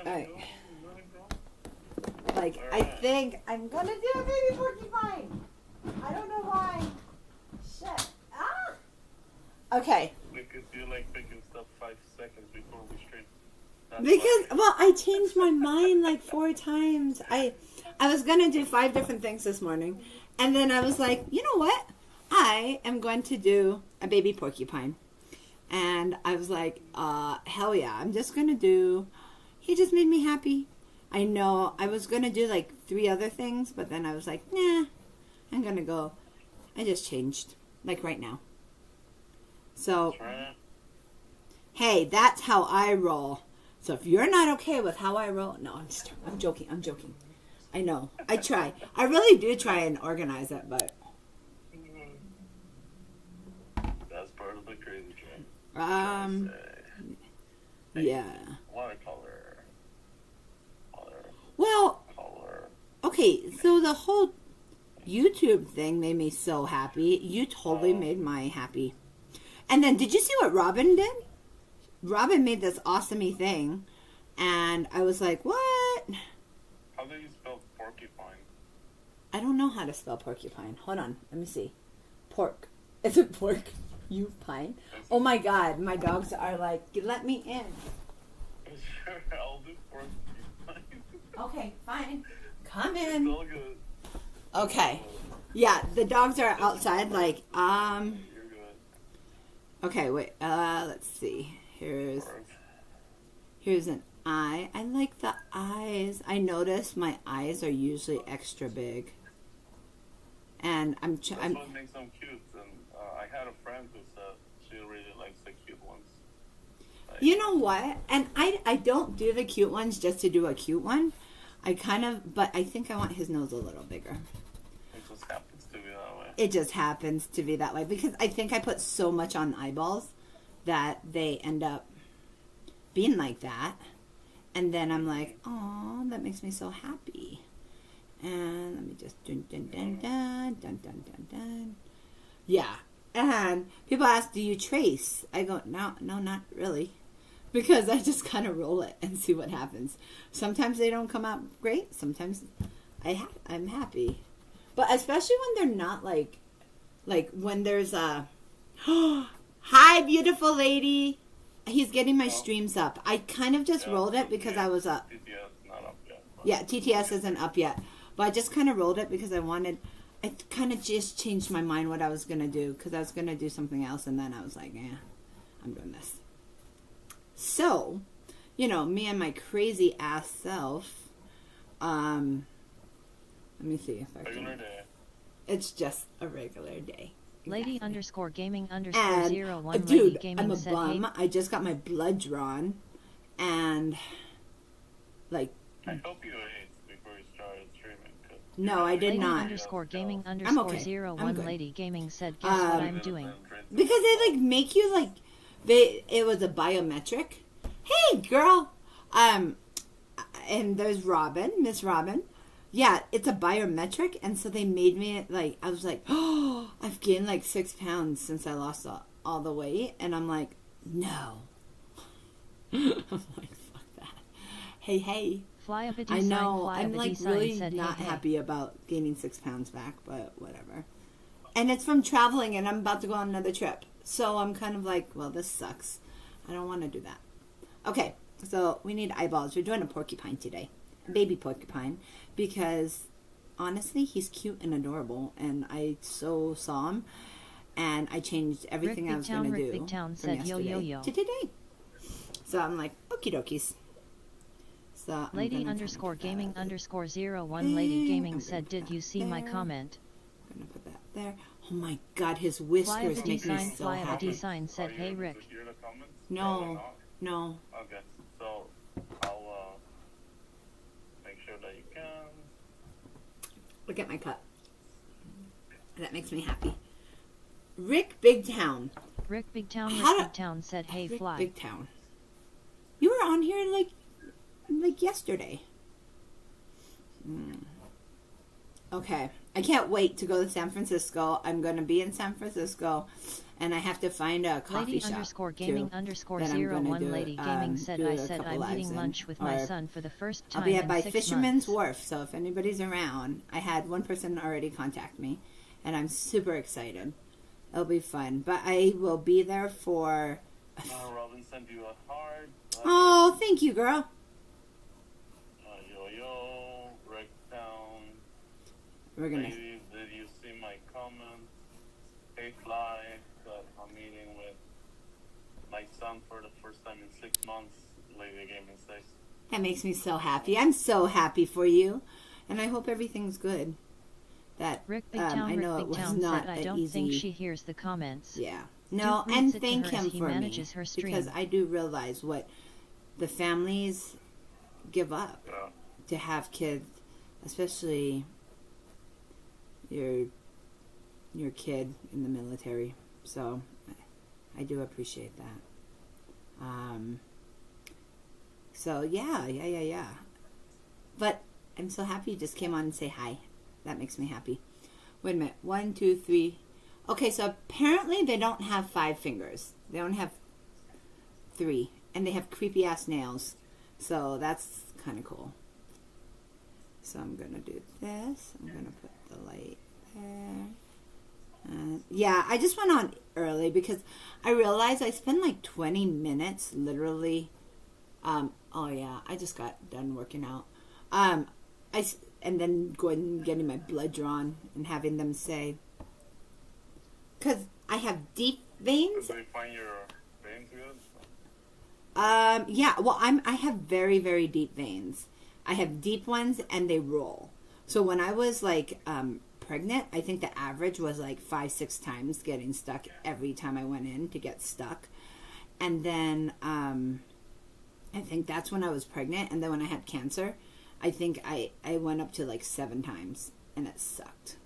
Alright. Like, I think I'm gonna do a baby porcupine. I don't know why. Shit. Ah! Okay. Because you like picking stuff 5 seconds before we stream. Because, well, I changed my mind like 4 times. I was gonna do 5 different things this morning. And then I was like, you know what? I am going to do a baby porcupine. And I was like, hell yeah, I'm just gonna do, he just made me happy. I know I was gonna do like 3 other things, but then I was like, nah, I'm gonna go. I just changed, like right now. So, hey, that's how I roll. So if you're not okay with how I roll, no, I'm joking. I know. I try. I really do try and organize it, but that's part of the crazy train. Yeah. Watercolor. Well, Color. okay, so the whole YouTube thing made me so happy. You totally made my happy. And then, did you see what Robin did? Robin made this awesome-y thing, and I was like, what? How do you spell porcupine? I don't know how to spell porcupine. Hold on, let me see. Pork. Is it pork? You pine? Oh my god, my dogs are like, let me in. Sure, I'll do porcupine. Okay, fine. Come in. It's all good. Okay. Yeah, the dogs are outside like, You're good. Okay, wait, let's see. Here's an eye. I like the eyes. I notice my eyes are usually extra big. And That's what makes them cute. And I had a friend who said she really likes the cute ones. Like, you know what? And I don't do the cute ones just to do a cute one. But I think I want his nose a little bigger. it just happens to be that way. It just happens to be that way. Because I think I put so much on eyeballs that they end up being like that. And then I'm like, oh, that makes me so happy. And let me just dun dun dun dun dun dun dun dun. Yeah. And people ask, do you trace? I go, no, not really. Because I just kind of roll it and see what happens. Sometimes they don't come out great. Sometimes I'm happy. But especially when they're not like when there's a, hi, beautiful lady. He's getting my streams up. I kind of just rolled it because I was up. TTS not up yet. Yeah, TTS isn't up yet. But I just kind of rolled it because I kind of just changed my mind what I was going to do. Because I was going to do something else. And then I was like, I'm doing this. So, me and my crazy ass self. Let me see if I Regular can. day. It's just a regular day. Lady Exactly. _gaming_01 And, Lady dude, Gaming I'm a said, bum. hey, I just got my blood drawn. And, like, I hope you ate before you started streaming. no, I did Lady not. _gaming_01 good. Lady Gaming said, guess what I'm doing. Because they, make you, it was a biometric. Hey, girl. And there's Robin, Miss Robin. Yeah, it's a biometric, and so they made me, I was like, oh, I've gained, 6 pounds since I lost all the weight, and I'm like, no. I'm like, fuck that. Hey. I know, I'm, really said, not hey. happy about gaining 6 pounds back, but whatever. And it's from traveling, and I'm about to go on another trip. So I'm kind of like, well, this sucks. I don't want to do that. Okay, so we need eyeballs. We're doing a porcupine today. A baby porcupine. Because, honestly, he's cute and adorable. And I so saw him. And I changed everything I was going to do Big Town from said, yesterday to today. So I'm like, okie dokies. So I'm Lady gonna kinda put that _gaming_01 Lady Gaming said, did you see my there. comment? I'm going to put that there. Oh my god, his whiskers make me so Fly happy. sign said, hey Rick. Did you hear the comments? No. Okay, so I'll make sure that you can. Look at my cup. That makes me happy. Rick Big Town. Rick Big Town said, hey Rick Fly. Big Town. You were on here like yesterday. Okay. I can't wait to go to San Francisco. I'm going to be in San Francisco, and I have to find a coffee Lady shop. underscore gaming too, underscore that I'm zero gonna one do, lady gaming said do I a said couple I'm lives eating in, lunch with my or son for the first time I'll be in by 6 Fisherman's months. Wharf, so if anybody's around, I had one person already contact me, and I'm super excited. It'll be fun. But I will be there for... Robin sent you a heart. Oh, thank you, girl. Yo-yo, Ricktown. We're going to... Ladies, did you see my comment? Hey, Fly, that I'm meeting with my son for the first time in 6 months. Lady Gaming 6. That makes me so happy. I'm so happy for you, and I hope everything's good. That Rick Big Town, I know Rick it Big was Town not said I an don't easy... think she hears the comments. Yeah. No, Duke and reads it to thank her as him he for me, manages her stream. because I do realize what the families give up Yeah. to have kids, especially your kid in the military. So I do appreciate that. So yeah. But I'm so happy you just came on and say hi. That makes me happy. Wait a minute. 1, 2, 3. Okay, so apparently they don't have 5 fingers. They don't have 3. And they have creepy ass nails. So that's kind of cool. So I'm going to do this. I'm going to put the light there. Yeah, I just went on early because I realized I spend like 20 minutes literally. Oh yeah, I just got done working out. And then going and getting my blood drawn and having them say, because I have deep veins. Did they find your veins good? Yeah. Well, I have very, very deep veins. I have deep ones and they roll. So when I was like pregnant, I think the average was like 5-6 times getting stuck every time I went in to get stuck. And then I think that's when I was pregnant. And then when I had cancer, I think I went up to like 7 times and it sucked.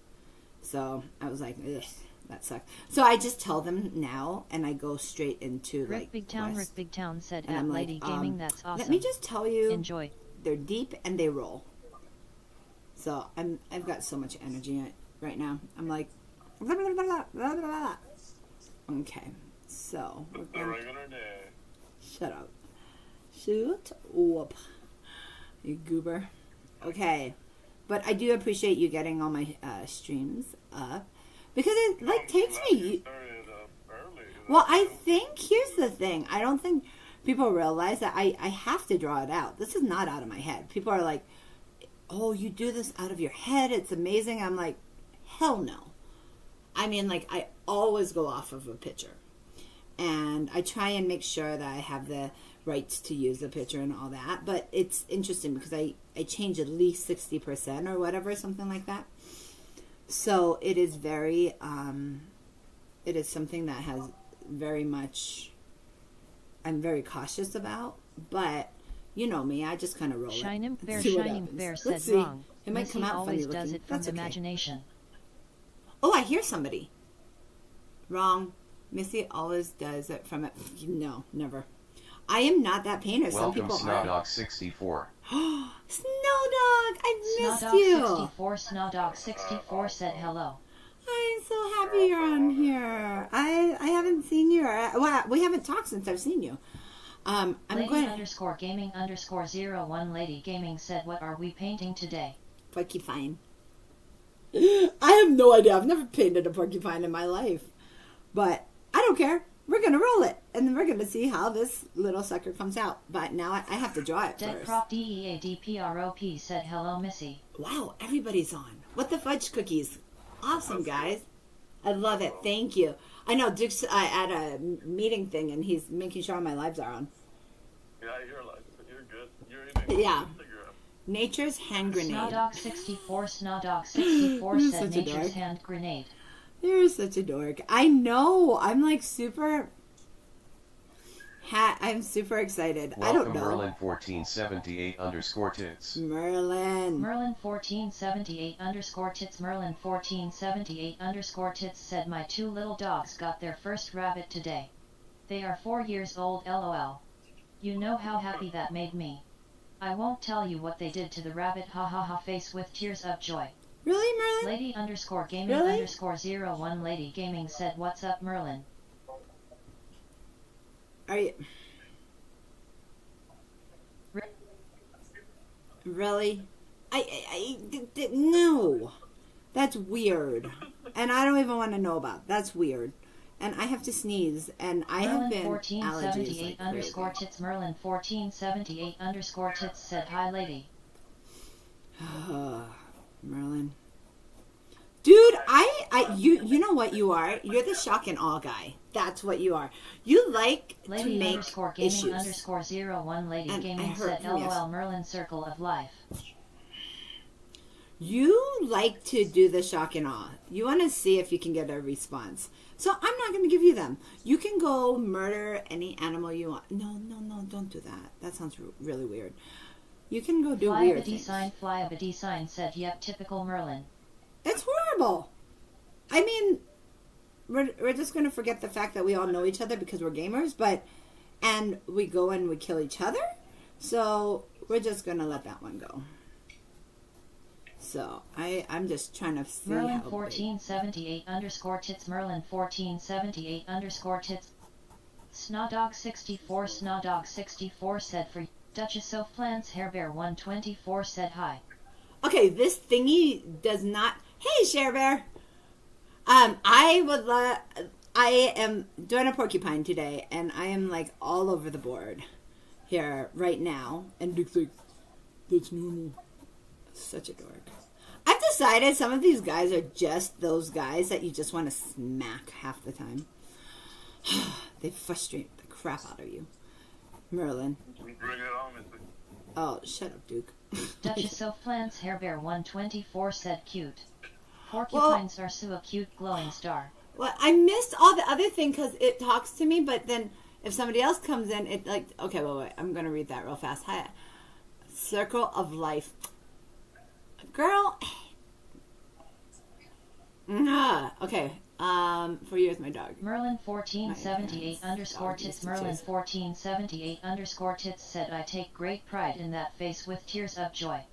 So I was like, ugh, that sucked. So I just tell them now and I go straight into Rick like Big Town, Quest. Rick Big Town said And at I'm like, Lady Gaming, that's awesome. Let me just tell you, Enjoy. they're deep and they roll. So I've got so much energy right now. I'm like, blah, blah, blah, blah, blah, blah. Okay, so we're It's a going. regular day. Shut up. Shoot up, you goober. Okay, but I do appreciate you getting all my streams up because it like I'm takes glad you me. started early. Well, I think here's the thing. I don't think people realize that I have to draw it out. This is not out of my head. People are like, "Oh, you do this out of your head. It's amazing." I'm like, "Hell no." I mean, like I always go off of a picture. And I try and make sure that I have the rights to use the picture and all that. But it's interesting because I change at least 60% or whatever, something like that. So it is very, it is something that has very much, I'm very cautious about. But you know me, I just kind of roll Shining it. Bear, See what Shining happens. Bear Let's said see. wrong. It might come Missy out always funny does looking. it from That's okay. imagination. Oh, I hear somebody. Wrong. Missy always does it from it. No, never. I am not that painter. Some Welcome, people Snowdog 64. are. Snowdog, I missed Snowdog you. 64, Snowdog 64 said hello. I'm so happy you're on here. I haven't seen you. Well, we haven't talked since I've seen you. I'm Lady going. underscore gaming underscore 01 Lady Gaming said, what are we painting today? Porcupine. I have no idea. I've never painted a porcupine in my life, but I don't care. We're gonna roll it, and then we're gonna see how this little sucker comes out. But now I have to draw it Dead first. Prop DEADPROP said hello Missy. Wow, everybody's on. What the fudge cookies? Awesome, guys. I love it. Thank you. I know Duke's at a meeting thing, and he's making sure all my lives are on. Yeah, you're good. You're eating Yeah. cigarette. Nature's hand grenade. Snowdog 64 Snowdog 64 You're said such a nature's dork. hand grenade. You're such a dork. I know. I'm like super... I'm super excited. I don't Welcome, know. Merlin 1478 underscore tits. Merlin. Merlin 1478 underscore tits Merlin 1478 underscore tits said my 2 little dogs got their first rabbit today. They are 4 years old lol. You know how happy that made me. I won't tell you what they did to the rabbit ha ha ha face with tears of joy. Really, Merlin? Lady underscore gaming Really? underscore 01 Lady Gaming said, "What's up, Merlin?" Are you really? No. That's weird, and I don't even want to know about. That's weird, and I have to sneeze, and I have Merlin been 1478 allergies like underscore crazy. tits Merlin 1478 underscore tits said, "Hi, lady." Merlin. Dude, you know what you are? You're the shock and awe guy. That's what you are. You like to Lady make underscore gaming issues. underscore 01 Lady And I Gaming heard said, from yes. "LOL Merlin Circle of Life." You like to do the shock and awe. You want to see if you can get a response. So I'm not going to give you them. You can go murder any animal you want. No, don't do that. That sounds really weird. You can go do weird things. Fly a biddy sign said, "Yep, typical Merlin." It's horrible. I mean, we're just going to forget the fact that we all know each other because we're gamers, and we go and we kill each other. So we're just going to let that one go. So I'm just trying to see Merlin how 1478 underscore tits Merlin 1478 underscore tits. Snowdog64 said, "For Duchess of Plants Hairbear 124 said hi." Okay, this thingy does not. Hey, Share Bear. I am doing a porcupine today, and I am like all over the board here right now. And Duke's like, that's normal. Such a dork. I've decided some of these guys are just those guys that you just want to smack half the time. They frustrate the crap out of you. Merlin. Bring it on, Mr. Oh, shut up, Duke. Duchess of Plants Hairbear 124 said, "Cute. Porcupines are so a cute glowing star." Well, I missed all the other thing because it talks to me, but then if somebody else comes in, it like, okay, wait, I'm going to read that real fast. Hi. Circle of Life. Girl. Okay. For you with my dog. Merlin 1478 underscore tits Merlin 1478 underscore tits said, "I take great pride in that face with tears of joy."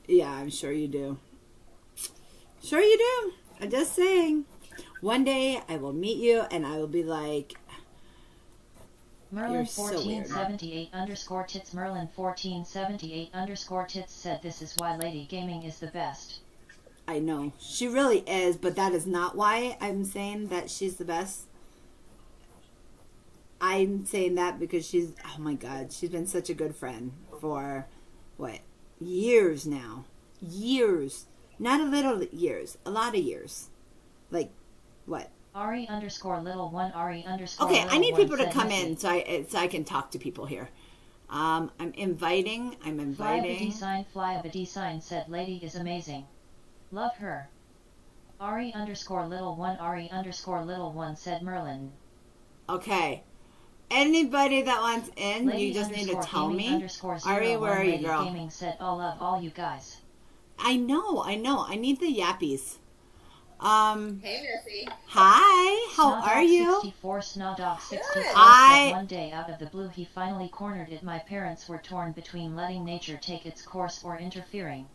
Yeah, I'm sure you do. Sure you do. I'm just saying. One day I will meet you and I will be like, Merlin you're so weird. 1478 underscore tits Merlin 1478 underscore tits said, "This is why Lady Gaming is the best." I know. She really is, but that is not why I'm saying that she's the best. I'm saying that because she's, oh my God, she's been such a good friend for, what, years now. Years. Not a little years. A lot of years. Like, what? Ari underscore little one Ari underscore Okay, little I need one people to said, come "Missy." in so I can talk to people here. I'm inviting. Fly a biddy sign said, "Lady is amazing. Love her." Ari underscore little one said, "Merlin." Okay. Anybody that wants in, Lady you just need to underscore tell gaming me. underscore Ari, 01 where are you, Lady girl? Gaming said, "Oh, love all you guys." I know. I need the yappies. Hey, Missy. Hi. How are you? 64 Snowdog 64 I- said, "One day out of the blue he finally cornered it. My parents were torn between letting nature take its course or interfering.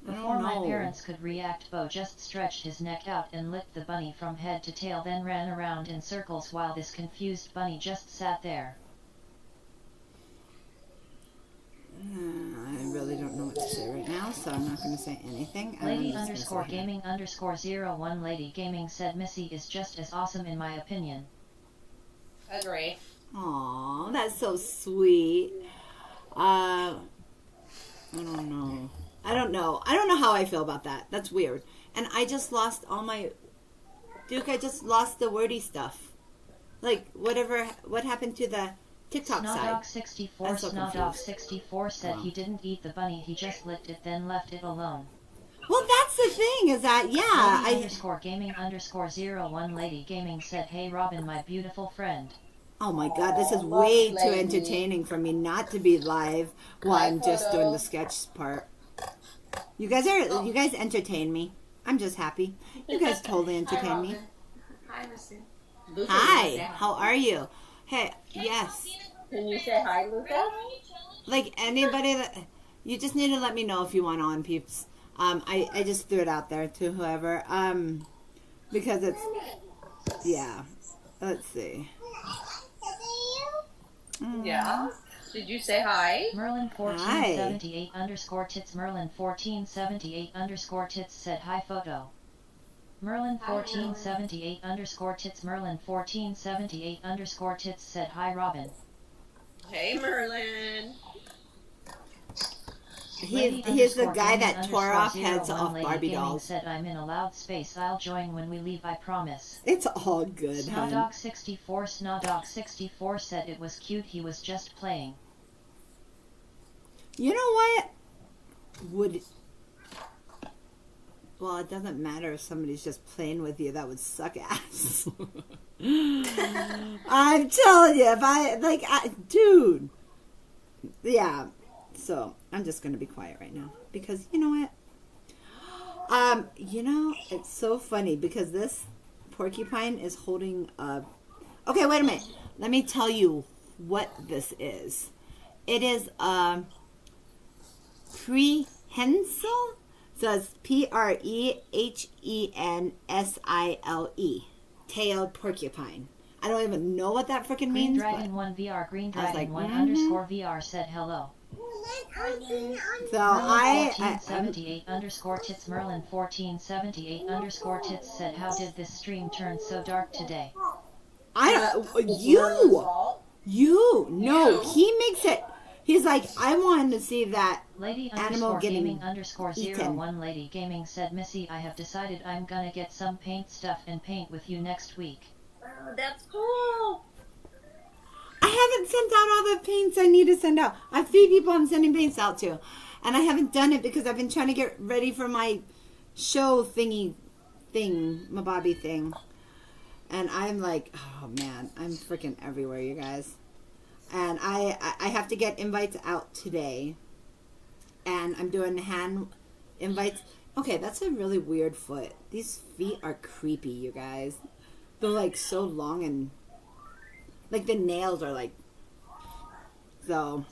Before my parents could react, Bo just stretched his neck out and licked the bunny from head to tail, then ran around in circles while this confused bunny just sat there." I really don't know what to say right now, so I'm not going to say anything. Lady underscore gaming underscore 01 Lady Gaming said, "Missy is just as awesome in my opinion." Agree. Aw, that's so sweet. I don't know. I don't know how I feel about that. That's weird. And I just lost all my... Duke, I just lost the wordy stuff. Like, what happened to the TikTok side? Snowdog 64 said he didn't eat the bunny, he just licked it then left it alone. Well, that's the thing, is that, yeah. Lady underscore gaming underscore 01 Lady Gaming said, "Hey Robin, my beautiful friend." Oh my God, this is way too entertaining for me not to be live while I'm just doing the sketch part. You guys entertain me. I'm just happy. You guys totally entertain me. Hi, Missy. Hi, how are you? Hey, yes. Can you say hi, Luca? Like anybody that... You just need to let me know if you want on, peeps. I just threw it out there to whoever. Because it's, yeah. Let's see. Yeah. Did you say hi? Merlin 1478 underscore tits. Merlin 1478 underscore tits said hi photo. Merlin 1478 underscore tits. Merlin 1478 underscore tits said hi Robin. Hey, Merlin. He's the guy that tore off heads off Barbie dolls. Said I'm in a loud space. I'll join when we leave, I promise. It's all good, hon. Snowdog64 said it was cute, he was just playing. You know what? Well, it doesn't matter if somebody's just playing with you. That would suck ass. I'm telling you, dude. Yeah. So I'm just gonna be quiet right now because you know what? It's so funny because this porcupine is holding a. Okay, wait a minute. Let me tell you what this is. It is prehensile. So it's PREHENSILE, tailed porcupine. I don't even know what that freaking Green means. Dragon 1 VR, Green Dragon like, 1 underscore VR said hello. So Merlin 1478 underscore tits. Merlin 1478 underscore tits said how did this stream turn so dark today? He makes it. He's like, I wanted to see that Lady animal underscore getting gaming underscore eaten. 01 Lady Gaming said Missy, I have decided I'm gonna get some paint stuff and paint with you next week. Oh, that's cool. I haven't sent out all the paints I need to send out. I have 3 people I'm sending paints out to. And I haven't done it because I've been trying to get ready for my show my Bobby thing. And I'm like, oh man, I'm freaking everywhere, you guys. And I have to get invites out today. And I'm doing hand invites. Okay, that's a really weird foot. These feet are creepy, you guys. They're like so long and like the nails are like so.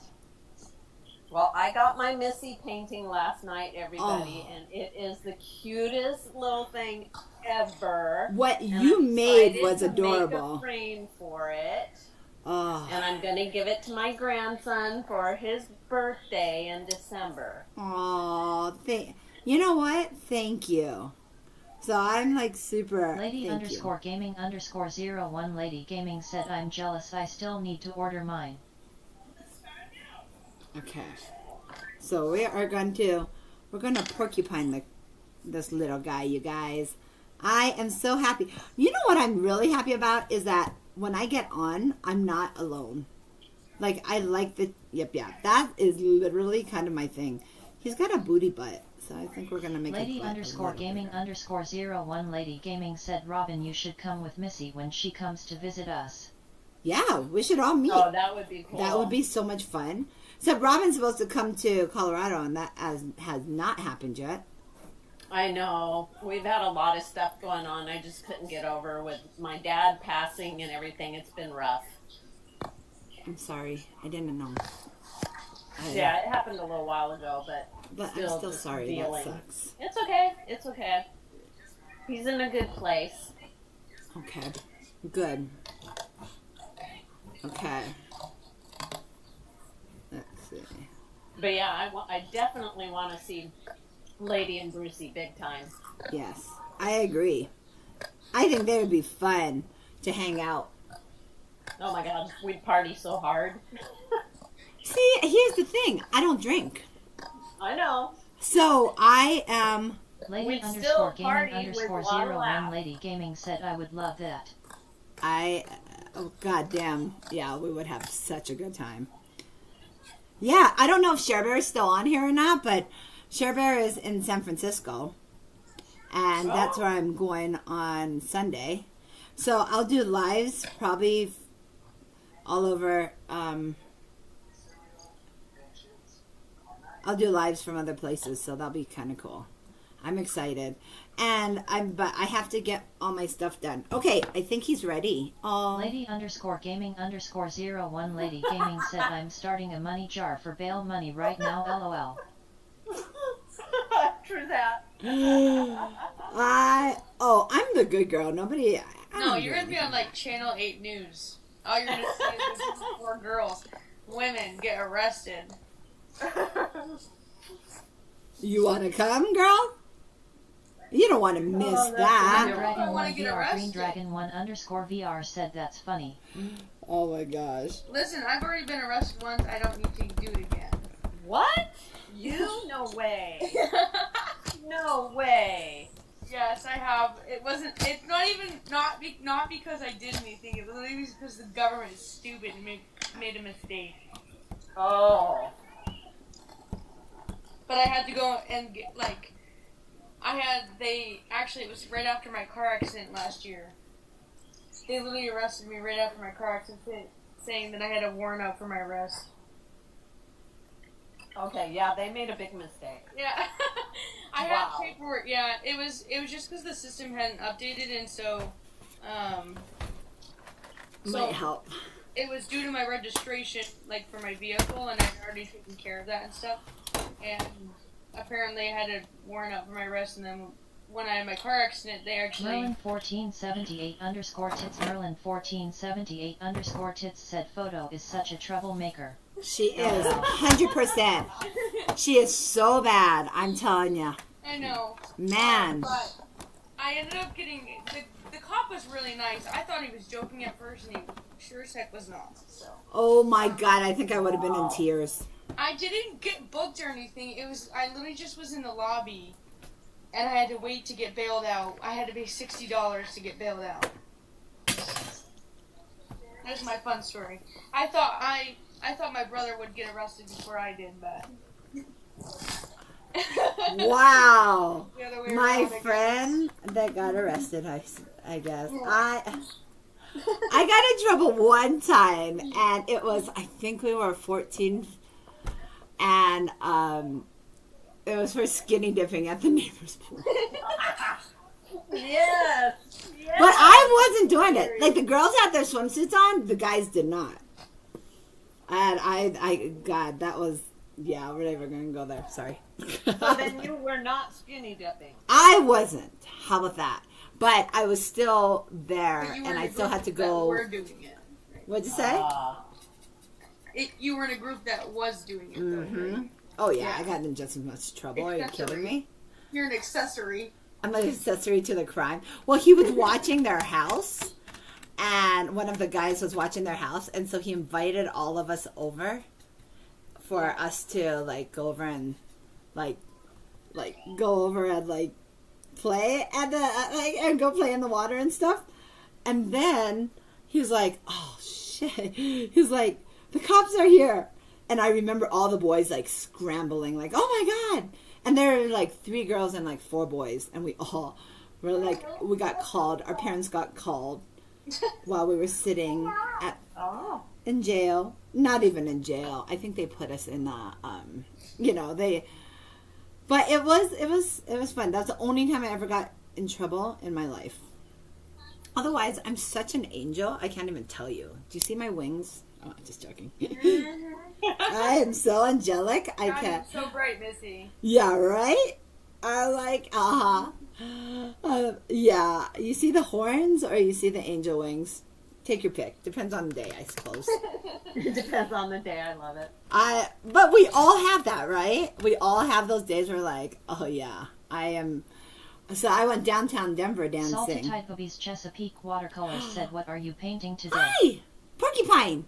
Well, I got my Missy painting last night, everybody, and it is the cutest little thing ever. What And you I'm made excited was to adorable. Make a frame for it. Oh. And I'm going to give it to my grandson for his birthday in December. Oh, you know what? Thank you. So I'm like super. Lady underscore gaming underscore 01 Lady Gaming said I'm jealous. I still need to order mine. Okay. So we're gonna porcupine this little guy, you guys. I am so happy. You know what I'm really happy about is that when I get on, I'm not alone. Like I like that is literally kind of my thing. He's got a booty butt. So I think we're gonna make Lady underscore gaming underscore 01 Lady Gaming said Robin, you should come with Missy when she comes to visit us. Yeah, we should all meet. Oh, that would be cool. That would be so much fun. Except Robin's supposed to come to Colorado, and that has not happened yet. I know. We've had a lot of stuff going on. I just couldn't get over with my dad passing and everything. It's been rough. I'm sorry. I didn't know. Yeah, it happened a little while ago, but I'm still sorry. Dealing. That sucks. It's okay. It's okay. He's in a good place. Okay. Good. Okay. Let's see. But yeah, I definitely want to see Lady and Brucey big time. Yes, I agree. I think they would be fun to hang out. Oh my God, we'd party so hard. See, here's the thing. I don't drink. I know. So I am... Lady We'd underscore still gaming party underscore with a lot of 01 laughs. Lady Gaming said I would love that. Oh, goddamn. Yeah, we would have such a good time. Yeah, I don't know if Cher Bear is still on here or not, but Cher Bear is in San Francisco. And that's where I'm going on Sunday. So I'll do lives probably all over. I'll do lives from other places, so that'll be kind of cool. I'm excited. And but I have to get all my stuff done. Okay, I think he's ready. Lady underscore gaming underscore 01 Lady Gaming said I'm starting a money jar for bail money right now, lol. True that. I'm the good girl. Nobody. I No, don't you're do gonna be on like Channel 8 News. All you're gonna see is these 4 girls, women get arrested. You want to come, girl? You don't want to miss Oh, that. Green Dragon I wanna 1 get VR, arrested. Green Dragon 1 _VR said that's funny. Oh my gosh. Listen, I've already been arrested once. I don't need to do it again. What? You? No way. No way. Yes, I have. It wasn't. It's not even not because I did anything. It was literally because the government is stupid and made a mistake. Oh. But I had to go and get like. It was right after my car accident last year. They literally arrested me right after my car accident, saying that I had a warrant out for my arrest. Okay, yeah, they made a big mistake. Yeah, I Wow. had paperwork. Yeah, it was just because the system hadn't updated, and so, Might help. it was due to my registration, like for my vehicle, and I'd already taken care of that and stuff. And apparently, I had a warrant out for my arrest, and then when I had my car accident, they actually. Merlin 1478 _tits Merlin 1478 _tits said photo is such a troublemaker. She is 100%. She is so bad. I'm telling you, I know. man. But I ended up getting the cop was really nice. I thought he was joking at first, and he sure as heck was not. So Oh my God, I think I would have been in tears. I didn't get booked or anything. I literally just was in the lobby, and I had to wait to get bailed out. I had to pay $60 to get bailed out. That's my fun story. I thought my brother would get arrested before I did, but. Wow. The other way My around, I guess. friend that got arrested, I guess. I got in trouble one time, and it was, I think we were 14, and it was for skinny dipping at the neighbor's pool. Yes. Yes. But I wasn't doing it. Like, the girls had their swimsuits on, the guys did not. And God, that was, yeah, we're never going to go there. Sorry. So then you were not skinny dipping. I wasn't. How about that? But I was still there, But you were and in I a still group had to that go. were doing it. What'd you say? You were in a group that was doing it, though, right? Oh, yeah, Yeah. I got in just as much trouble. Are you kidding me? You're an accessory. I'm an accessory to the crime. Well, he was watching their house, and one of the guys was watching their house, and so he invited all of us over for us to, like, go over and, like go over and, like, play at the, and go play in the water and stuff. And then he was like, oh, shit. He's like, the cops are here. And I remember all the boys, like, scrambling, like, oh, my God. And there were, like, 3 girls and, like, 4 boys. And we got called. Our parents got called while we were sitting in jail. Not even in jail. I think they put us in the, but it was fun. That's the only time I ever got in trouble in my life. Otherwise, I'm such an angel. I can't even tell you. Do you see my wings? Oh, I'm just joking. I am so angelic. I God, can't. you're so bright, Missy. Yeah, right? I like, yeah. You see the horns or you see the angel wings? Take your pick. Depends on the day, I suppose. It depends on the day. I love it. But we all have that, right? We all have those days where like, oh yeah, I am. So I went downtown Denver Salty dancing. Tide Boobies Chesapeake Watercolors said, what are you painting today? Hi! Porcupine!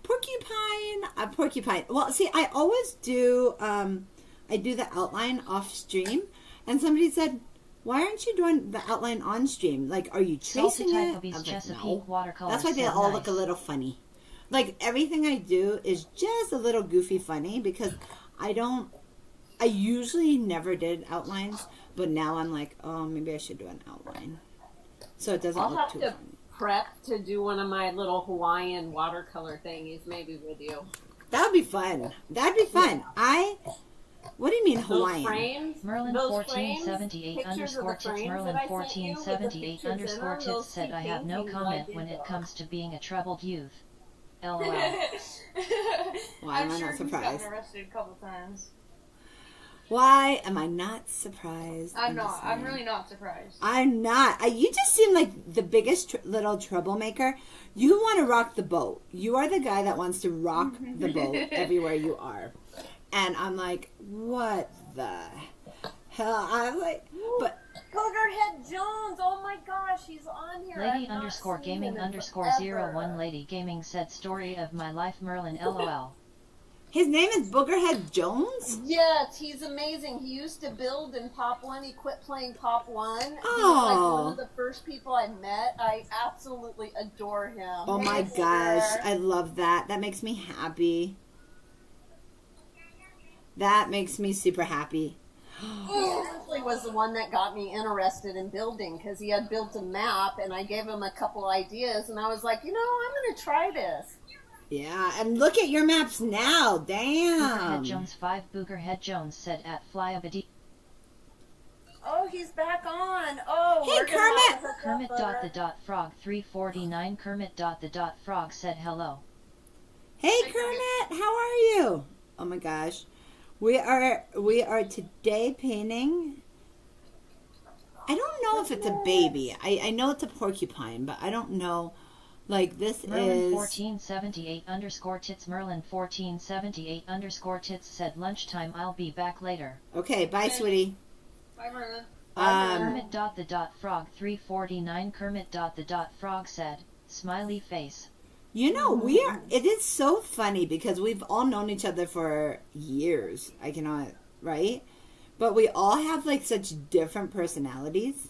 Porcupine. Well, see, I always do, I do the outline off stream. And somebody said, why aren't you doing the outline on stream? Like, are you Salty tracing Tide it? Boobies I was like, Chesapeake no. Watercolors That's why they said, all nice. look a little funny. Like, everything I do is just a little goofy funny because I usually never did outlines, but now I'm like, oh, maybe I should do an outline. So it doesn't I'll look have too to funny. prep to do one of my little Hawaiian watercolor thingies maybe with you. That would be fun. That'd be fun. What do you mean Hawaiian? Those frames, Merlin those 1478 pictures of the _tits frames Merlin that I sent you with the 1478 pictures in them, _tits those said, two I have no paintings I comment did when it those. comes to being a troubled youth. LOL. Why am I I'm not sure he's surprised? gotten arrested a couple times. Why am I not surprised? I'm not. just I'm saying. really not surprised. I'm not. You just seem like the biggest little troublemaker. You want to rock the boat. You are the guy that wants to rock the boat everywhere you are. And I'm like, what the hell? I'm like, but Boogerhead Jones. Oh my gosh, he's on here. Lady I've not underscore seen gaming him underscore forever. 01 Lady Gaming said story of my life Merlin LOL. his name is Boogerhead Jones? Yes, he's amazing. He used to build in Pop 1. He quit playing Pop 1. He was Oh. like one of the first people I met. I absolutely adore him. Oh Hey, my Booger. gosh, I love that. That makes me happy. That makes me super happy. He actually was the one that got me interested in building because he had built a map and I gave him a couple ideas and I was like, I'm going to try this. Yeah, and look at your maps now. Boogerhead Damn. Jones 5 Boogerhead Jones said at Flyabadi. Oh, he's back on. Oh, Hey, we're gonna have Kermit. to hook up, Kermit dot Booger. the dot frog 349 Kermit dot the dot frog said hello. Hey Kermit, how are you? Oh my gosh. We are today painting. I don't know if it's a baby. I know it's a porcupine, but I don't know. Like this Merlin is 1478 underscore tits Merlin 1478 underscore tits said lunchtime I'll be back later. okay. Bye, sweetie. Bye, Merlin. Kermit dot the dot frog 349 Kermit dot the dot frog said smiley face. You know, we are. It is so funny because we've all known each other for years. I cannot, right? But we all have like such different personalities,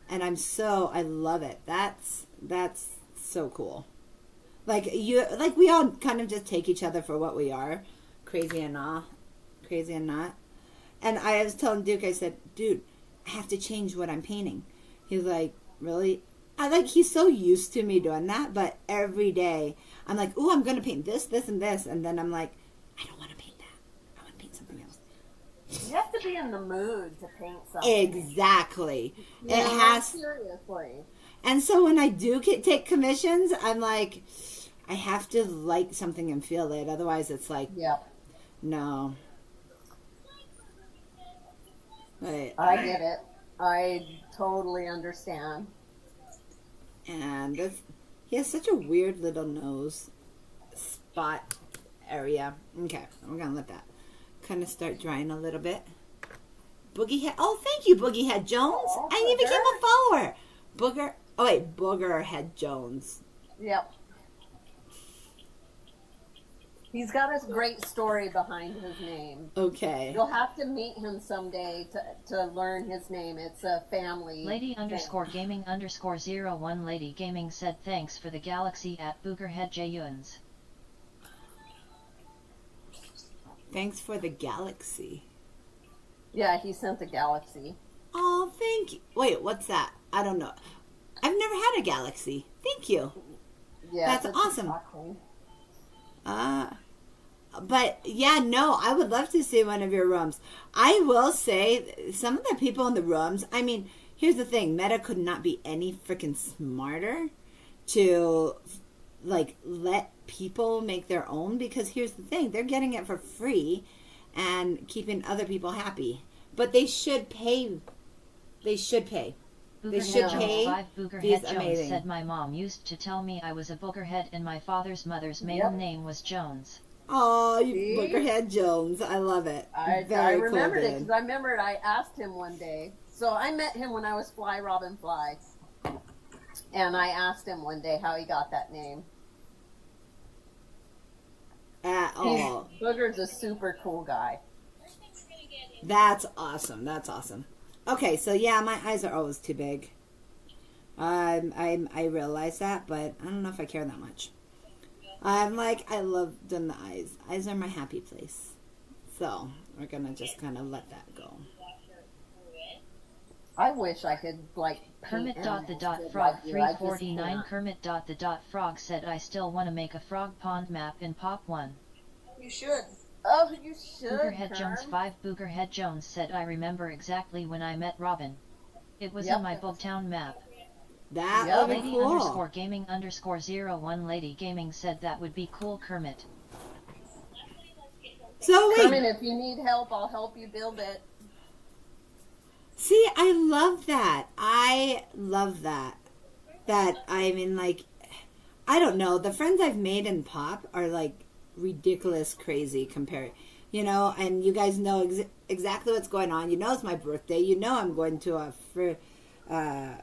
and I love it. That's so cool. Like we all kind of just take each other for what we are, crazy and not. And I was telling Duke, I said, dude, I have to change what I'm painting. He's like, really? He's so used to me doing that, but every day I'm like, ooh, I'm going to paint this, this, and this. And then I'm like, I don't want to paint that. I want to paint something else. You have to be in the mood to paint something. Exactly. Yeah, It has. seriously. And so when I do take commissions, I'm like, I have to like something and feel it. Otherwise, it's like, Yep. no. But, I get it. I totally understand. and he has such a weird little nose spot area. Okay, we're gonna let that kind of start drying a little bit. Boogiehead. Oh, thank you, Boogiehead Jones. Oh, And you became Booger. a follower. Booger. Oh wait, Boogerhead Jones. Yep. He's got a great story behind his name. Okay. You'll have to meet him someday to learn his name. It's a family. Lady thing. underscore gaming underscore 01 Lady Gaming said thanks for the galaxy at Boogerhead Jayuns. Thanks for the galaxy. Yeah, he sent the galaxy. Oh, thank you. Wait, what's that? I don't know. I've never had a galaxy. Thank you. Yeah, That's it's awesome. chocolate. But yeah, no, I would love to see one of your rooms. I will say, some of the people in the rooms, I mean, here's the thing, Meta could not be any freaking smarter to like let people make their own, because here's the thing, they're getting it for free and keeping other people happy. But they should pay. They should pay. They Boogerhead should Jones pay 5 Boogerhead these Jones amazing. said my mom used to tell me I was a boogerhead and my father's mother's maiden Yep. name was Jones. Oh, you See? Boogerhead Jones. I love it. I Very remembered cool, it because I remembered I asked him one day. So I met him when I was Fly Robin Fly. And I asked him one day how he got that name. At all. Booger's a super cool guy. That's awesome. That's awesome. Okay, so yeah, my eyes are always too big. I realize that, but I don't know if I care that much. I'm like, I love doing the eyes. Eyes are my happy place. So we're gonna just kind of let that go. I wish I could like paint Kermit dot the animals dot good frog like you. I just 349 can't. Kermit dot the dot frog said I still want to make a frog pond map in Pop 1. You should. Oh, you should. Boogerhead Jones Kerm. 5 Boogerhead Jones said I remember exactly when I met Robin. It was Yep. in my Bugtown map. That Yeah, would be Lady cool. underscore gaming underscore 01 Lady Gaming said that would be cool Kermit. So wait, Carmen, if you need help, I'll help you build it. see, I love that. I love that. I mean, like, I don't know. The friends I've made in pop are like ridiculous, crazy compared, and you guys know exactly what's going on. You know it's my birthday. You know I'm going to a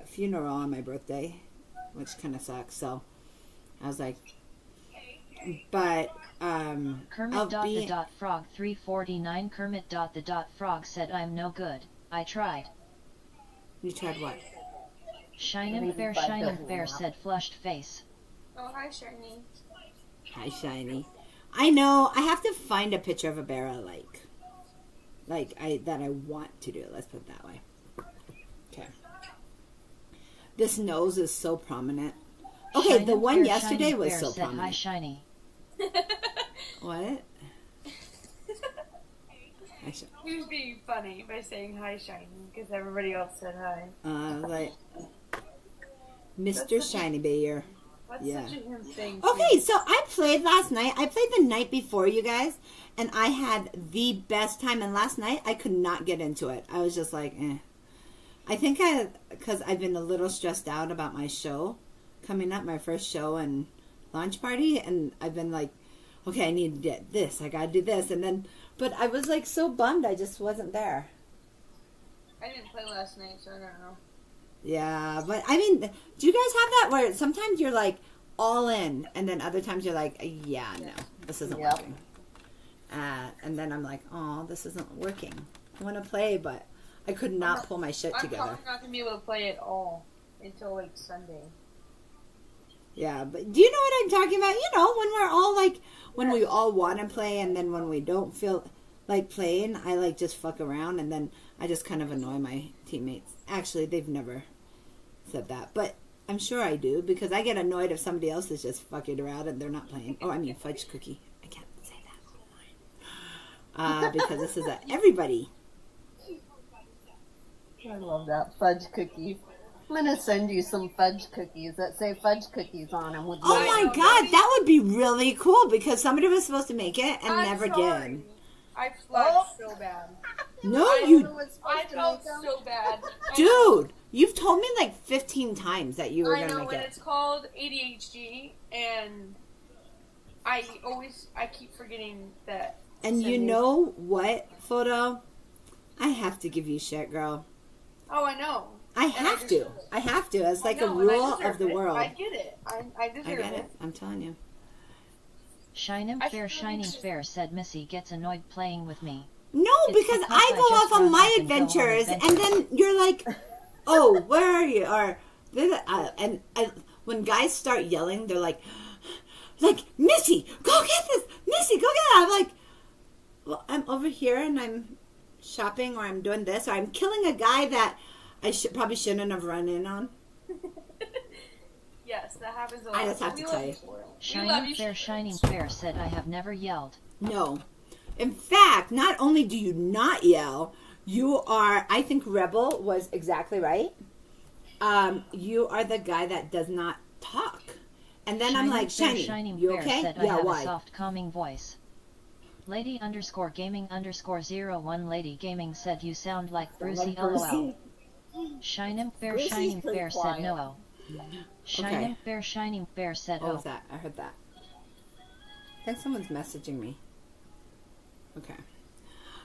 funeral on my birthday, which kind of sucks. So I was like, but Kermit.the.frog 349 Kermit.the.frog said I'm no good. I tried. You tried what? Shining Fair said flushed face. Oh, hi, Shiny. Hi, Shiny. I know. I have to find a picture of a bear I like that I want to do. Let's put it that way. Okay. This nose is so prominent. Okay, Shining the one Fair, yesterday Shining was Fair so said, Hi, prominent. Shiny. What? Hi, He was being funny by saying hi, Shiny, because everybody else said hi. like Mr. Shiny Bear. That's Yeah. such a him thing. Okay, so I played last night. I played the night before, you guys, and I had the best time. And last night, I could not get into it. I was just like, eh. I think because I've been a little stressed out about my show coming up, my first show and launch party, and I've been like, okay, I need to get this. I gotta do this, and then, but I was like so bummed. I just wasn't there. I didn't play last night, so I don't know. Yeah, but I mean, do you guys have that where sometimes you're like all in, and then other times you're like, yeah, no, this isn't Yep. working. And then I'm like, oh, this isn't working. I want to play, but I could not pull my shit I'm together. probably not gonna be able to play at all until like Sunday. Yeah, but do you know what I'm talking about? You know, when we're all like, when we all want to play, and then when we don't feel like playing, I like just fuck around, and then I just kind of annoy my teammates. Actually, they've never said that, but I'm sure I do, because I get annoyed if somebody else is just fucking around and they're not playing. Oh, I mean Fudge Cookie. I can't say that online. Because this is everybody. I love that fudge cookie. I'm gonna send you some fudge cookies that say fudge cookies on them. With Oh my my god, that would be really cool, because somebody was supposed to make it and I'm never sorry. did. I flushed so bad. No, I you, was I supposed to felt make them. so bad. dude, you've told me like 15 times that you were I gonna know, make and it. it's called ADHD, and I keep forgetting that. And you know what, Photo? I have to give you shit, girl. Oh, I know. I And have to. deserve it. I have to. It's like I a know, and I rule deserve of the it. world. I get it. I deserve I get it. it. I'm telling you. Shining I Fair, feel Shining like- Fair said Missy gets annoyed playing with me. No, It's because because I I go just off on run my up and go on adventures, and adventures. then you're like, "Oh, where are you?" Or when guys start yelling, they're like, "Missy, go get this! Missy, go get it!" I'm like, "Well, I'm over here and I'm shopping, or I'm doing this, or I'm killing a guy that I probably shouldn't have run in on." Yes, that happens a lot. I just have We to love tell you. for it. We love Shining you. Fair, Shining Fair said I have never yelled. No. In fact, not only do you not yell, you are, I think Rebel was exactly right. You are the guy that does not talk. And then I'm like, Fair, Shiny, Shining you Fair okay? said Yeah, I have why? a soft calming voice. Lady_gaming_01 Lady Gaming said you sound like Brucey LOL. Shining Fair, Brucey's Shining pretty Fair said quiet. no. Shining Fair, Shining Fair said What oh. was that? I heard that. I think someone's messaging me. Okay.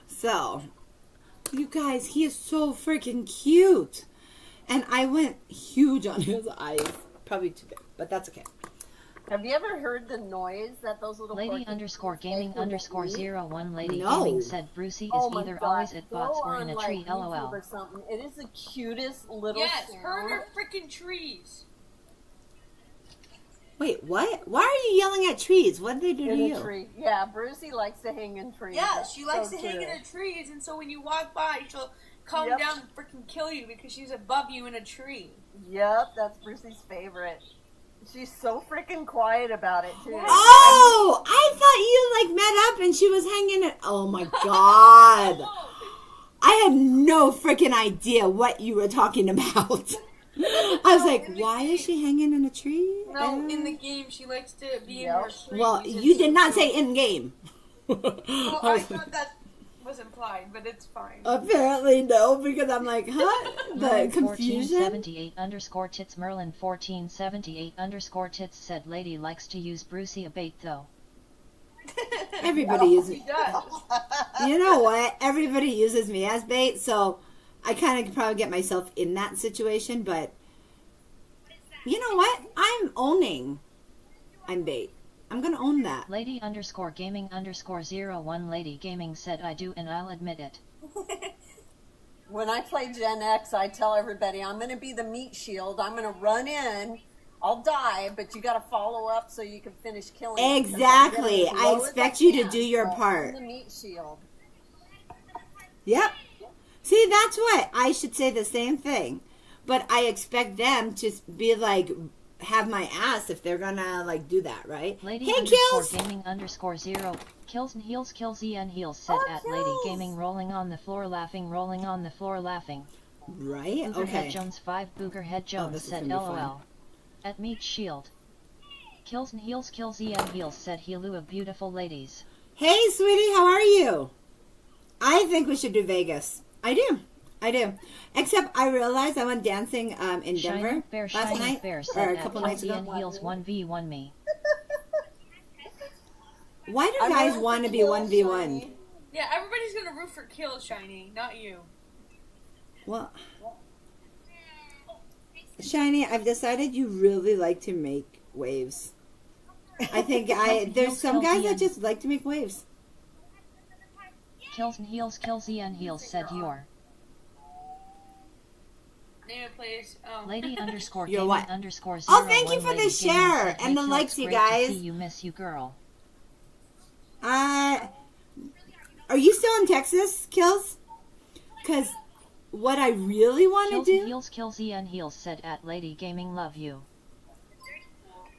So, you guys, he is so freaking cute. And I went huge on his eyes. Probably too big, but that's okay. Have you ever heard the noise that those little Lady_gaming_01 Lady No. Gaming said Brucey is Oh my either God. always at Go bots or on, in a like, tree, YouTube lol. or something. It is the cutest little Yes, sound. her and her freaking trees. Wait, what? Why are you yelling at trees? What did they do to In you? a tree. Yeah, Brucey likes to hang in trees. Yeah, That's she likes so to hang in cute. her trees, and so when you walk by, she'll come Yep. down and freaking kill you because she's above you in a tree. Yep, that's Brucey's favorite. She's so freaking quiet about it too. Oh, I thought you like met up and she was hanging it. Oh my god. I had no freaking idea what you were talking about. I was like, why is she hanging in a tree? No, in the game, she likes to be in her trees. Well, and you so did not say she'll- in game. Well, I thought that was implied, but it's fine. Apparently no, because I'm like, huh? The Merlin confusion. 1478 underscore tits. Merlin 1478 underscore tits said lady likes to use Brucey a bait though. Everybody uses. He does. You know what? Everybody uses me as bait, so I kind of could probably get myself in that situation. But you know what? I'm bait. I'm gonna own that. Lady underscore gaming underscore 01 lady gaming said I do and I'll admit it. When I play Gen X, I tell everybody I'm going to be the meat shield. I'm going to run in. I'll die, but you got to follow up so you can finish killing them, 'cause I'm Exactly. getting as I low as expect I you to can. do your So part. I'm the meat shield. Yep. See, that's what I should say the same thing, but I expect them to be like, have my ass if they're gonna like do that, right? Lady Hey, underscore kills. gaming underscore 0 kills and heals kills and heals said Oh, at kills. lady gaming rolling on the floor laughing laughing. Right? Boogerhead Okay. Jones 5 Boogerhead Jones this is said gonna be fun. LOL. At Meat Shield. Kills and heals and heals said Helu of beautiful ladies. Hey, sweetie, how are you? I think we should do Vegas. I do. Except I realized I went dancing in Denver Shining Bear last Shining night, Bear or said a at couple nights Kelsey ago. and heals 1v1 me. Why do I'm guys rooting want to for be Kill 1v1? Shiny. Yeah, everybody's gonna root for Kill Shiny, not you. Well, Shiny, I've decided you really like to make waves. I think there's some guys that just like to make waves. Kills and heals and heals said you're. Name it, please. Oh. Lady underscore You're gaming what? underscore 01 Oh, thank you for the lady gaming share said, and the "Hey, likes, Phil, you it's great to guys." see you, miss you, girl. Are you still in Texas, Kills? Because what I really want to Kills do, and heals said at Lady Gaming love you.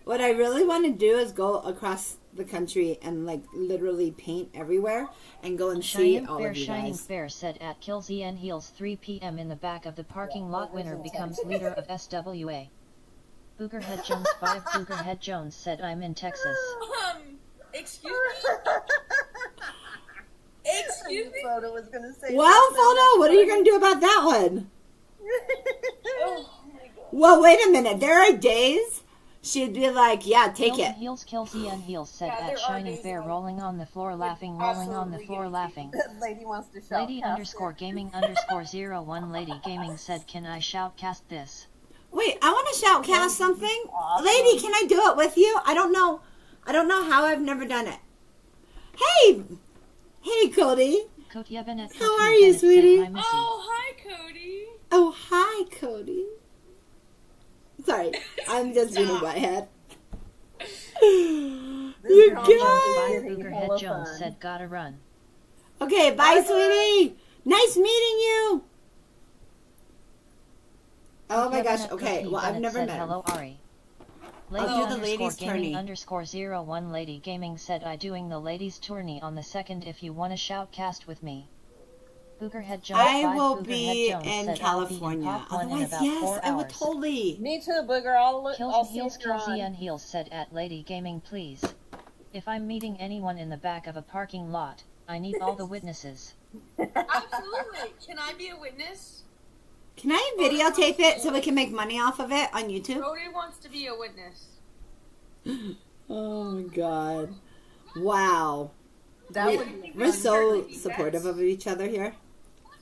what I really want to do is go across the country and like literally paint everywhere and go and see Shining all Fair of you Shining guys. Fair said at Kills and heals 3 p.m. in the back of the parking lot winner becomes leader of SWA. Boogerhead Jones 5 Boogerhead Jones said I'm in Texas. Excuse me? Excuse me? Photo was going to say Well, something. Photo, what are you going to do about that one? Oh my god. Well, wait a minute. There are days she'd be like, yeah, take Kills it. and Kills and heals said Yeah, there at are Shining days Fair when rolling on the floor laughing absolutely rolling on the floor get laughing. Lady wants to shout. Lady underscore gaming underscore 01 Lady Gaming said can I shoutcast this? Wait, I want to shoutcast something. Awesome. Lady, can I do it with you? I don't know how. I've never done it. Hey, Cody. Kotia Bennett How are you, Bennett sweetie? said, "Hi, Missy." Oh, hi, Cody. Oh, hi, Cody. Sorry, I'm just being a butthead. You girl Jones guys. 5 Getting Boogerhead hella Jones fun. said gotta run. Okay, bye, sweetie. Nice meeting you. Oh my Kotia gosh. Bennett Okay, Cookie well, I've Bennett never said, met him. hello, Ari. I'll Lady do the underscore ladies' gaming tourney. underscore 01 Lady Gaming said I doing the ladies tourney on the 2nd if you wanna shoutcast with me. Boogerhead Jones I 5 will Boogerhead be Jones in said I'll be in California. Pop 1 in Otherwise, about yes, 4 I would hours. totally. Me too, Booger. I'll Kills see and you on. and heals said at Lady Gaming please. If I'm meeting anyone in the back of a parking lot, I need all the witnesses. Absolutely. Can I be a witness? Can I videotape it so we can make money off of it on YouTube? Cody wants to be a witness. Oh my god. Wow. That We- would be We're fun. so Taking supportive bets. of each other here.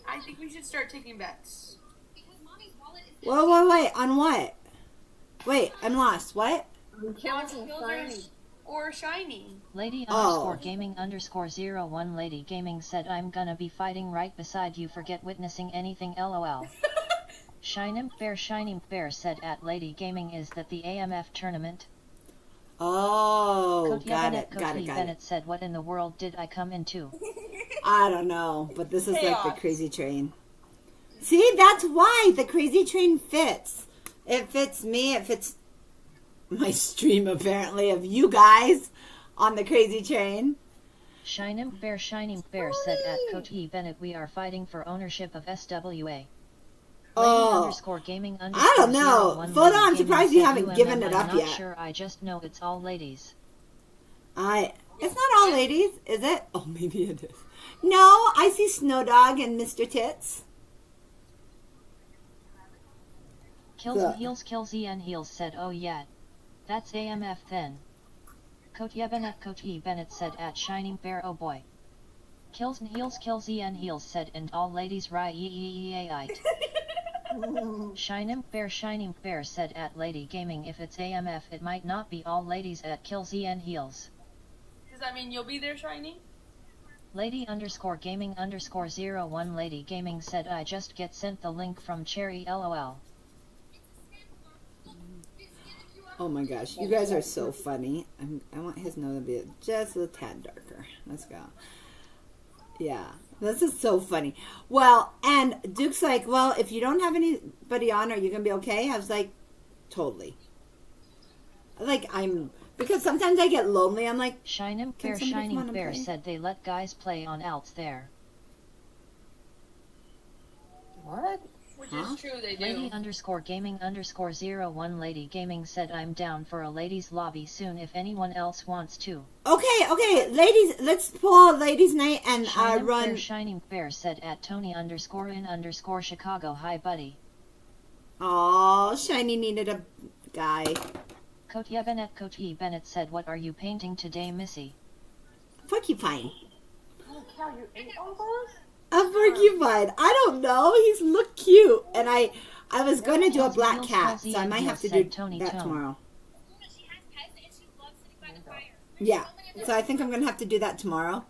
I think we should start taking bets. Whoa, wait. On what? Wait, I'm lost. What? Kills and Kills Shiny. or Shiny. Lady Oh. underscore gaming underscore 01 Lady Gaming said I'm gonna be fighting right beside you forget witnessing anything lol. Shining Fair said at Lady Gaming is that the AMF tournament? Oh, Kotia got Bennett it, got it, Kotia got Bennett it. said what in the world did I come into? I don't know, but this is like the Chaos. crazy train. See, that's why the crazy train fits. It fits me, it fits my stream apparently of you guys on the crazy train. Shining Fair said at Kotia Bennett we are fighting for ownership of SWA. Lady Oh, underscore gaming I underscore don't know. 01 Photo, Lady I'm Gaming surprised you said haven't given it I'm up not yet. sure, I just know it's all ladies. I It's not all ladies, is it? Oh, maybe it is. No, I see Snow Dog and Mr. Tits. Kills and Heels Kills and Heels said, oh yeah. That's AMF then. Coach Yebenet Coach E. Bennett said at Shining Bear, oh boy. Kills and Heels said, and all ladies right. Shining Bear said at Lady Gaming, if it's AMF it might not be all ladies at Kills and Heels. Does that mean you'll be there, Shiny? Lady _gaming _01 Lady Gaming said, I just get sent the link from Cherry LOL. Oh my gosh, you guys are so funny. I want his nose to be just a tad darker. Let's go. Yeah, this is so funny. Well, and Duke's like, well, if you don't have anybody on, are you going to be okay? I was like, totally. Like, because sometimes I get lonely. I'm like, Shining Bear said they let guys play on alts there. What? Which is true, they do. Lady _gaming _01 Lady Gaming said, I'm down for a ladies lobby soon if anyone else wants to. Okay, ladies, let's pull ladies night and run. Shining Bear said at Tony _in _Chicago, hi buddy. Oh, Shiny needed a guy. Coach E. Bennett said, what are you painting today, Missy? Porcupine. Oh, cow, you ate all those? A porcupine. I don't know. He's look cute, and I was going to do a black cat, so I might have to do that tomorrow. Yeah, so I think I'm going to have to do that tomorrow.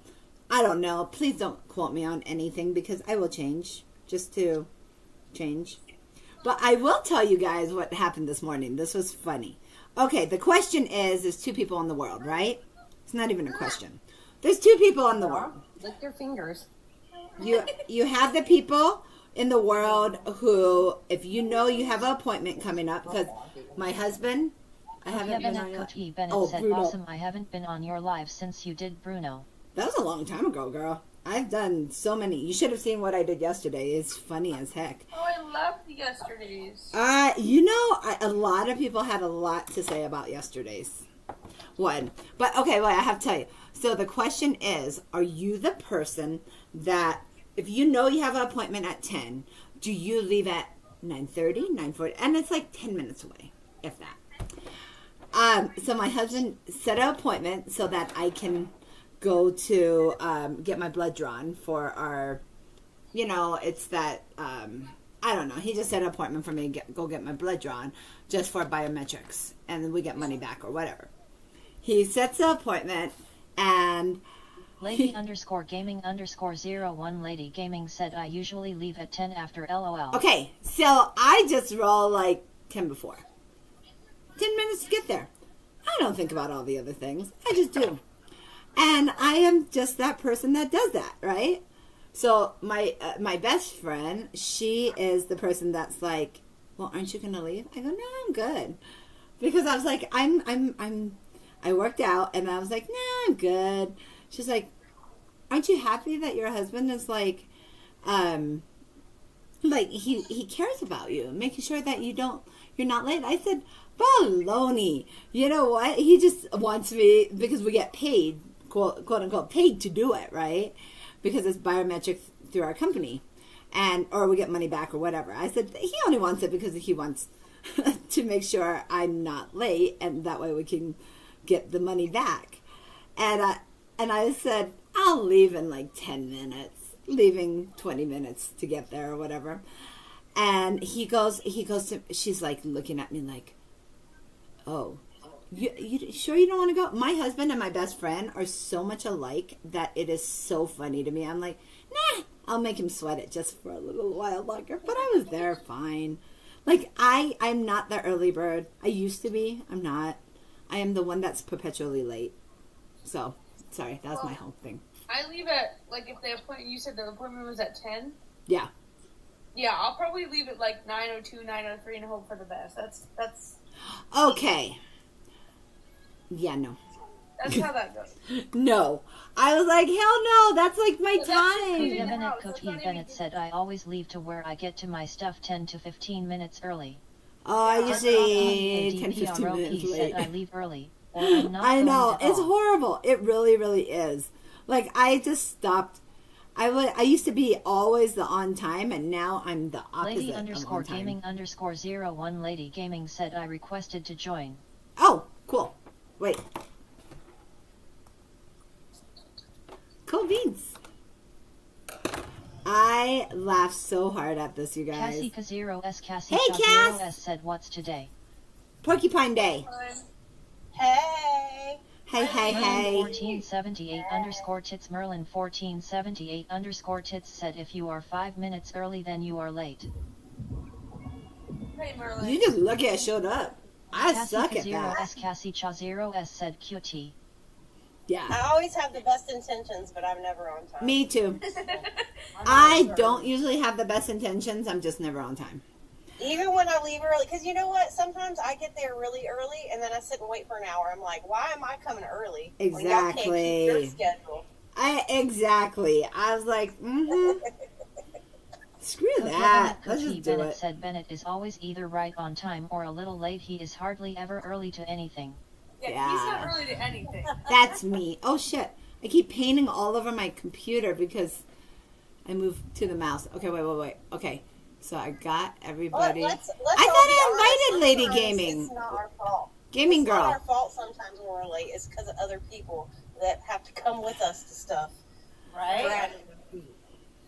I don't know. Please don't quote me on anything because I will change, just to change. But I will tell you guys what happened this morning. This was funny. Okay, the question is, there's two people in the world, right? It's not even a question. There's two people in the world. Lick your fingers. You have the people in the world who, if you know you have an appointment coming up, because my husband, I haven't been on Coach E. Bennett said, Bruno. awesome, I haven't been on your live since you did Bruno. That was a long time ago, girl. I've done so many. You should have seen what I did yesterday. It's funny as heck. Oh, I loved yesterday's. A lot of people had a lot to say about yesterday's one. But, okay, I have to tell you. So the question is, are you the person that, if you know you have an appointment at 10, do you leave at 9:30, 9:40? And it's like 10 minutes away, if that. So my husband set an appointment so that I can go to get my blood drawn for our, it's that, I don't know. He just set an appointment for me to go get my blood drawn just for biometrics. And then we get money back or whatever. He sets the appointment and... Lady _gaming _01 Lady Gaming said, I usually leave at 10 after LOL. Okay, so I just roll like 10 before. 10 minutes to get there. I don't think about all the other things. I just do. And I am just that person that does that, right? So my best friend, she is the person that's like, well, aren't you gonna leave? I go, no, I'm good, because I was like, I worked out, and I was like, no, I'm good. She's like, aren't you happy that your husband is like he cares about you, making sure that you're not late? I said, baloney. You know what? He just wants me, because we get paid, quote unquote, paid to do it, right? Because it's biometric through our company, or we get money back or whatever. I said he only wants it because he wants to make sure I'm not late, and that way we can get the money back. And I said, I'll leave in like 10 minutes, leaving 20 minutes to get there or whatever. And he goes to, she's like looking at me like, oh, you sure you don't want to go? My husband and my best friend are so much alike that it is so funny to me. I'm like, nah, I'll make him sweat it just for a little while longer. But I was there fine. Like, I'm not the early bird. I used to be. I'm not. I am the one that's perpetually late. So, sorry, that was my whole thing. I leave at, like, if the appointment, you said the appointment was at 10? Yeah. Yeah, I'll probably leave at, like, 9:02, 9:03 and hope for the best. That's... Okay. Yeah, no. That's how that goes. No. I was like, hell no, that's like my time. Coach E. Bennett said, I always leave to where I get to my stuff 10 to 15 minutes early. Oh, I usually 10, 15 minutes late. Said I leave early. or I'm not I going know. at It's all. horrible. It really, really is. Like, I just stopped. I used to be always the on time, and now I'm the opposite Lady of underscore on time. gaming underscore 01 Lady Gaming said I requested to join. Oh, cool. Wait. Cool beans. I laughed so hard at this, you guys. Cassie K0 S Cassie Hey, Cass! 0 S said what's today? Porcupine Day. Hey. Hey, hey, Merlin hey. 1478 underscore tits Merlin 1478 underscore tits said if you are 5 minutes early then you are late. Hey, Merlin. You just lucky I showed up. I Cassie suck at K0 that. S Cassie Cha 0 S said QT. Yeah. I always have the best intentions, but I'm never on time. Me too. I don't usually have the best intentions. I'm just never on time. Even when I leave early, because you know what? Sometimes I get there really early, and then I sit and wait for an hour. I'm like, why am I coming early? When y'all can't keep your Exactly. schedule. Exactly. I was like, screw Coco that. Bennett Let's Cookie just do Bennett it. said Bennett is always either right on time or a little late. He is hardly ever early to anything. Yeah, Yeah. he's not early to anything. That's me. Oh shit. I keep painting all over my computer because I moved to the mouse. Okay, wait. Okay. So I got everybody. Let's I all thought be I honest. invited Lady Sometimes Gaming. It's not our fault. Gaming It's not girl. our fault sometimes when we're late. It's because of other people that have to come with us to stuff. Right?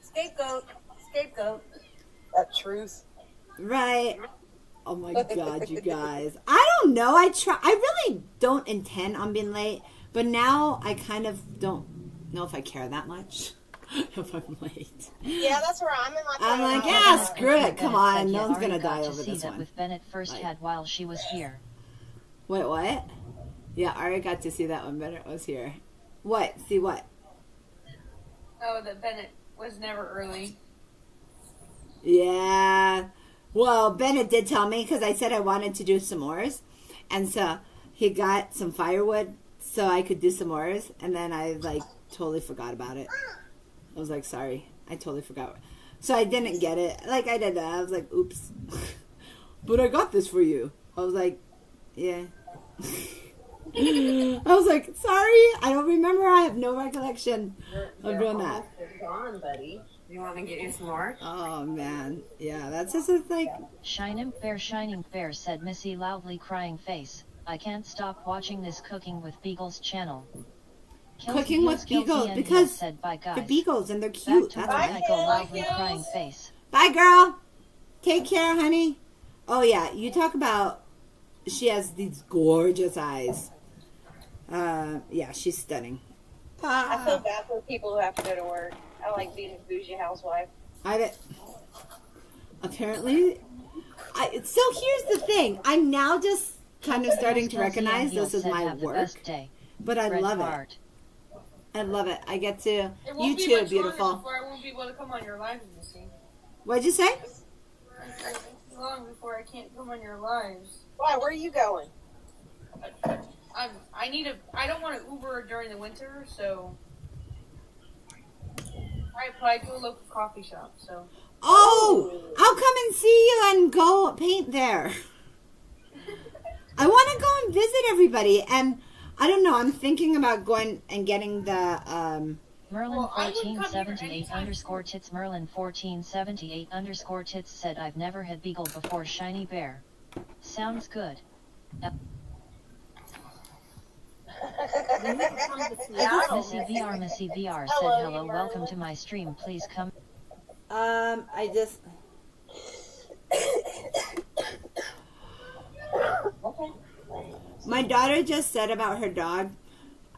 Scapegoat. That truth. Right. Oh my god, you guys. I don't know. I really don't intend on being late, but now I kind of don't know if I care that much if I'm late. Yeah, that's where I'm in my I'm like, phone. yeah, screw it. Bennett Come said, on. yeah, No one's Ari going to got die to over see this that one. with Bennett first Like- had while she was here. Wait, what? Yeah, Ari got to see that when Bennett was here. What? See what? Oh, that Bennett was never early. Yeah. Well, Bennett did tell me because I said I wanted to do s'mores. And so he got some firewood so I could do s'mores. And then I, like, totally forgot about it. I was like, sorry. I totally forgot. So I didn't get it. Like, I did that. I was like, oops. But I got this for you. I was like, yeah. I was like, sorry. I don't remember. I have no recollection of doing that. Gone, buddy. You want to get you some more? Oh, man. Yeah, that's just a, like... Shining Fair said Missy loudly crying face. I can't stop watching this Cooking with Beagles channel. Cooking with Kilty Beagles, and because Hill said bye guys. They're beagles and they're Back cute. to That's Bye why. Michael Hills. loudly Bye, crying Hills. face. Bye, girl. Take care, honey. Oh, yeah. You talk about... She has these gorgeous eyes. Yeah, she's stunning. I feel bad for people who have to go to work. I like being a bougie housewife. I bet. Apparently... So here's the thing. I'm now just kind of starting to Kelsey recognize and Hill this is said, my "Have the work. best day." But I Red love it. heart. I love it. I get to... It You won't be too, much beautiful. longer before I won't be able to come on your lives, Missy. What'd you say? It's long before I can't come on your lives. Why? Where are you going? I don't want to Uber during the winter, so I applied to a local coffee shop. So Oh, I'll come and see you and go paint there. I want to go and visit everybody, and I don't know. I'm thinking about going and getting the Merlin Well, I wouldn't come here 1478 anytime underscore tits Merlin 1478 underscore tits said I've never had beagle before shiny bear. Sounds good. Missy VR said Hello, hello, you welcome Merlin. to my stream, please come. I just. My daughter just said about her dog,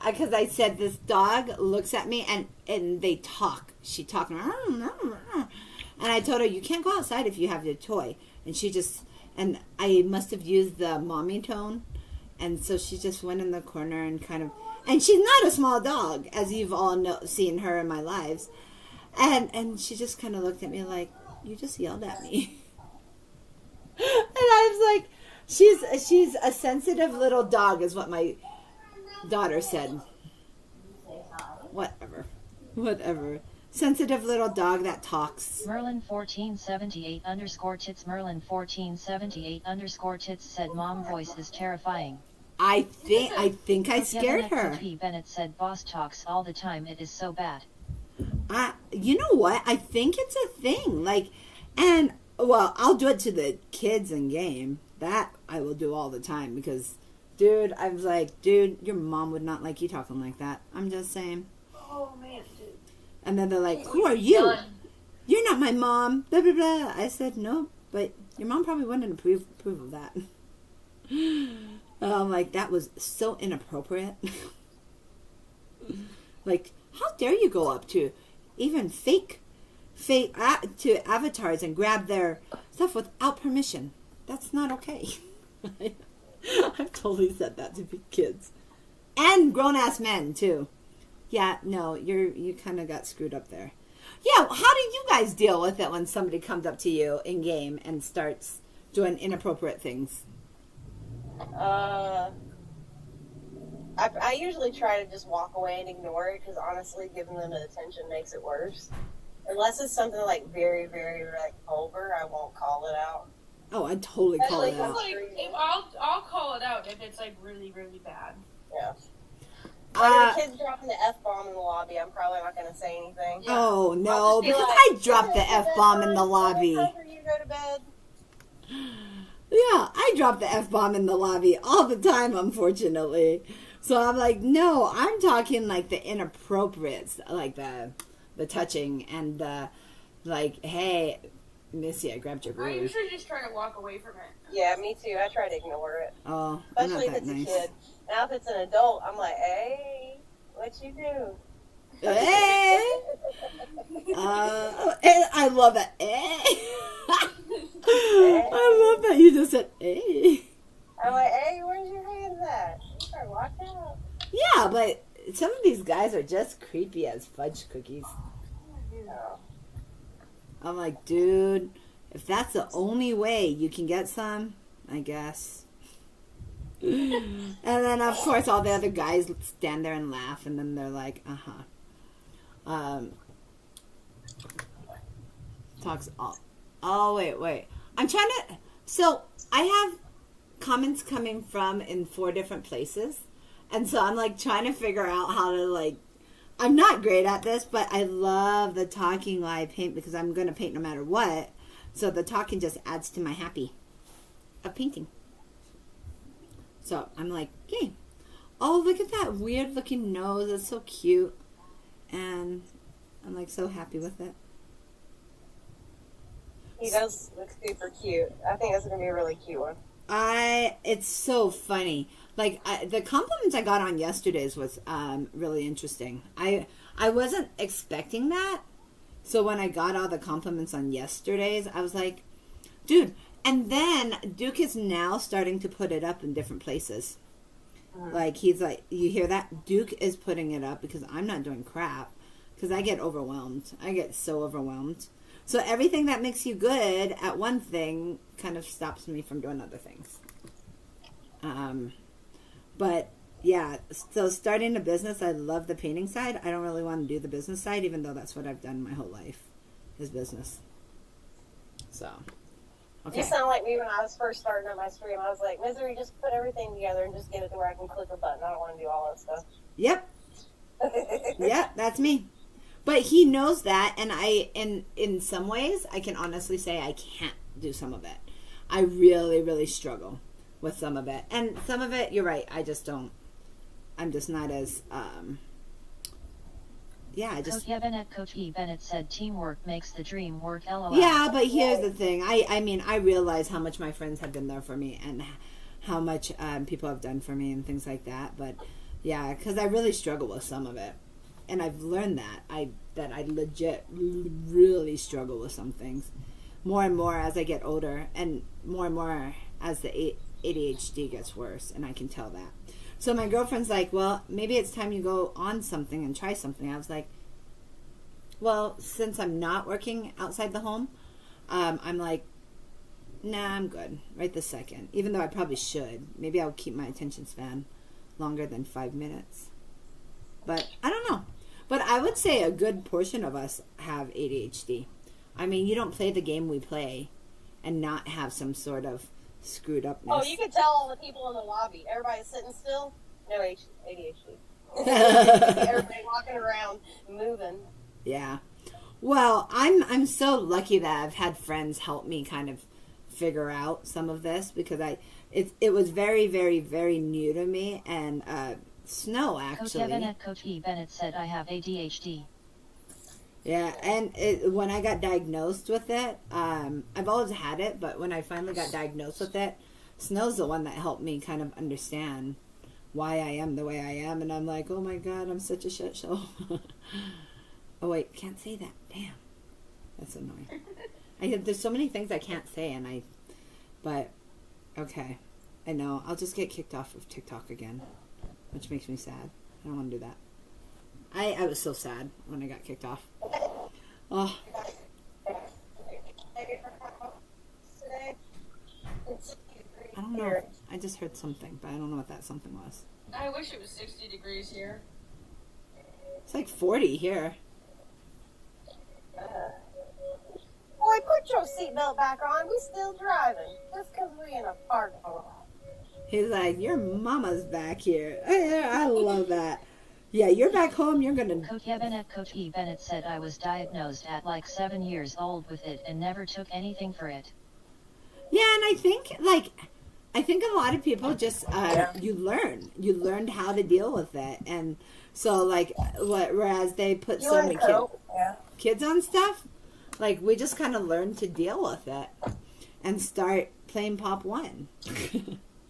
because I said this dog looks at me and they talk. She talked, and I told her you can't go outside if you have your toy. And she just, and I must have used the mommy tone, and so she just went in the corner and kind of, and she's not a small dog, as you've all seen her in my lives, and she just kind of looked at me like, you just yelled at me. And I was like, she's a sensitive little dog, is what my daughter said. Whatever. Sensitive little dog that talks. Merlin 1478 underscore tits Merlin 1478 underscore tits said mom voice is terrifying. I think I scared her. Bennett said boss talks all the time. It is so bad. You know what? I think it's a thing. Like, and well, I'll do it to the kids in game. That I will do all the time because, dude, I was like, dude, your mom would not like you talking like that. I'm just saying. Oh man, dude. And then they're like, who are you? You're not my mom. Blah blah blah. I said no, but your mom probably wouldn't approve of that. I'm like, that was so inappropriate. Like, how dare you go up to even fake to avatars and grab their stuff without permission? That's not okay. I've totally said that to kids and grown-ass men too. Yeah, no, you kind of got screwed up there. Yeah, how do you guys deal with it when somebody comes up to you in game and starts doing inappropriate things? I usually try to just walk away and ignore it because honestly, giving them attention makes it worse. Unless it's something like very, very like vulgar, I won't call it out. Oh, I totally call it out. Like, I'll call it out if it's like really, really bad. Yeah. Like if a kid's dropping the F-bomb in the lobby, I'm probably not going to say anything. Yeah. Oh, no, because like, I dropped the F-bomb in the lobby. After you go to bed. Yeah, I drop the F-bomb in the lobby all the time, unfortunately. So I'm like, no, I'm talking like the inappropriate, like the touching and the, like, hey, Missy, I grabbed your I boob. usually just try to walk away from it. Yeah, me too. I try to ignore it. Oh, Especially if not it's that nice. a kid. Now if it's an adult, I'm like, hey, what you do? Hey! And I love that. I love that you just said, hey. I'm like, hey, where's your hands at? You better watch out. Yeah, but some of these guys are just creepy as fudge cookies. No. I'm like, dude, if that's the only way you can get some, I guess. And then, of course, all the other guys stand there and laugh, and then they're like, talks all. Oh, wait. I'm trying to. So, I have comments coming from in 4 different places. And so I'm like trying to figure out how to like. I'm not great at this, but I love the talking while I paint because I'm going to paint no matter what. So the talking just adds to my happy of painting. So I'm like, yay. Oh, look at that weird looking nose. It's so cute. And I'm like so happy with it. He does look super cute. I think that's going to be a really cute one. It's so funny. Like the compliments I got on yesterday's was really interesting. I wasn't expecting that. So when I got all the compliments on yesterday's, I was like, dude. And then Duke is now starting to put it up in different places. Like he's like, you hear that? Duke is putting it up because I'm not doing crap. Because I get overwhelmed. I get so overwhelmed. So everything that makes you good at one thing kind of stops me from doing other things. But yeah, so starting a business, I love the painting side. I don't really want to do the business side, even though that's what I've done my whole life, is business. So, okay. You sound like me when I was first starting on my stream. I was like, Misery, just put everything together and just get it to where I can click a button. I don't want to do all that stuff. Yep. Yep, that's me. But he knows that, and in some ways, I can honestly say I can't do some of it. I really, really struggle with some of it. And some of it, you're right, I just don't. I'm just not as, yeah, I just... Coach E. Bennett said teamwork makes the dream work, LOL. Yeah, but here's the thing. I mean, I realize how much my friends have been there for me and how much people have done for me and things like that. But, yeah, because I really struggle with some of it. And I've learned that I legit really struggle with some things more and more as I get older, and more as the ADHD gets worse, and I can tell that. So my girlfriend's like, well, maybe it's time you go on something and try something. I was like, well, since I'm not working outside the home, I'm like, nah, I'm good right this second, even though I probably should. Maybe I'll keep my attention span longer than 5 minutes, but I don't know. But I would say a good portion of us have ADHD. I mean, you don't play the game we play and not have some sort of screwed upness. Oh, you could tell all the people in the lobby. Everybody's sitting still. No ADHD. Everybody walking around, moving. Yeah. Well, I'm so lucky that I've had friends help me kind of figure out some of this because it was very, very, very new to me. And Snow Coach actually. Evan at Coach E. Bennett said I have ADHD. Yeah, and when I got diagnosed with it, I've always had it, but when I finally got diagnosed with it, Snow's the one that helped me kind of understand why I am the way I am, and I'm like, oh my god, I'm such a shit show. Oh wait, can't say that. Damn, that's annoying. There's so many things I can't say, but okay, I know. I'll just get kicked off of TikTok again, which makes me sad. I don't want to do that. I was so sad when I got kicked off. Oh. I don't know. I just heard something, but I don't know what that something was. I wish it was 60 degrees here. It's like 40 here. Boy, put your seatbelt back on. We still driving. Just because we in a parking lot. He's like, your mama's back here. I love that. Yeah, you're back home. You're going to... Coach Evan at Coach E. Bennett said I was diagnosed at like 7 years old with it and never took anything for it. Yeah, and I think a lot of people just, you learned how to deal with it. And so, like, whereas they put so many kids on stuff, like, we just kind of learned to deal with it and start playing Pop 1.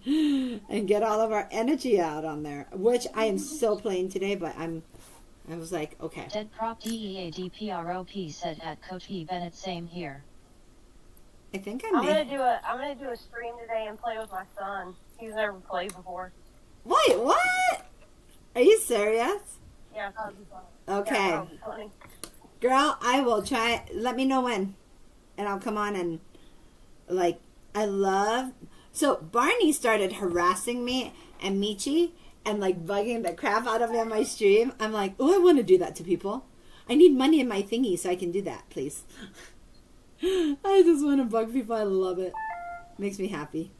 And get all of our energy out on there, which I am still playing today, but I was like, okay. Dead Prop DEADPROP said at Coach E. Bennett, same here. I think I'm gonna do a stream today and play with my son. He's never played before. Wait, what? Are you serious? Yeah, that'll be fun. Okay. Yeah, that'll be funny. Girl, I will try. Let me know when. And I'll come on and, like, I love... So, Barney started harassing me and Michi and, like, bugging the crap out of me on my stream. I'm like, oh, I want to do that to people. I need money in my thingy so I can do that, please. I just want to bug people. I love it. Makes me happy.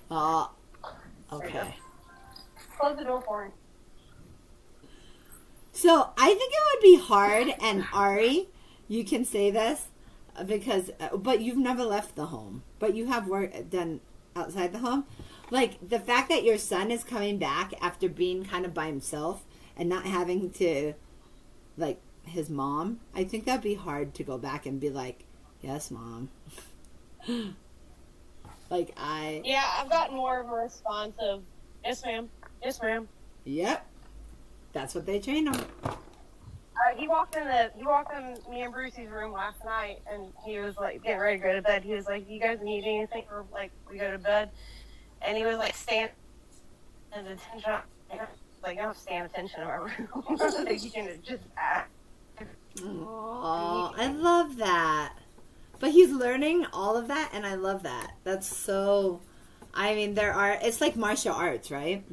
Oh, okay. Close the door for him. So, I think it would be hard, and Ari, you can say this, because, but you've never left the home, but you have work done outside the home. Like, the fact that your son is coming back after being kind of by himself and not having to, like, his mom, I think that'd be hard to go back and be like, yes, mom. Yeah, I've gotten more of a response of, yes, ma'am. Yes, ma'am. Yep. That's what they train them. He walked in me and Brucey's room last night, and he was like getting ready to go to bed. He was like, "You guys need anything for like we go to bed?" And he was like, "Stand and attention." Like, you don't stand attention in my room. You can just act. Oh, I love that. But he's learning all of that, and I love that. That's so. I mean, it's like martial arts, right?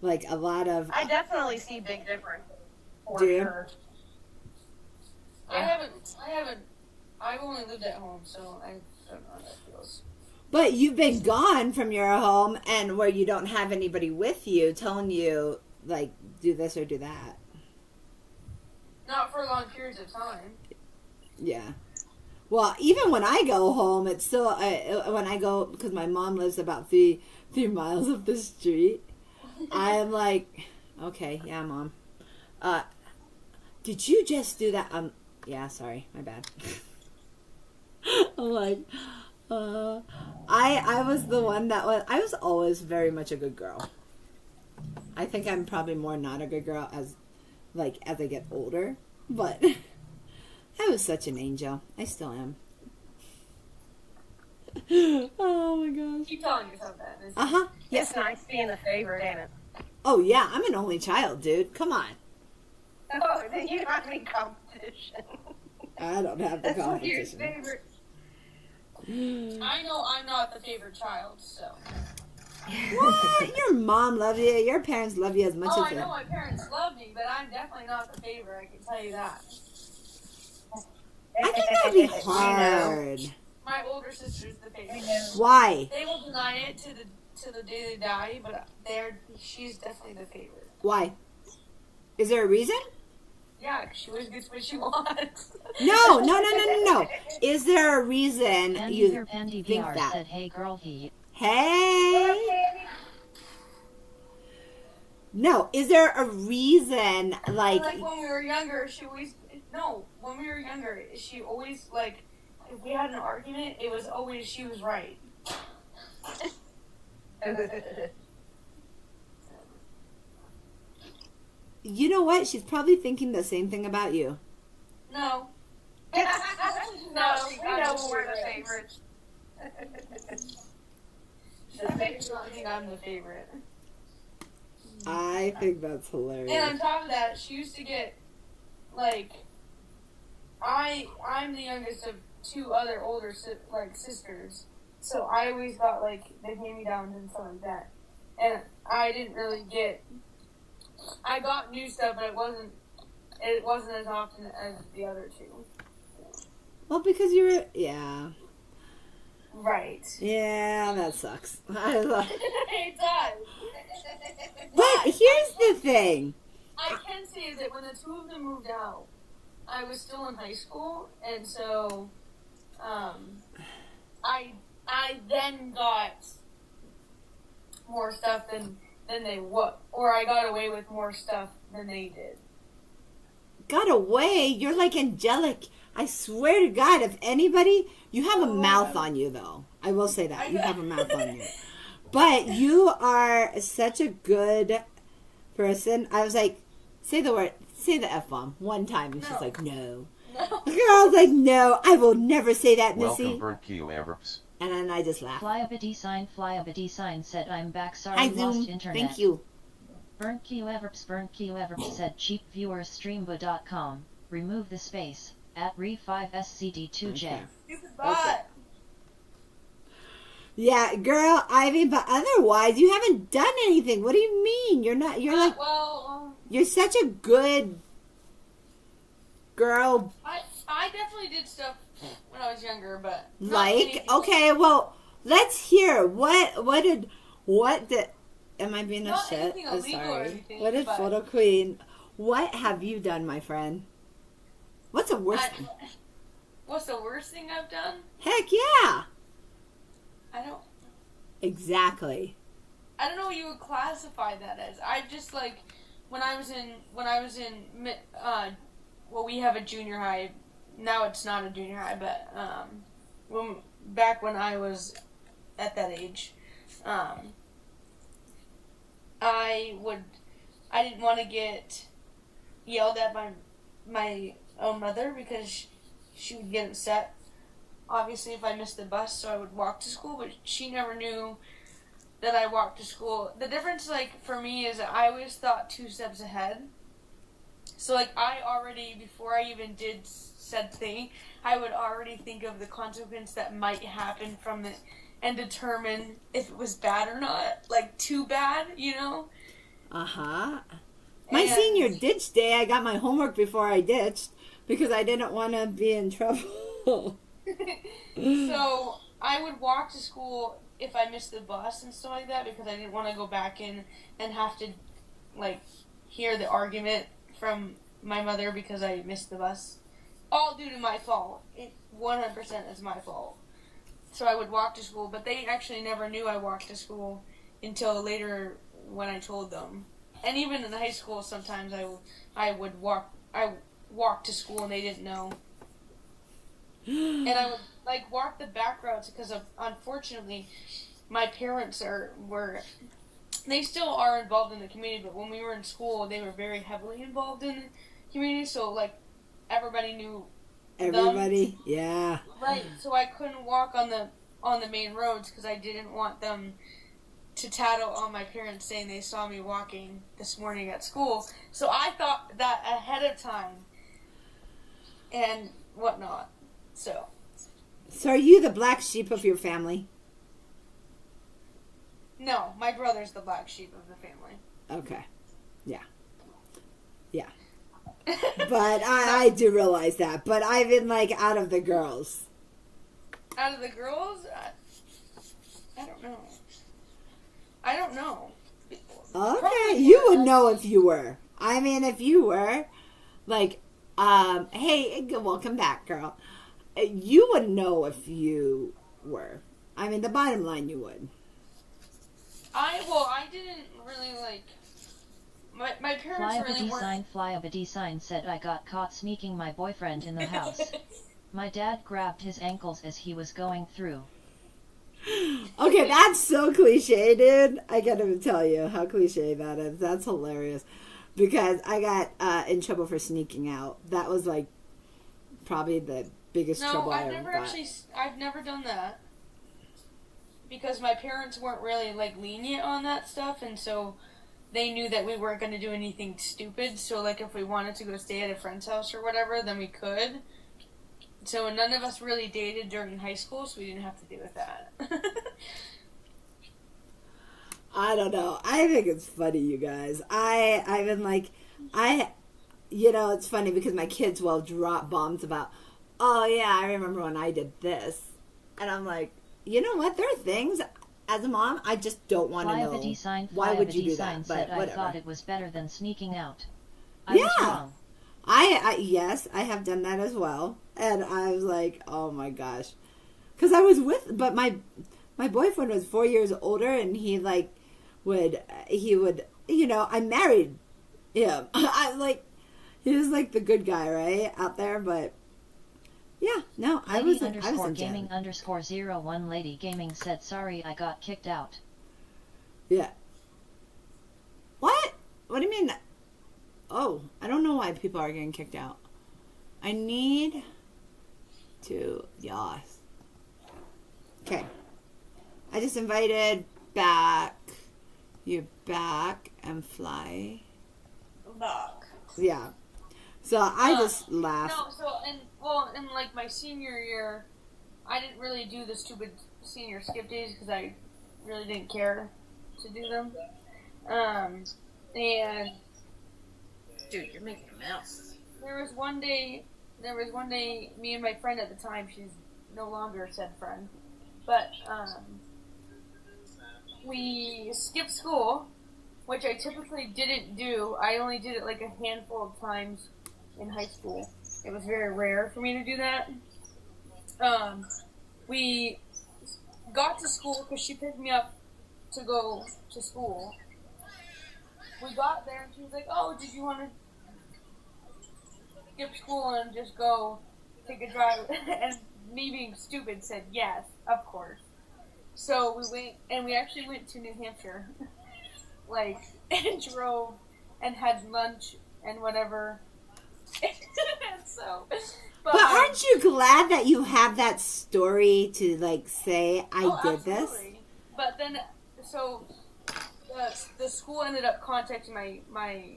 Like a lot of. I definitely see big difference. Do you? Sure. I've only lived at home, so I don't know how that feels. But you've been gone from your home and where you don't have anybody with you telling you, like, do this or do that. Not for long periods of time. Yeah. Well, even when I go home, it's still, when I go, because my mom lives about 3 miles up the street, I'm like, okay, yeah, Mom. Did you just do that? Yeah, sorry, my bad. I'm like, I was the one I was always very much a good girl. I think I'm probably more not a good girl as I get older, but I was such an angel. I still am. Oh my gosh. Keep telling yourself that. Uh-huh. Yes. It's nice being the favorite, ain't it? Oh yeah, I'm an only child, dude. Come on. Oh, then you don't have any competition. I don't have the That's why you're competition. favorite. I know I'm not the favorite child, so. What? Your mom loves you. Your parents love you as much Oh, as I you. know my parents love me, but I'm definitely not the favorite, I can tell you that. I think that'd be hard. My older sister's the favorite. Why? They will deny it to the day they die, but she's definitely the favorite. Why? Is there a reason? Yeah, 'cause she always gets what she wants. No. Is there a reason Pandy you or Pandy think VR that? said, "Hey girl, he." Hey. No, is there a reason Like when we were younger, when we were younger, she always like if we had an argument, it was always she was right. You know what? She's probably thinking the same thing about you. No. No, we know we're the favorites. I think I'm the favorite. I think that's hilarious. And on top of that, she used to get like I'm the youngest of two other older sisters, so I always got like the hand-me-downs and stuff like that, and I didn't really get. I got new stuff, but it wasn't as often as the other two. Well, because yeah. Right. Yeah, that sucks. I love. It does. But here's the thing. I can say that when the two of them moved out, I was still in high school, and so I then got more stuff than they or I got away with more stuff than they did. Got away? You're like angelic. I swear to God, if anybody, you have a mouth on you, though. I will say that. You have a mouth on you. But you are such a good person. I was like, say the F-bomb one time. And she's like, no. The girl's like, no, I will never say that, Missy. Welcome, Burnt Q Everps. And then I just laughed. Flyabity sign said, "I'm back. Sorry, Hi, lost Zoom. internet." Thank you. Burnt Q Everps said, "Cheapviewersstreamba.com. Remove the space at re5scd2j." Okay. Stupid butt. Yeah, girl, Ivy, but otherwise, you haven't done anything. What do you mean? You're like, you're such a good girl. I definitely did stuff when I was younger, but not Like, anything. okay, well, let's hear. What did, am I being a Not shit? anything I'm illegal or sorry. anything, What did but- Photo Queen, what have you done, my friend? What's the worst? What's the worst thing I've done? Heck yeah. I don't know what you would classify that as. I just like when I was in we have a junior high. Now it's not a junior high, but back when I was at that age, I didn't want to get yelled at by my own mother because she would get upset. Obviously, if I missed the bus, so I would walk to school, but she never knew that I walked to school. The difference, like, for me is I always thought 2 steps ahead. So, like, I already, before I even did said thing, I would already think of the consequence that might happen from it and determine if it was bad or not. Like, too bad, you know? Uh-huh. My And- senior ditch day, I got my homework before I ditched because I didn't want to be in trouble. So I would walk to school if I missed the bus and stuff like that because I didn't want to go back in and have to like hear the argument from my mother because I missed the bus. All due to my fault. It 100% is my fault. So I would walk to school, but they actually never knew I walked to school until later when I told them. And even in high school, sometimes I would walk to school and they didn't know. And I would like walk the back roads because unfortunately my parents they still are involved in the community, but when we were in school they were very heavily involved in the community, so like everybody knew Everybody, yeah. right, so I couldn't walk on the main roads because I didn't want them to tattle on my parents saying they saw me walking this morning at school. So I thought that ahead of time and whatnot. So are you the black sheep of your family? no, my brother's the black sheep of the family. Okay. Yeah. Yeah. But I do realize that. But I've been like out of the girls. Out of the girls, I don't know. I don't know. Okay, Probably you more would or know less. if you were. I mean, if you were, like, hey, welcome back, girl. You would know if you were. I mean, the bottom line, you would. I didn't really like. My Fly parents of a really D weren't. sign, fly of a D sign said I got caught sneaking my boyfriend in the house. My dad grabbed his ankles as he was going through. Okay, that's so cliche, dude. I can't even tell you how cliche that is. That's hilarious. Because I got in trouble for sneaking out. That was like probably the biggest No, trouble I I've ever never got. actually. I've never done that because my parents weren't really like lenient on that stuff, and so they knew that we weren't going to do anything stupid. So like if we wanted to go stay at a friend's house or whatever, then we could. So none of us really dated during high school, so we didn't have to deal with that. I don't know. I think it's funny, you guys. I've been like, it's funny because my kids will drop bombs about, oh yeah, I remember when I did this. And I'm like, you know what? There are things, as a mom, I just don't want to Fly know. of a D sign, Why fly would of a you D do sign that? said But I whatever. thought it was better than sneaking out. I was Yeah. wrong. Yes, I have done that as well. And I was like, oh my gosh. Because I was but my boyfriend was 4 years older and he would, I married him. He was like the good guy, right? Out there, but yeah, no, I Lady wasn't gaming _01 Lady Gaming said sorry I got kicked out. Yeah. What? What do you mean? Oh, I don't know why people are getting kicked out. I need to, yes. Okay. I just invited back. You're back and fly. Buck. Yeah. So I just laughed. No, so in like my senior year, I didn't really do the stupid senior skip days because I really didn't care to do them. And Dude, you're making a mess. there was one day, me and my friend at the time, she's no longer said friend, but we skipped school, which I typically didn't do. I only did it like a handful of times in high school. It was very rare for me to do that. We got to school because she picked me up to go to school. We got there and she was like, "Oh, did you want to skip school and just go take a drive?" And me being stupid said yes, of course. So we went, and we actually went to New Hampshire, and drove and had lunch and whatever. So, But aren't you glad that you have that story to say I did this? absolutely. But then, so the school ended up contacting my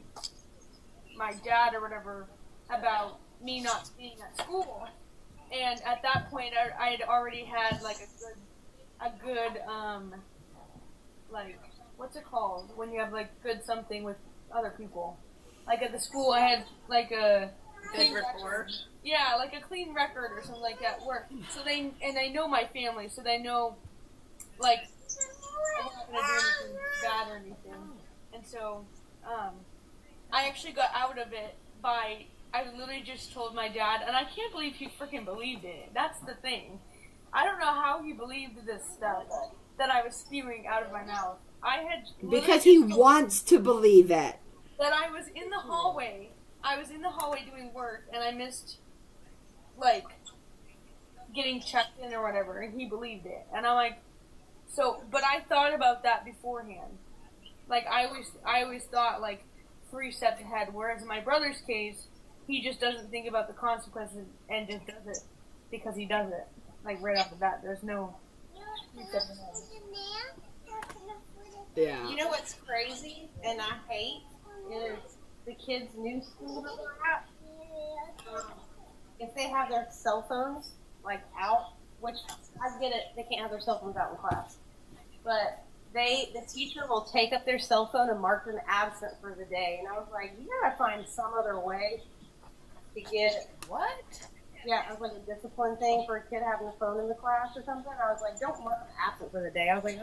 dad or whatever about me not being at school, and at that point I had already had a good what's it called when you have good something with other people, at the school I had a Good report. yeah, a clean record or something like that work. So they know my family, so they know I'm not gonna do anything bad or anything. And so I actually got out of it I literally just told my dad, and I can't believe he freaking believed it. That's the thing. I don't know how he believed this stuff that I was spewing out of my mouth. I had Because he wants to believe it. that I was in the hallway. I was in the hallway doing work, and I missed, getting checked in or whatever, and he believed it. And I'm like, but I thought about that beforehand. I always thought, 3 steps ahead, whereas in my brother's case, he just doesn't think about the consequences and just does it because he does it. Right off the bat, there's no 3 steps ahead. Yeah. You know what's crazy and I hate is the kids' new school that we're at. If they have their cell phones out, which I get it, they can't have their cell phones out in class, but the teacher will take up their cell phone and mark them absent for the day. And I was like, you gotta find some other way to get what? Yeah, it was like a discipline thing for a kid having a phone in the class or something. I was like, don't mark them absent for the day. I was like,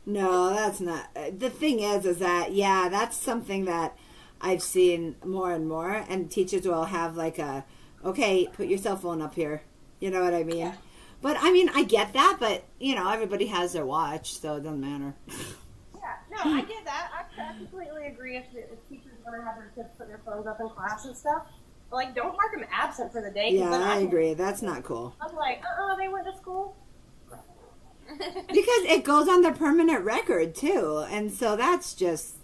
No, that's not. The thing is that, yeah, that's something that I've seen more and more. And teachers will have like a, okay, put your cell phone up here. You know what I mean? Yeah. But I mean, I get that, but you know, everybody has their watch, so it doesn't matter. yeah, no, I get that. I completely agree if teachers want to have their kids put their phones up in class and stuff. But, like, don't mark them absent for the day. 'Cause Yeah, then I agree. That's not cool. I'm like, they went to school. Because it goes on the permanent record too, and so that's just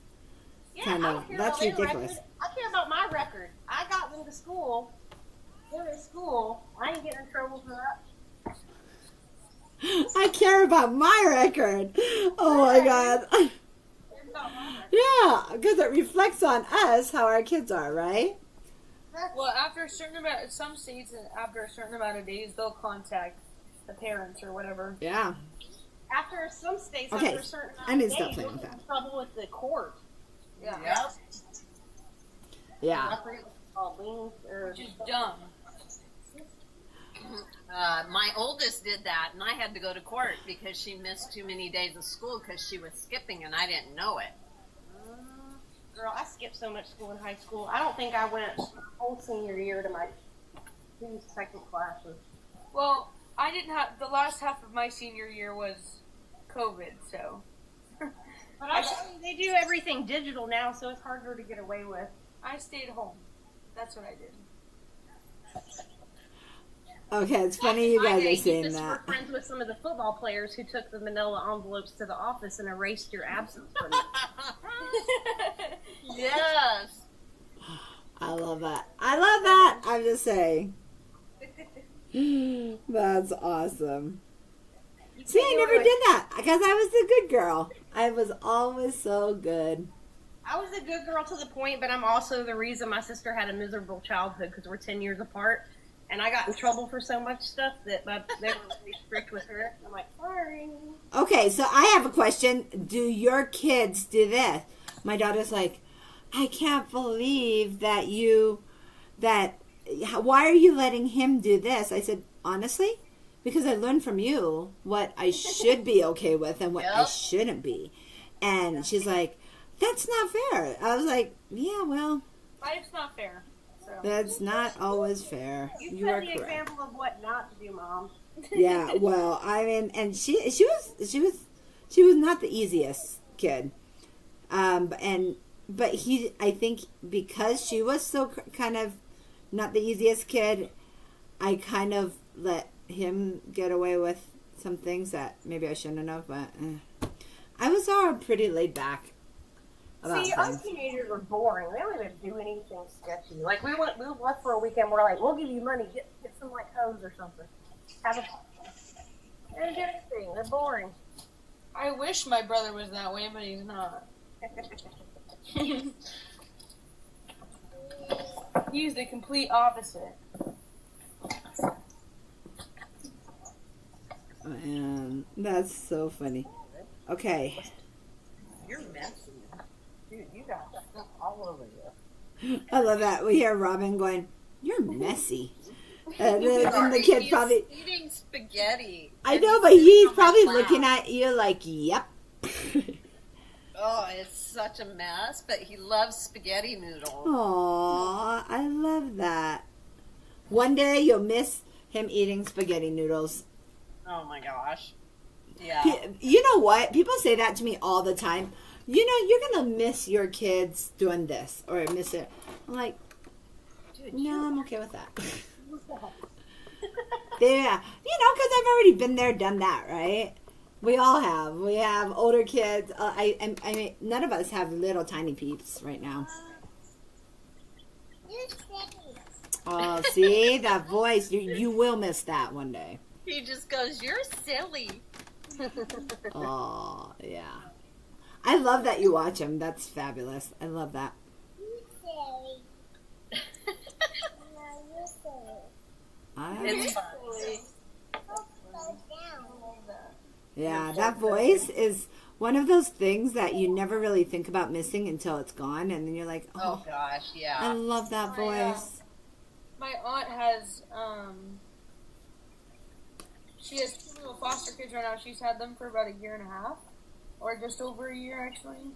Yeah, kind I of don't care that's about their ridiculous. record. I care about my record. I got them to school. They're in school. I ain't getting in trouble for that. I care about my record. Oh my god. It's about my record. Yeah, because it reflects on us how our kids are, right? Well, after a certain amount, some states, after a certain amount of days, they'll contact the parents or whatever. Yeah. After some states, Okay, after a certain amount I need of to stop days, playing you'll with get in that. trouble with the court. Yeah. Yep. Yeah. I forget what it's called, liens or Which is dumb. My oldest did that, and I had to go to court because she missed too many days of school because she was skipping, and I didn't know it. Girl, I skipped so much school in high school. I don't think I went the whole senior year to my two second classes. Well, I didn't have the last half of my senior year was COVID, so But they do everything digital now, so it's harder to get away with. I stayed home. That's what I did. Okay, it's funny you guys are saying We're that. friends with some of the football players who took the manila envelopes to the office and erased your absence from you. Yes. I love that. I love that. I'm just saying. That's awesome. See, I never did that because I was the good girl. I was always so good. I was a good girl to the point, but I'm also the reason my sister had a miserable childhood because we're 10 years apart. And I got in trouble for so much stuff that they were really strict with her. I'm like, sorry. Okay, so I have a question. Do your kids do this? My daughter's like, I can't believe that why are you letting him do this? I said, honestly, because I learned from you what I should be okay with and what I Yep. shouldn't be. And she's like, that's not fair. I was like, yeah, well, Life's not fair. So. that's not always fair. You You set are the correct. example of what not to do, Mom. Yeah, well, I mean, and she was not the easiest kid, but I think because she was so kind of not the easiest kid, I kind of let him get away with some things that maybe I shouldn't have. But I was all pretty laid back about See, us things. teenagers are boring. We don't even do anything sketchy. Like, we left for a weekend. We're like, we'll give you money. Get some, like, hose or something. Have a... They don't do anything. They're boring. I wish my brother was that way, but he's not. He's the complete opposite. Man, that's so funny. Okay. You're messy. Dude, you got stuff all over you. I love that. We hear Robin going, "You're messy," and the kid He's probably. eating spaghetti. I And know, but sitting he's on my probably lap. looking at you like, "Yep." Oh, it's such a mess, but he loves spaghetti noodles. Aw, I love that. One day you'll miss him eating spaghetti noodles. Oh my gosh. Yeah. You know what? People say that to me all the time. You know, you're gonna miss your kids doing this or miss it. I'm like, Dude, no, I'm okay with that. Yeah, you know, because I've already been there, done that, right? We all have. We have older kids. I mean, none of us have little tiny peeps right now. Oh, see that voice? You will miss that one day. He just goes, "You're silly." Oh, yeah. I love that you watch them. That's fabulous. I love that. It's fun. Yeah, that voice is one of those things that you never really think about missing until it's gone, and then you're like, Oh gosh, I yeah. love that voice. My aunt has, she has 2 little foster kids right now. She's had them for about a year and a half, or just over a year, actually.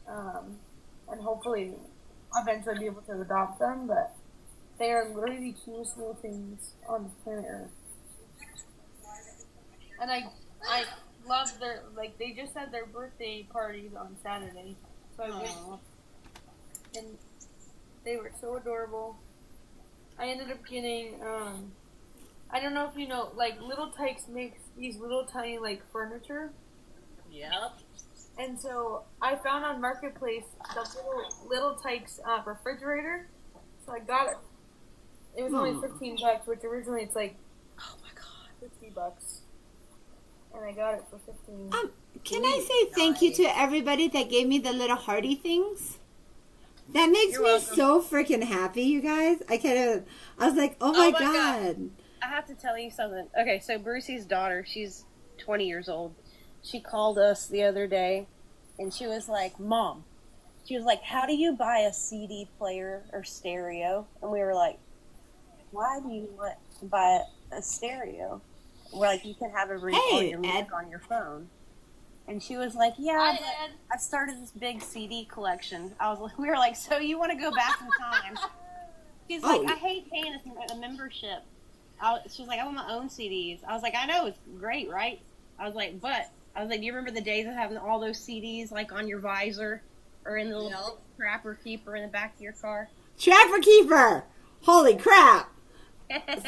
And hopefully, eventually be able to adopt them, but they are literally the cutest little things on the planet Earth. And I love their, like, they just had their birthday parties on Saturday. So I went, and they were so adorable. I ended up getting, I don't know if you know, like, Little Tykes makes these little tiny, like, furniture. Yep. And so I found on Marketplace the Little Tykes refrigerator. So I got it. It was only $15, which originally it's like, Oh my god. $50. And I got it for 15. Can I say thank you to everybody that gave me the little hearty things? That makes You're me welcome. so freaking happy, you guys. I was like, oh my, my God. I have to tell you something. Okay, so Brucey's daughter, she's 20 years old. She called us the other day, and she was like, Mom, she was like, how do you buy a CD player or stereo? And we were like, why do you want to buy a stereo? We're like, you can have it record Hey, your music Ed. on your phone. And she was like, yeah, Hi, but Ed. I started this big CD collection. We were like, so you want to go back in time? She's like, I hate paying a membership. She was like, I want my own CDs. I was like, I know, it's great, right? I was like, do you remember the days of having all those CDs like on your visor or in the little Trapper Keeper in the back of your car? Trapper Keeper! Holy crap!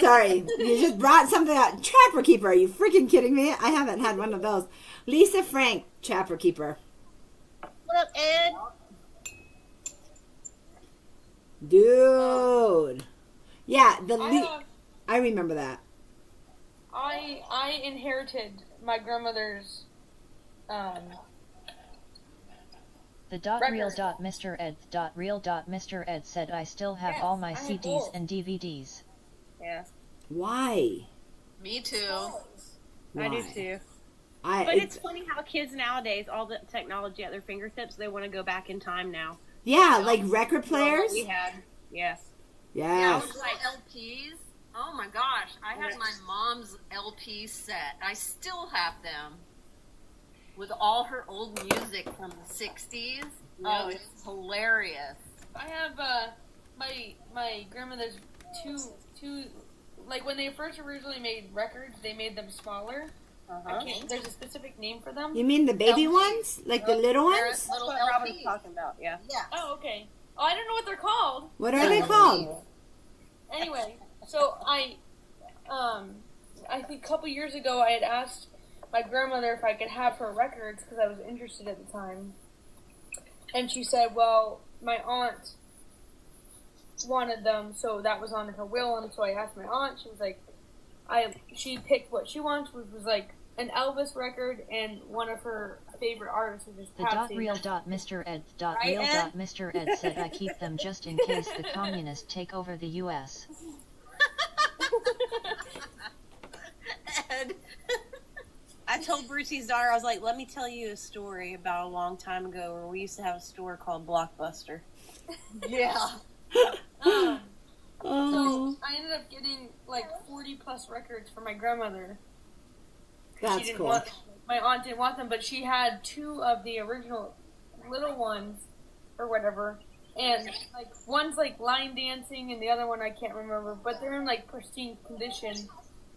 Sorry, you just brought something out. Trapper Keeper, are you freaking kidding me? I haven't had one of those. Lisa Frank, Trapper Keeper. What up, Ed? Dude. Yeah, I I remember that. I inherited my grandmother's, The Record. .real.Mr. Ed said I still have Yes, all my I have CDs both. and DVDs. Yeah, Why? Me too. Why? I do too. But it's funny how kids nowadays, all the technology at their fingertips, they want to go back in time now. yeah, like record players. We had, yes. Yeah, Yes. those little LPs. Oh my gosh, I had my mom's LP set. I still have them with all her old music from the 60s. Oh, Really? it's hilarious. I have, my grandmother's two, like when they first originally made records, they made them smaller. I can't, there's a specific name for them. You mean the baby LP. ones? Like the little They're ones? little That's what Robin's LPs. talking about, yeah. Yeah. Oh, okay. Oh, I don't know what they're called. What are they called? Anyway, so I think a couple years ago I had asked my grandmother if I could have her records because I was interested at the time. And she said, well, my aunt wanted them, so that was on her will, and so I asked my aunt, she was like, she picked what she wants, which was like an Elvis record and one of her favorite artists, which is The Patsy. .real.Mr. Ed said I keep them just in case the communists take over the U.S. Ed. I told Brucey's daughter, I was like, let me tell you a story about a long time ago where we used to have a store called Blockbuster. Yeah. Oh. So I ended up getting like 40 plus records for my grandmother. She That's didn't cool. want, my aunt didn't want them, but she had 2 of the original little ones or whatever. And like one's like line dancing and the other one I can't remember, but they're in like pristine condition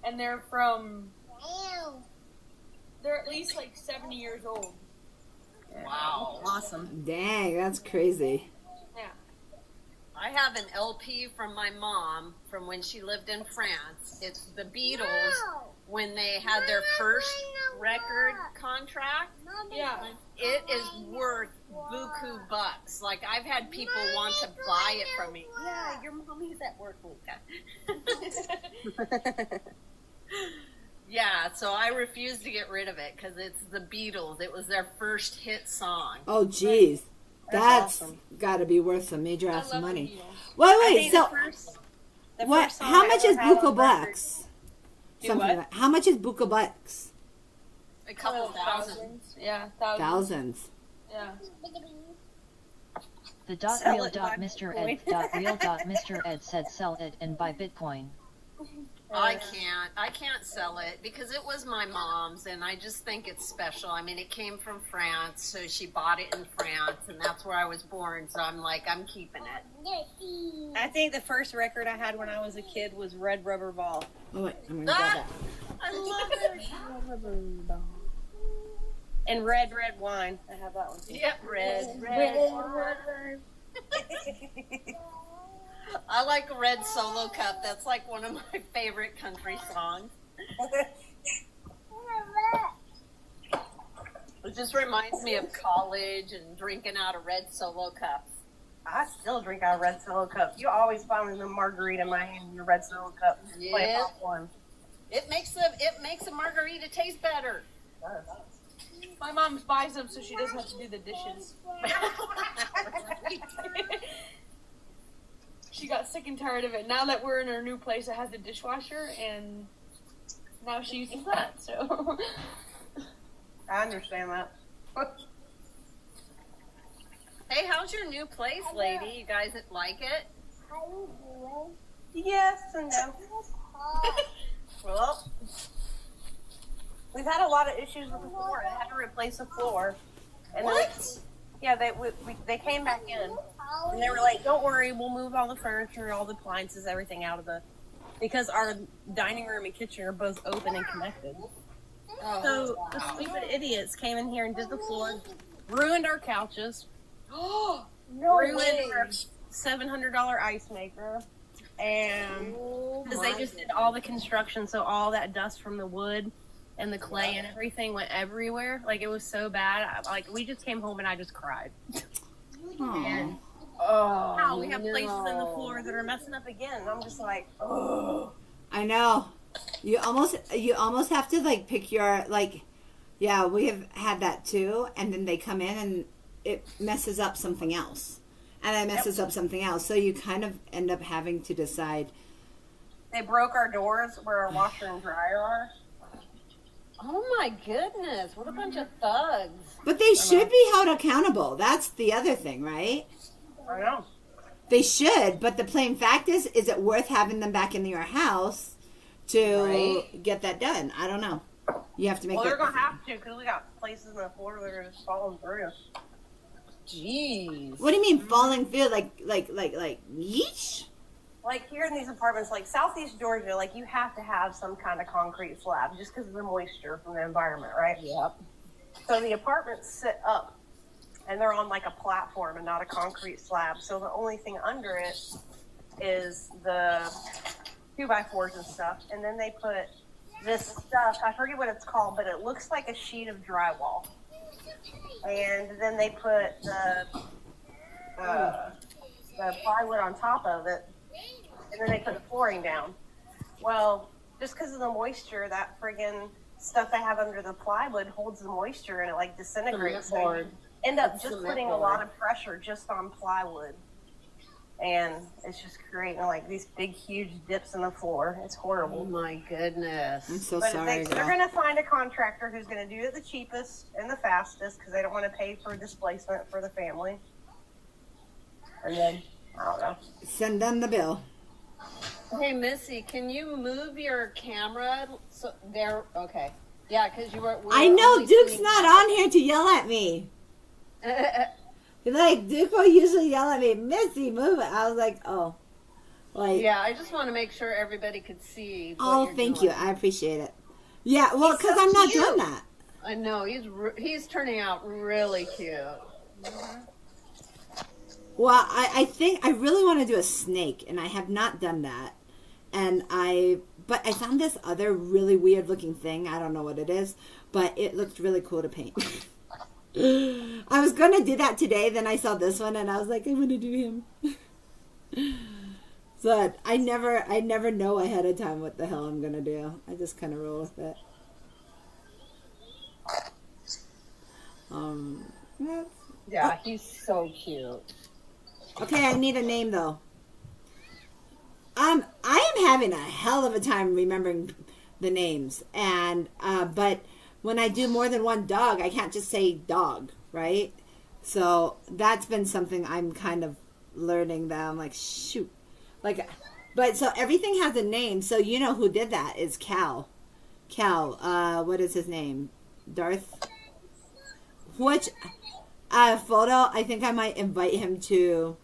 and they're at least like 70 years old. Wow. Awesome. Dang, that's crazy. Yeah. I have an LP from my mom from when she lived in France. It's the Beatles when they had their first record contract. Yeah. It is worth buku bucks. Like, I've had people want to buy it from me. Yeah, your mommy's at work, Luca. Yeah, so I refuse to get rid of it because it's the Beatles. It was their first hit song. Oh, jeez. That's awesome. got to be worth some major I ass love the money. Beatles. Wait, I wait. think So, the what? first song How I much ever is had on Buka record- Bucks? Do Something what? like. How much is Buka Bucks? A couple thousand. Yeah, thousands. Thousands. Yeah. The dot Sell real it dot by Mr. Bitcoin. Ed dot real dot Mr. Ed said sell it and buy Bitcoin. I can't sell it because it was my mom's and I just think it's special. I mean, it came from France, so she bought it in France and that's where I was born. So I'm like, I'm keeping it. I think the first record I had when I was a kid was Red Rubber Ball. Oh wait, I'm gonna grab that. I love it. And Red Wine. I have that one too. Yep, red. I like a Red Solo Cup. That's like one of my favorite country songs. It just reminds me of college and drinking out of Red Solo Cups. I still drink out of Red Solo Cups. You always find me the margarita in my hand in the Red Solo Cup. Play Yeah. popcorn. It makes a margarita taste better. My mom buys them so she doesn't have to do the dishes. She got sick and tired of it. Now that we're in our new place, it has a dishwasher, and now she uses that. So I understand that. Hey, how's your new place, lady? You guys like it? Yes and no. Well, we've had a lot of issues with the floor. They had to replace the floor. And What? Yeah, they came back in and they were like, "Don't worry, we'll move all the furniture, all the appliances, everything out of because our dining room and kitchen are both open and connected." So the stupid idiots came in here and did the floor, ruined our couches, ruined our $700 ice maker, and because they just did all the construction, so all that dust from the wood and the clay and everything went everywhere. Like, it was so bad. Like, we just came home and I just cried. And now we have places in the floor that are messing up again. And I'm just like, oh. I know. You almost have to like pick your like. Yeah, we have had that too, and then they come in and it messes up something else, and then messes up something else. So you kind of end up having to decide. They broke our doors where our washer and dryer are. Oh my goodness, what a bunch of thugs. But they should be held accountable. That's the other thing, right? I know. They should, but the plain fact is it worth having them back in your house to get that done? I don't know. You have to make. Well, they're gonna have to because we got places in the floor that are just falling through. Jeez. What do you mean falling through? Like yeesh? Like here in these apartments, like Southeast Georgia, like you have to have some kind of concrete slab just because of the moisture from the environment, right? Yep. So the apartments sit up and they're on like a platform and not a concrete slab. So the only thing under it is the 2x4s and stuff. And then they put this stuff, I forget what it's called, but it looks like a sheet of drywall. And then they put the plywood on top of it. And then they put the flooring down. Well, just because of the moisture, that friggin' stuff they have under the plywood holds the moisture and it like disintegrates. So you end up just putting a lot of pressure just on plywood. And it's just creating like these big, huge dips in the floor. It's horrible. Oh my goodness. I'm so But sorry. they're going to find a contractor who's going to do it the cheapest and the fastest because they don't want to pay for displacement for the family. And then, I don't know. Send them the bill. Hey, Missy, can you move your camera? So there, okay. Yeah, because you were. I know Duke's not on here to yell at me. Like Duke will usually yell at me, Missy, move it. I was like, oh, like Yeah, I just want to make sure everybody could see. What oh, you're thank doing. you, I appreciate it. Yeah, well, He's because so I'm not cute. doing that. I know he's turning out really cute. Well, I think I really want to do a snake, and I have not done that. But I found this other really weird looking thing. I don't know what it is, but it looked really cool to paint. I was gonna do that today, then I saw this one, and I was like, I want to do him. So I never know ahead of time what the hell I'm gonna do. I just kind of roll with it. Yeah, he's so cute. Okay, I need a name though. I am having a hell of a time remembering the names, and but when I do more than one dog, I can't just say dog, right? So that's been something I'm kind of learning that I'm like, shoot. Like, but so everything has a name. So you know who did that is Cal. What is his name? Darth? Which photo, I think I might invite him to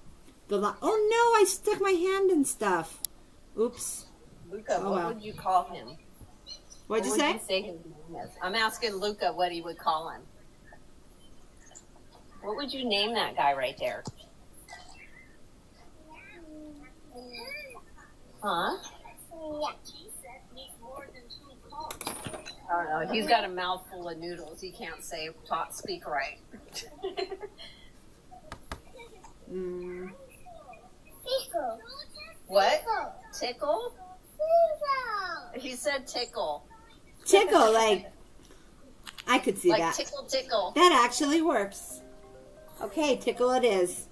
the... Oh no, I stuck my hand in stuff. Oops. Luca, Oh, what wow. would you call him? What'd you What say? would you say his name is? I'm asking Luca what he would call him. What would you name that guy right there? Huh? I don't know. He's got a mouthful of noodles. He can't speak right. Mm. What? Tickle? He said tickle. Tickle, like, I could see Like that. tickle, tickle. That actually works. Okay, tickle it is.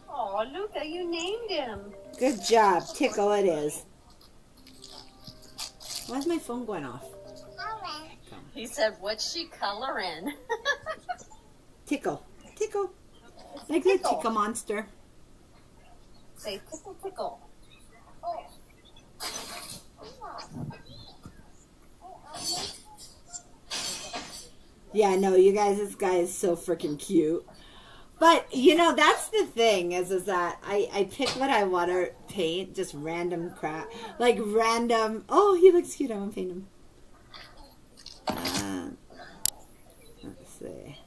Oh, Luca, you named him. Good job. Tickle it is. Why's my phone going off? He said, what's she coloring? Tickle. Tickle. Like the Tickle. tickle monster. Say tickle, tickle. Yeah, no, you guys, this guy is so freaking cute. But, you know, that's the thing, is that I pick what I want to paint, just random crap. Like, random, oh, he looks cute, I want to paint him. Let's see.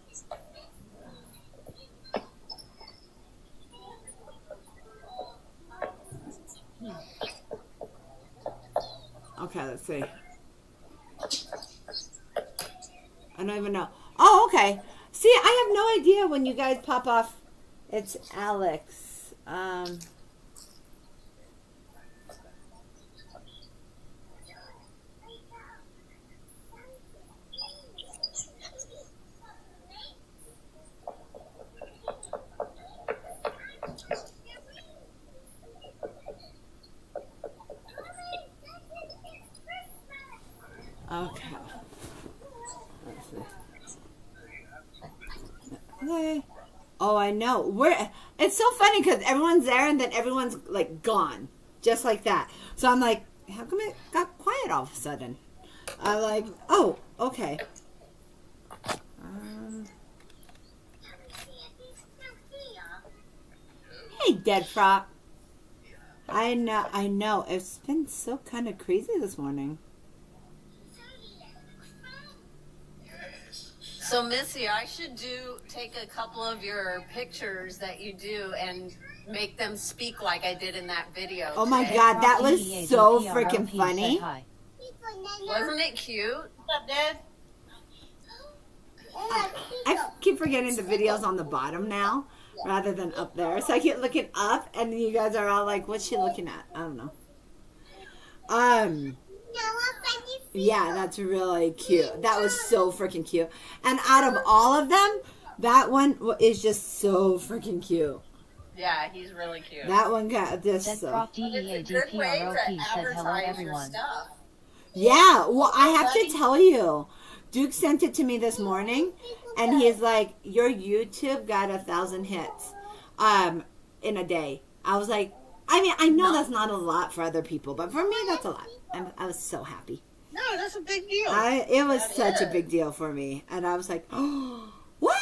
Okay, let's see. I don't even know. Oh, okay. See, I have no idea when you guys pop off. It's Alex. Okay. Let's see. Okay. Oh, I know. It's so funny because everyone's there and then everyone's like gone, just like that. So I'm like, how come it got quiet all of a sudden? I'm like, oh, okay. Hey, Dead Frog. I know. It's been so kind of crazy this morning. So, Missy, I should take a couple of your pictures that you do and make them speak like I did in that video. Oh my today. God, that was so DEADPRLP freaking said funny. hi. Wasn't it cute? What's up, Dad? I keep forgetting the video's on the bottom now rather than up there. So I keep looking up and you guys are all like, what's she looking at? I don't know. Yeah, that's really cute. That was so freaking cute. And out of all of them, that one is just so freaking cute. Yeah, he's really cute. That one got this. Said So. Prof It's a good way DEADPROP to said hello advertise your everyone. stuff. Yeah, well, I have to tell you, Duke sent it to me this morning, and he's like, "Your YouTube got 1,000 hits, in a day." I was like, I mean, I know that's not a lot for other people, but for me, that's a lot. I was so happy. No, that's a big deal. It was such a big deal for me, and I was like, "Oh, what?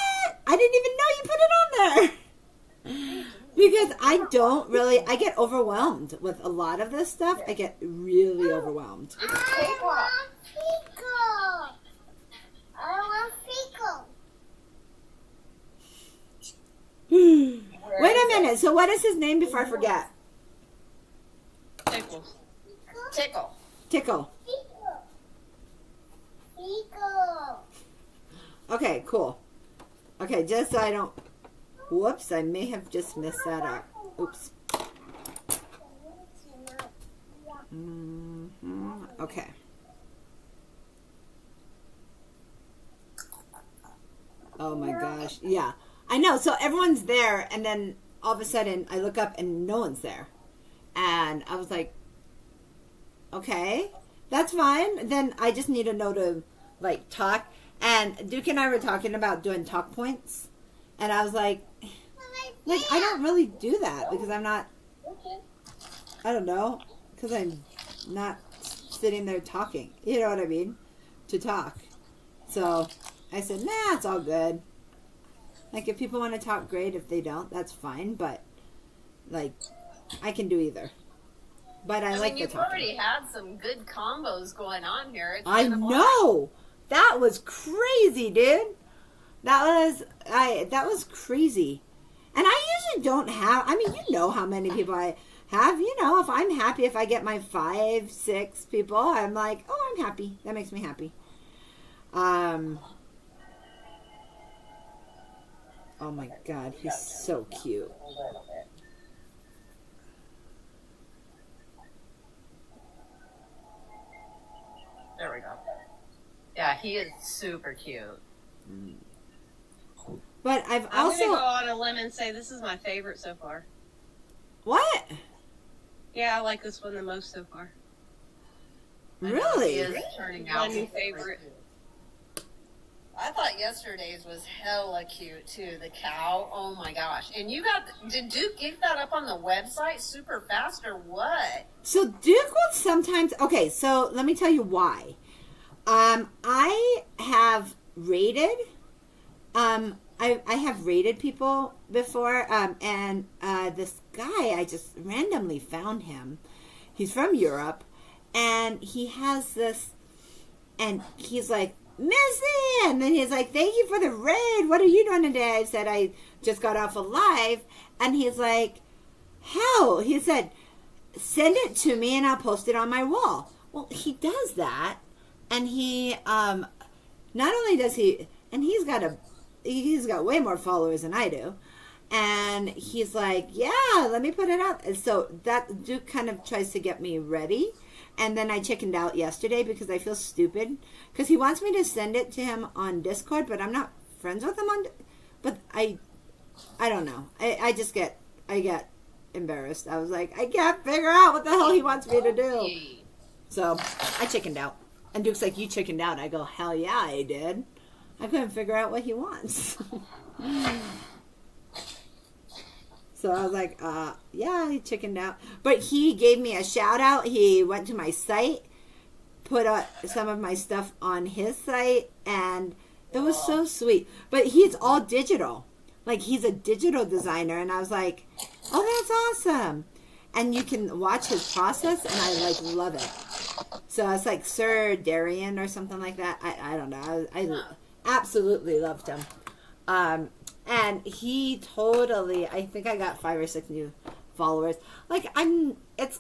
I didn't even know you put it on there." Because I get overwhelmed with a lot of this stuff. I get really overwhelmed. Wait a minute. So what is his name before I forget? Tickle. Tickle. Tickle. Okay, cool. Okay, just so I don't... Whoops, I may have just messed that up. Oops. Okay. Oh my gosh. Yeah. I know. So everyone's there, and then all of a sudden I look up and no one's there. And I was like, okay. that's fine. Then I just need to know to like talk. And Duke and I were talking about doing talk points, and I was like I don't really do that because I'm not. I don't know, because I'm not sitting there talking. You know what I mean? To talk. So I said, nah, it's all good. Like, if people want to talk, great. If they don't, that's fine. But, like, I can do either. But I like the you've talking. already had some good combos going on here. It's I been a while. know! That was crazy, dude. That was crazy. And I usually don't have, I mean, you know how many people I have. You know, if I'm happy, if I get my 5, 6 people, I'm like, oh, I'm happy. That makes me happy. Oh my God, he's so cute. There we go. Yeah, he is super cute. But I've I'm also... gonna go on a limb and say this is my favorite so far. What? Yeah, I like this one the most so far. He Really? is turning My out new super favorite. cute. I thought yesterday's was hella cute too. The cow. Oh my gosh! And did Duke get that up on the website super fast or what? So Duke will sometimes... Okay, so let me tell you why. I have rated... I have rated people before, and this guy, I just randomly found him. He's from Europe, and he has this, and he's like, Missy! And then he's like, thank you for the raid. What are you doing today? I said, I just got off a live. And he's like, hell, he said, send it to me and I'll post it on my wall. Well, he does that. And he, not only does he, and he's got way more followers than I do. And he's like, yeah, let me put it out. And so that Duke kind of tries to get me ready. And then I chickened out yesterday because I feel stupid. Because he wants me to send it to him on Discord, but I'm not friends with him on... But I don't know. I get embarrassed. I was like, I can't figure out what the hell he wants me to do. So I chickened out. And Duke's like, you chickened out. I go, hell yeah, I did. I couldn't figure out what he wants. So I was like, yeah, he chickened out. But he gave me a shout out. He went to my site, put some of my stuff on his site, and it was so sweet. But he's all digital. Like, he's a digital designer. And I was like, oh, that's awesome. And you can watch his process, and I, like, love it. So it's like Sir Darian or something like that. I don't know. I absolutely loved him. And he totally, I think I got 5 or 6 new followers. Like, it's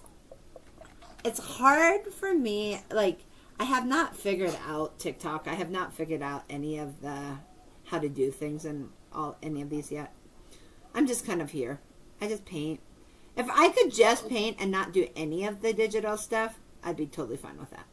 hard for me. Like, I have not figured out TikTok. I have not figured out any of how to do things and any of these yet. I'm just kind of here. I just paint. If I could just paint and not do any of the digital stuff, I'd be totally fine with that.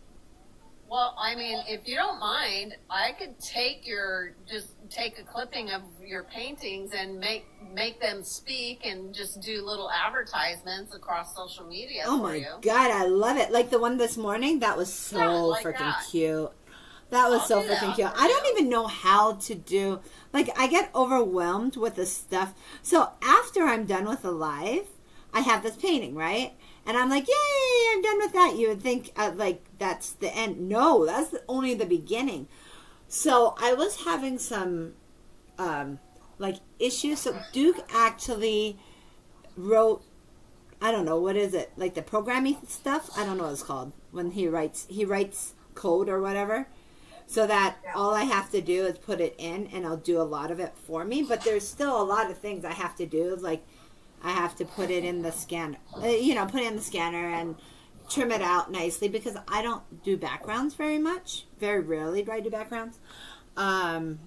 Well, I mean, if you don't mind, I could take a clipping of your paintings and make them speak and just do little advertisements across social media. Oh for my you. God, I love it. Like the one this morning, that was so like freaking that. cute. That was I'll so do that freaking cute. for I don't you. even know how to do, like, I get overwhelmed with the stuff. So after I'm done with the live, I have this painting, right? And I'm like, yay, I'm done with that. You would think, like, that's the end. No, that's only the beginning. So I was having some, like, issues. So Duke actually wrote, I don't know, what is it? Like the programming stuff? I don't know what it's called. When he writes code or whatever. So that all I have to do is put it in, and I'll do a lot of it for me. But there's still a lot of things I have to do, like, I have to put it in the scanner, put it in the scanner and trim it out nicely because I don't do backgrounds very much. Very rarely do I do backgrounds. And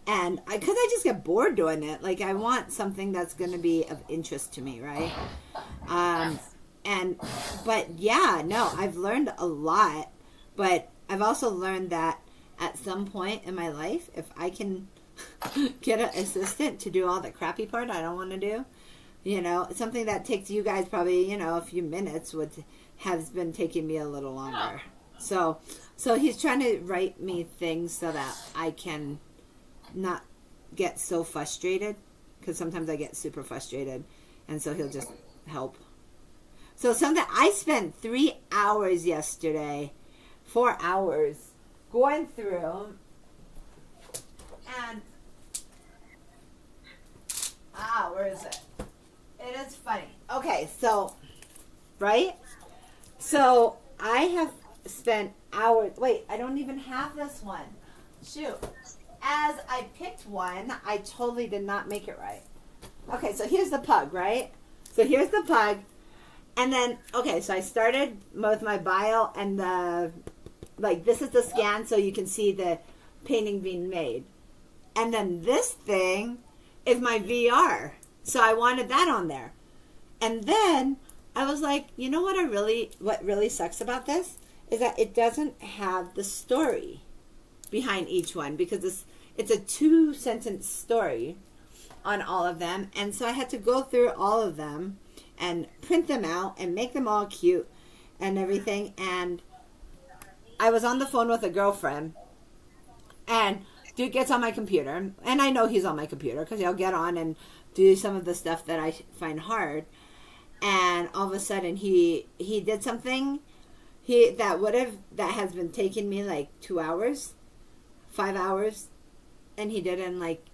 because I just get bored doing it. Like, I want something that's going to be of interest to me, right? But yeah, no, I've learned a lot. But I've also learned that at some point in my life, if I can get an assistant to do all the crappy part I don't want to do, something that takes you guys probably, a few minutes has been taking me a little longer. So he's trying to write me things so that I can not get so frustrated, because sometimes I get super frustrated, and so he'll just help. So I spent 3 hours yesterday, 4 hours, going through, and where is it? It is funny. Okay, so, right? So I have spent hours. Wait, I don't even have this one. Shoot. As I picked one, I totally did not make it right. Okay, so here's the pug, right? So here's the pug. And then, okay, so I started with my bio and this is the scan so you can see the painting being made. And then this thing is my VR. So I wanted that on there. And then I was like, you know what really sucks about this is that it doesn't have the story behind each one, because it's a 2-sentence story on all of them. And so I had to go through all of them and print them out and make them all cute and everything. And I was on the phone with a girlfriend, and dude gets on my computer, and I know he's on my computer because he'll get on and do some of the stuff that I find hard. And all of a sudden he did something that has been taking me like 2 hours, 5 hours, and he did it in like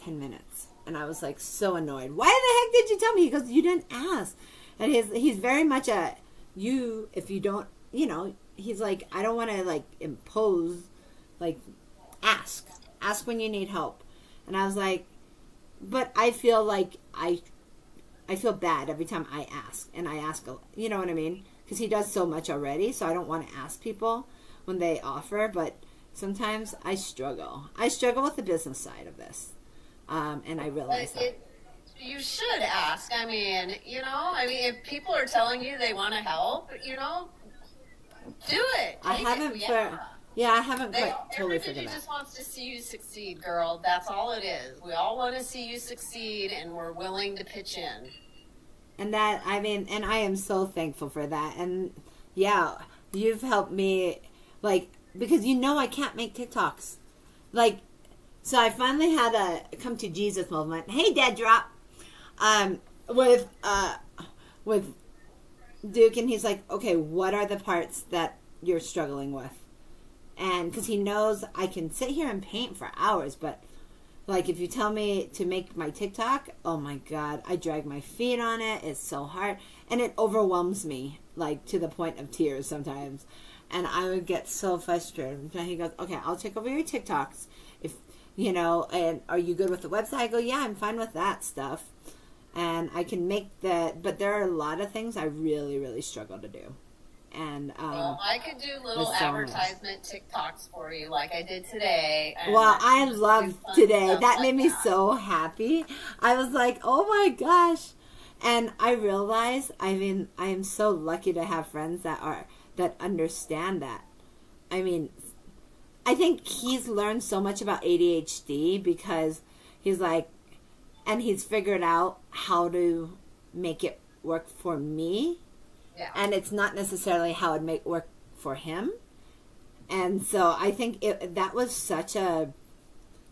10 minutes. And I was like so annoyed. Why the heck did you tell me? He goes, you didn't ask. And he's very much if you don't, he's like, I don't want to like impose, like ask when you need help. And I was like, but I feel like I feel bad every time I ask, and I ask, you know what I mean? Because he does so much already, so I don't want to ask people when they offer, but sometimes I struggle. I struggle with the business side of this, and I realize that. You should ask. I mean, if people are telling you they want to help, do it. I haven't quite totally figured Everybody out. just wants to see you succeed, girl. That's all it is. We all want to see you succeed, and we're willing to pitch in. And and I am so thankful for that. And yeah, you've helped me, because I can't make TikToks. So I finally had a come to Jesus moment. Hey, Dad Drop. With Duke, and he's like, okay, what are the parts that you're struggling with? And because he knows I can sit here and paint for hours, but if you tell me to make my TikTok, oh my God, I drag my feet on it. It's so hard, and it overwhelms me, to the point of tears sometimes. And I would get so frustrated. And he goes, okay, I'll take over your TikToks. And are you good with the website? I go, yeah, I'm fine with that stuff. And I can make that, but there are a lot of things I really, really struggle to do. And well, I could do little advertisement TikToks for you, like I did today. Well, I loved today. That made me so happy. I was like, oh my gosh. And I realized, I am so lucky to have friends that understand that. I think he's learned so much about ADHD because he's like, and he's figured out how to make it work for me. Yeah. And it's not necessarily how it'd make work for him. And so I think that was such a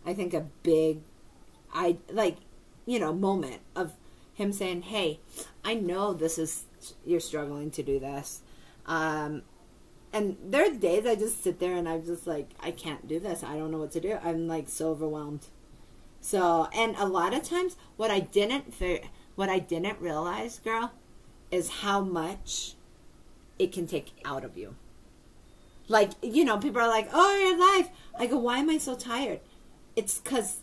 big, moment of him saying, hey, I know you're struggling to do this. And there are days I just sit there and I'm just like, I can't do this. I don't know what to do. I'm so overwhelmed. So, and a lot of times what I didn't realize, girl, is how much it can take out of you. People are like, oh, your life. I go, why am I so tired? It's because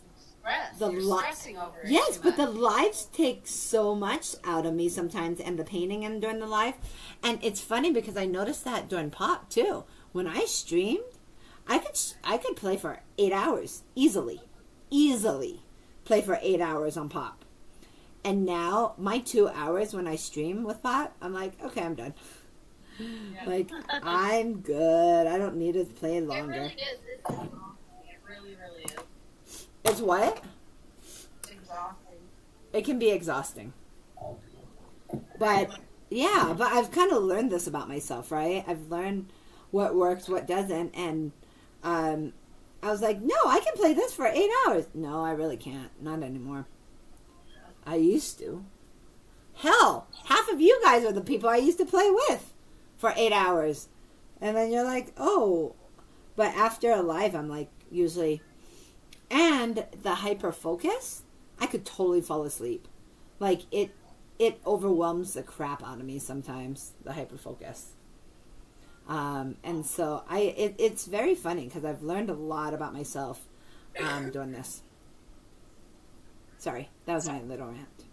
stressing over it. Yes, but the lives take so much out of me sometimes, and the painting and during the live. And it's funny because I noticed that during Pop too. When I streamed, I could play for 8 hours easily play for 8 hours on Pop. And now my 2 hours when I stream with Pop, I'm like, okay, I'm done. Yeah. I'm good. I don't need to play longer. It really is. It really, really is. It's what? It's exhausting. it can be exhausting. But yeah, but I've kind of learned this about myself, right? I've learned what works, what doesn't, and I was like, no, I can play this for 8 hours. No, I really can't. Not anymore. I used to. Hell, half of you guys are the people I used to play with for 8 hours. And then you're like, oh. But after a live, I'm like, usually. And the hyper focus, I could totally fall asleep. Like, it overwhelms the crap out of me sometimes, the hyper focus. And so it's very funny because I've learned a lot about myself doing this. Sorry, that was my little rant.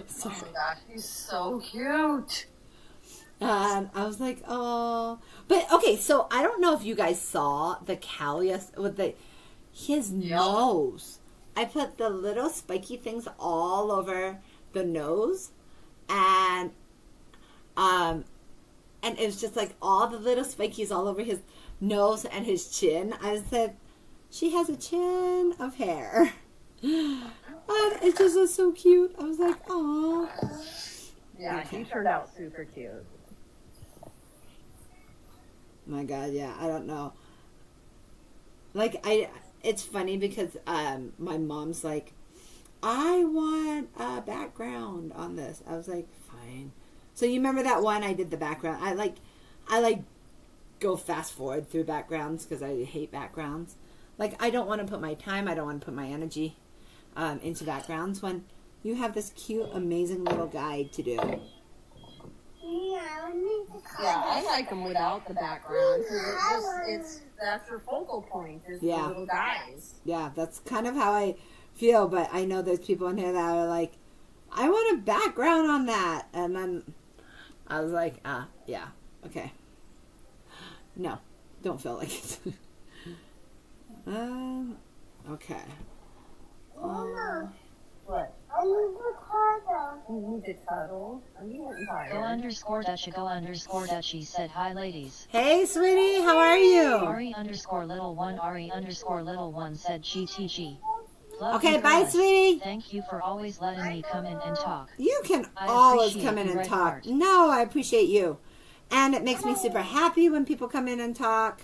Sorry. Oh my gosh, he's so cute. I was like, oh, but okay. So I don't know if you guys saw the cow with his nose. I put the little spiky things all over the nose, and it was just like all the little spikies all over his nose and his chin. I said, she has a chin of hair. It just was so cute. I was like, aw. Yeah, Okay. he turned out super cute. My God, yeah, I don't know. Like, it's funny because my mom's like, I want a background on this. I was like, fine. So you remember that one I did the background? I like go fast forward through backgrounds because I hate backgrounds. Like, I don't want to put my time, I don't want to put my energy into backgrounds when you have this cute, amazing little guide to do. Yeah, I like them without the background because that's your focal point is the little guys. Yeah, that's kind of how I feel, but I know there's people in here that are like, I want a background on that. And then I was like, yeah, okay. No, don't feel like it. Okay. What? I need to cuddle. You need to cuddle? I'm getting tired. Go_Dutchy said hi ladies. Hey, sweetie, how are you? Ari_little one said GTG. Love Okay, you bye, guys. sweetie. Thank you for always letting me come in and talk. You can I always appreciate come in you, and Red talk. Heart. No, I appreciate you. And it makes me super happy when people come in and talk.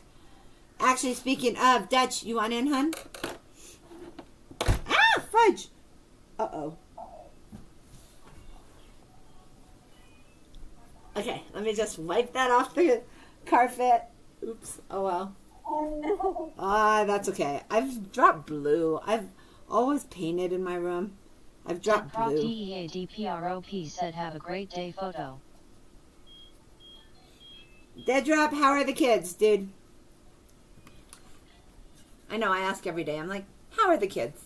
Actually, speaking of, Dutch, you want in, hun? Ah, fudge. Uh-oh. Okay, let me just wipe that off the carpet. Oops. Oh, well. That's okay. I've dropped blue. I've always painted in my room. I've dropped Prof blue. DEADPROP said have a great day photo. Dead drop, how are the kids, dude? I know, I ask every day. I'm like, how are the kids?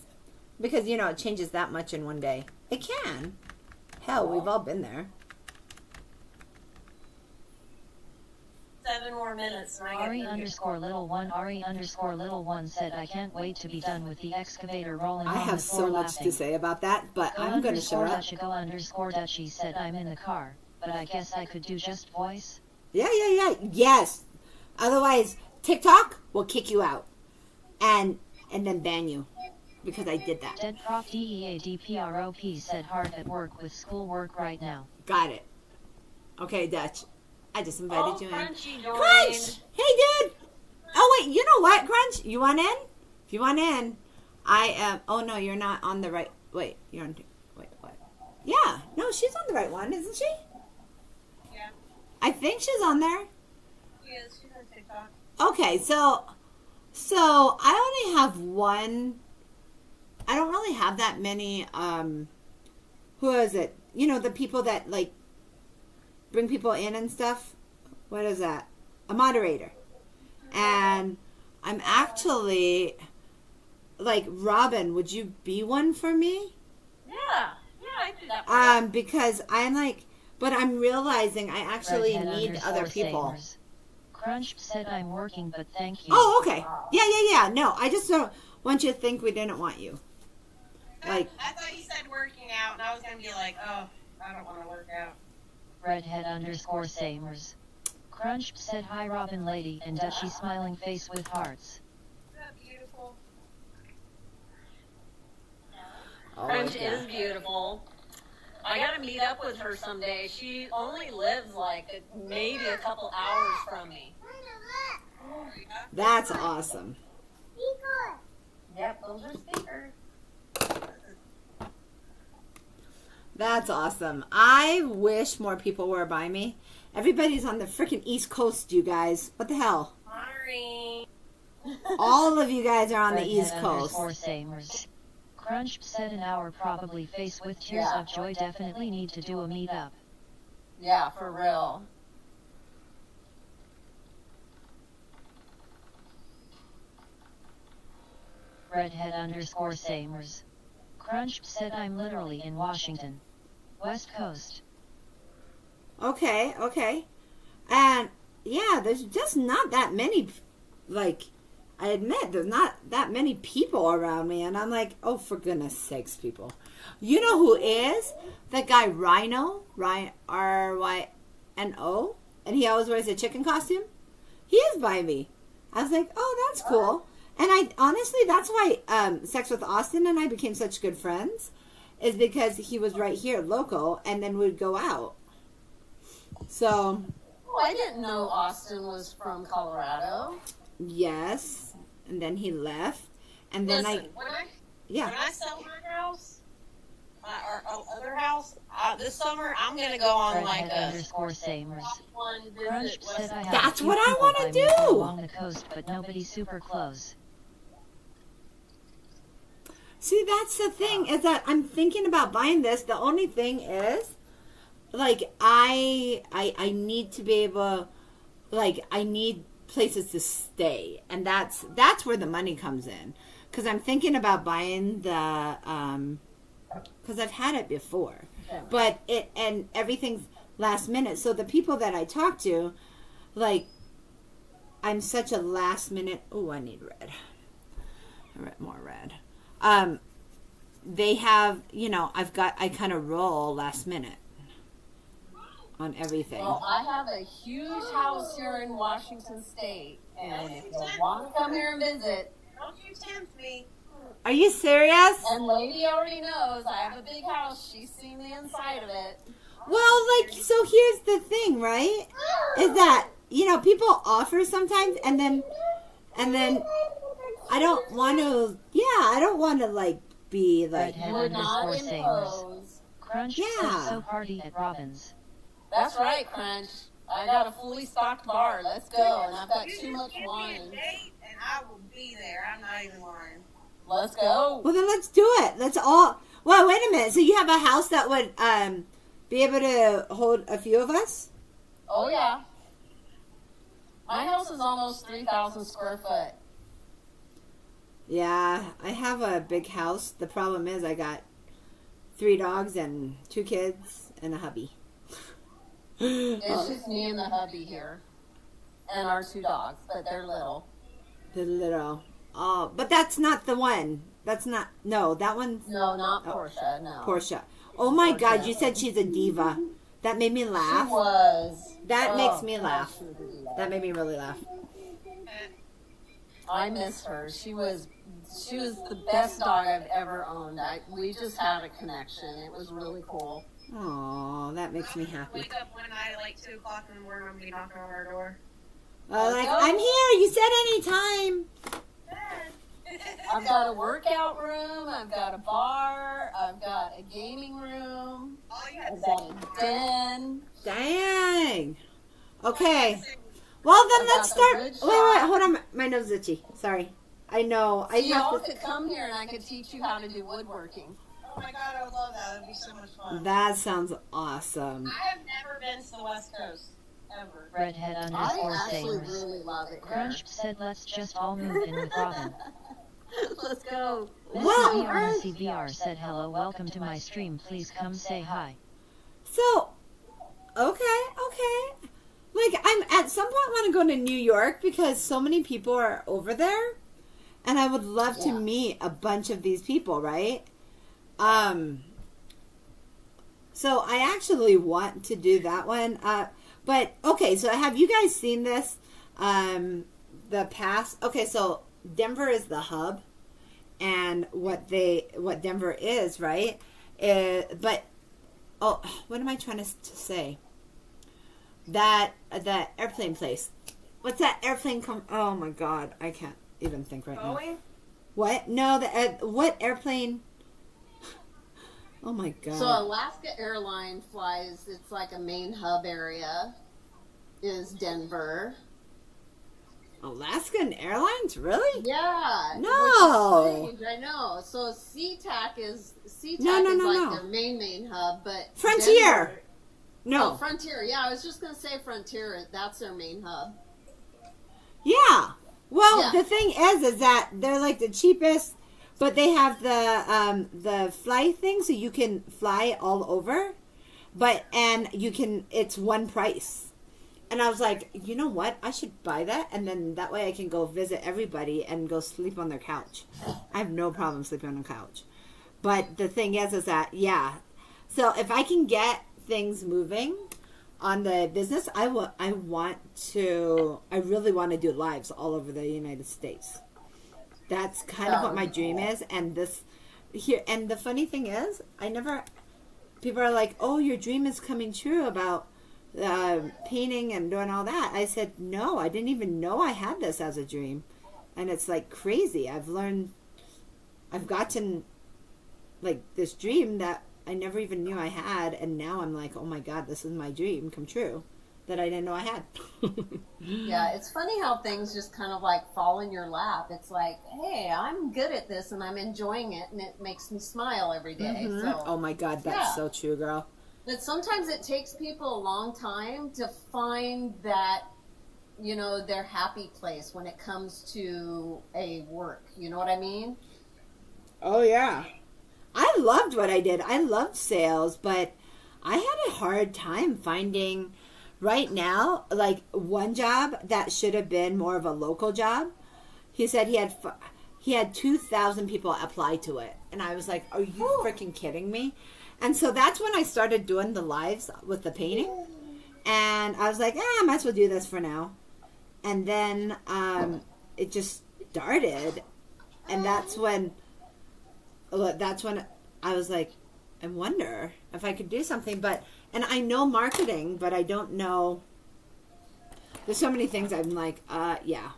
Because, you know, it changes that much in one day. It can. Hell, we've all been there. 7 more minutes and I get Ari_little one said I can't wait to be done with the excavator rolling I on the have floor so much laughing. to say about that, but I'm going to shut up. Go_Dutchy said I'm in the car, but I guess I could do just voice. Yeah. Yes. Otherwise, TikTok will kick you out. And then ban you. Because I did that. Dead Prof DEADPROP said hard at work with schoolwork right now. Got it. Okay, Dutch. I just invited you in. Crunchy joined. Crunch! Hey, dude! Oh, wait, you know what, Crunch? You want in? If you want in, I am... Oh, no, you're not on the right... Wait, you're on... Wait, what? Yeah. No, she's on the right one, isn't she? Yeah. I think she's on there. Yes, she's on TikTok. Okay, so I only have one... I don't really have that many, who is it? You know, the people that, like, bring people in and stuff. What is that? A moderator. And I'm actually, like, Robin, would you be one for me? Yeah, I do that. Because I'm like, but I'm realizing I actually Redhead need other people. _Samers. Crunch said I'm working, but thank you. Oh, okay. Yeah. No, I just don't want you to think we didn't want you. Like, I thought you said working out, and I was gonna be like, oh, I don't want to work out. Redhead _Samers. Crunch said hi Robin lady and Dutchy smiling face with hearts. Isn't that beautiful? oh, I Crunch is beautiful. I gotta meet up with her someday. She only lives like maybe a couple hours from me. That's awesome. Yep, those are speakers. That's awesome. I wish more people were by me. Everybody's on the freaking East Coast, you guys. What the hell? Sorry. All of you guys are on the Redhead East Coast. _Samers. Crunch said an hour probably face with tears of joy. Definitely need to do a meetup. Yeah, for real. Redhead _Samers. Crunch said I'm literally in Washington. West Coast. Okay, okay. And yeah, there's just not that many, like, I admit there's not that many people around me. And I'm like, oh, for goodness sakes, people. You know who is? That guy Rhino, R-Y-N-O. And he always wears a chicken costume. He is by me. I was like, oh, that's cool. And I honestly, that's why Sex with Austin and I became such good friends, is because he was right here, local, and then we'd go out. So, Oh, I didn't know Austin was from Colorado. yes, and then he left, and then Listen, when I sell my house, our other house, this summer I'm gonna go on like Redhead a _Samers. one Crunch visit. said I have That's a few what I people wanna by me do. along the coast, but nobody super close. see, that's the thing, is that I'm thinking about buying this. The only thing is, like, I need to be able, like, I need places to stay, and that's where the money comes in, because I'm thinking about buying the because I've had it before, but everything's last minute. So the people that I talk to, like, I'm such a last minute. Oh, I need red. More red. They have, I kind of roll last minute on everything. Well, I have a huge house here in Washington State, and if you want to come here and visit, Don't you tempt me. Are you serious? and Lady already knows I have a big house. She's seen the inside of it. Well, like, so here's the thing, right? Is that, people offer sometimes, and then I don't want to, I don't want to, like, be like, Redhead Would not _Samers. impose. Crunch Yeah. said so party at Robbins. That's right, Crunch. I got a fully stocked bar. Let's go. And I've got too much Give me a wine. date and I will be there. I'm not even lying. Let's go. well, then let's do it. Let's all, well, wait a minute. So you have a house that would be able to hold a few of us? Oh, yeah. My house is almost 3,000 square foot. Yeah, I have a big house. The problem is I got 3 dogs and 2 kids and a hubby. It's just me and the hubby here. And our 2 dogs, but they're little. The little, oh, but that's not the one. That's not, no, that one's No, not Portia, no. Portia. Oh my Portia. God, you said she's a diva. That made me She laugh. was. That makes me gosh, laugh. she was a diva. That made me really laugh. I miss her. She was the best dog I've ever owned. We just had a connection. It was really cool. Oh, that makes me happy. Wake up one night at like 2 o'clock in the morning. I'm gonna be knocking on our door. Like, I'm here. You said anytime. I've got a workout room. I've got a bar. I've got a gaming room. All you had to I've say got a den. Dang. Okay. Well, then I let's got the start. good Wait, shot. hold on. My nose is itchy. Sorry. I know. I Y'all have to. could come here and I could teach you how to do woodworking. Oh my god, I would love that. It would be so much fun. That sounds awesome. I have never been to the West Coast. Ever. Redhead I actually _Samers. really love it here. Crunch said let's just all move in with Robin. Let's go. Miss Wow. Missy on the CVR said hello, welcome to my stream, please come say hi. So, okay. Like, I'm at some point want to go to New York because so many people are over there, and I would love to Yeah. meet a bunch of these people, right? So I actually want to do that one. But okay, so have you guys seen this? The past. Okay, so Denver is the hub, and what Denver is, right? But what am I trying to say? That airplane place. What's that airplane? Oh my God, I can't even think right now. Boeing? What? No, what airplane? Oh my God. So Alaska Airlines flies, it's like a main hub area is Denver. Alaskan Airlines? Really? Yeah. No. Which is strange, I know. So SeaTac is No, their main hub, but Frontier. Denver, No. Oh, Frontier. Yeah, I was just gonna say Frontier. That's their main hub. Yeah. Well, Yeah. the thing is that they're like the cheapest, but they have the fly thing, so you can fly all over, and you can. It's one price. And I was like, you know what? I should buy that, and then that way I can go visit everybody and go sleep on their couch. I have no problem sleeping on the couch. But the thing is that, yeah. So if I can get things moving on the business, I really want to do lives all over the United States. That's kind of what my dream is. And and the funny thing is, people are like, oh, your dream is coming true about painting and doing all that. I said, no, I didn't even know I had this as a dream. And it's like crazy. I've gotten like this dream that I never even knew I had. And now I'm like, oh my God, this is my dream come true that I didn't know I had. Yeah, it's funny how things just kind of like fall in your lap. It's like, hey, I'm good at this and I'm enjoying it and it makes me smile every day. Mm-hmm. So, Oh my God, that's so true, girl. but sometimes it takes people a long time to find that, their happy place when it comes to a work. You know what I mean? Oh yeah. I loved what I did. I loved sales, but I had a hard time finding right now, like one job that should have been more of a local job. He said he had 2,000 people apply to it. And I was like, are you freaking kidding me? And so that's when I started doing the lives with the painting. And I was like, I might as well do this for now. And then it just started. And that's when I was like, I wonder if I could do something. And I know marketing, but I don't know. There's so many things I'm like, yeah,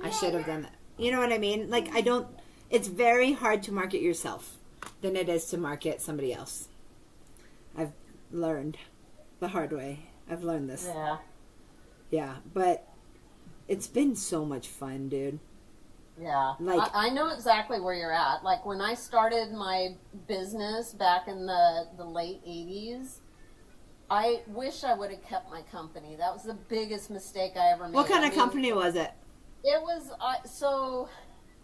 I should have done that. You know what I mean? Like, it's very hard to market yourself than it is to market somebody else. I've learned the hard way. I've learned this. Yeah. Yeah, but it's been so much fun, dude. Yeah. Like- I know exactly where you're at. Like when I started my business back in the late 80s, I wish I would have kept my company. That was the biggest mistake I ever made. What kind of company was it? It was, so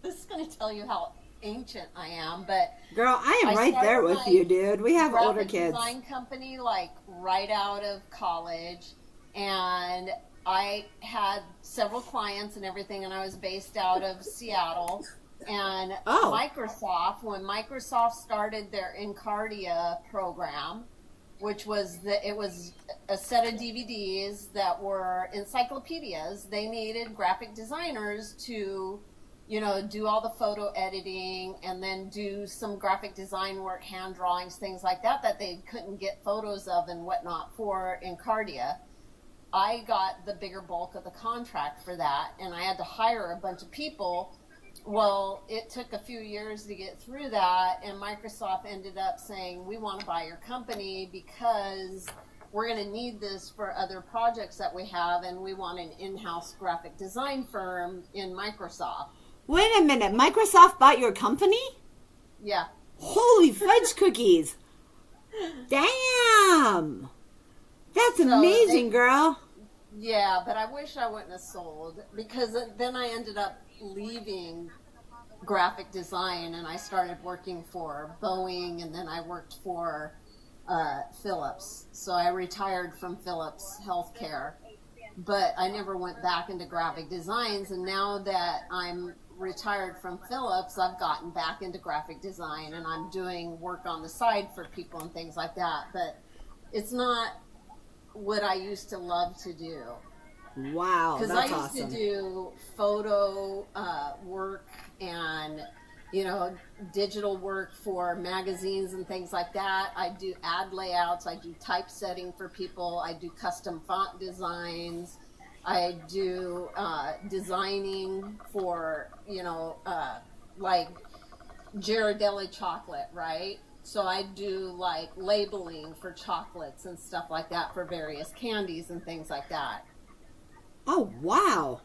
this is going to tell you how ancient I am, but Girl, I am I right there started with my you, dude. We have older graphic kids. design company like right out of college, and I had several clients and everything, and I was based out of Seattle. And Microsoft, when Microsoft started their Encardia program, which was it was a set of DVDs that were encyclopedias. They needed graphic designers to, do all the photo editing and then do some graphic design work, hand drawings, things like that they couldn't get photos of and whatnot for Encardia. I got the bigger bulk of the contract for that, and I had to hire a bunch of people. Well, it took a few years to get through that, and Microsoft ended up saying, we want to buy your company because we're going to need this for other projects that we have, and we want an in-house graphic design firm in Microsoft. Wait a minute. Microsoft bought your company? Yeah. Holy fudge cookies. Damn. That's So amazing, girl. Yeah, but I wish I wouldn't have sold, because then I ended up leaving graphic design and I started working for Boeing, and then I worked for Philips. So I retired from Philips Healthcare, but I never went back into graphic designs. And now that I'm retired from Philips, I've gotten back into graphic design and I'm doing work on the side for people and things like that. But it's not what I used to love to do. Wow, Because that's I used awesome. to do photo work and, digital work for magazines and things like that. I do ad layouts. I do typesetting for people. I do custom font designs. I do designing for, like Ghirardelli chocolate, right? So I do like labeling for chocolates and stuff like that for various candies and things like that. Oh, wow.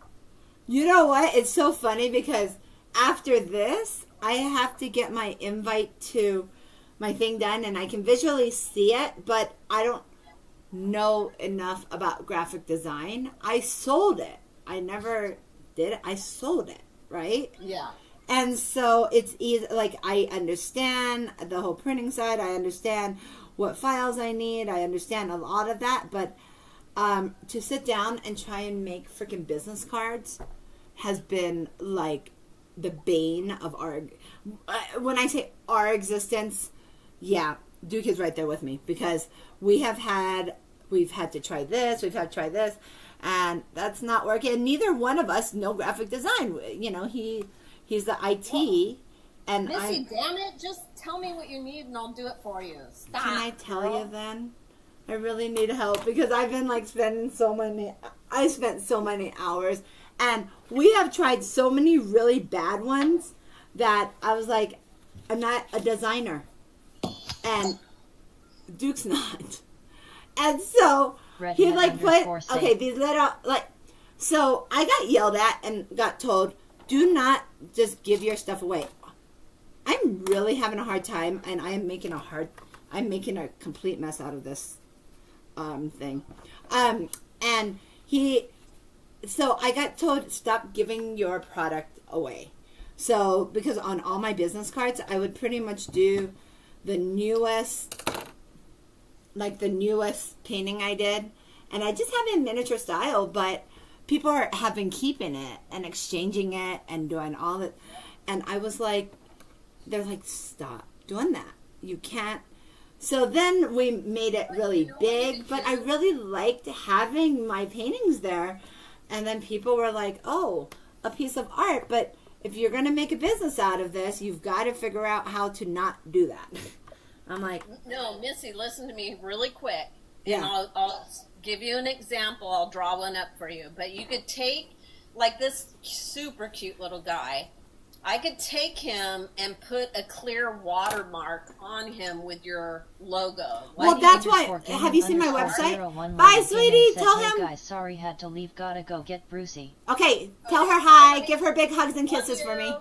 You know what? It's so funny because after this, I have to get my invite to my thing done, and I can visually see it, but I don't know enough about graphic design. I sold it. I never did it. I sold it, right? Yeah. And so it's easy. Like, I understand the whole printing side. I understand what files I need. I understand a lot of that. But to sit down and try and make freaking business cards has been like the bane of our. When I say our existence, yeah, Duke is right there with me, because we've had to try this. We've had to try this, and that's not working. And neither one of us know graphic design. He's the IT, and Missy, damn it, just tell me what you need and I'll do it for you. Stop. Can I tell you then? I really need help because I've been like I spent so many hours, and we have tried so many really bad ones that I was like, I'm not a designer, and Duke's not. And so he like put, okay, these little, like, so I got yelled at and got told, do not just give your stuff away. I'm really having a hard time, and I'm making a complete mess out of this thing. So I got told, stop giving your product away. So, because on all my business cards, I would pretty much do the newest painting I did. And I just have it in miniature style, but people have been keeping it and exchanging it and doing all that. And I was like, they're like, stop doing that. You can't. So then we made it really big, but I really liked having my paintings there. And then people were like, oh, a piece of art. But if you're going to make a business out of this, you've got to figure out how to not do that. I'm like, no, Missy, listen to me really quick. Yeah. And I'll give you an example. I'll draw one up for you. But you could take, like, this super cute little guy. I could take him and put a clear watermark on him with your logo. Well, that's why. Have you seen my website? Bye, sweetie. Tell him. Hey guys, sorry, had to leave. Gotta go get Brucey. Okay, tell her hi. Give her big hugs and kisses for me.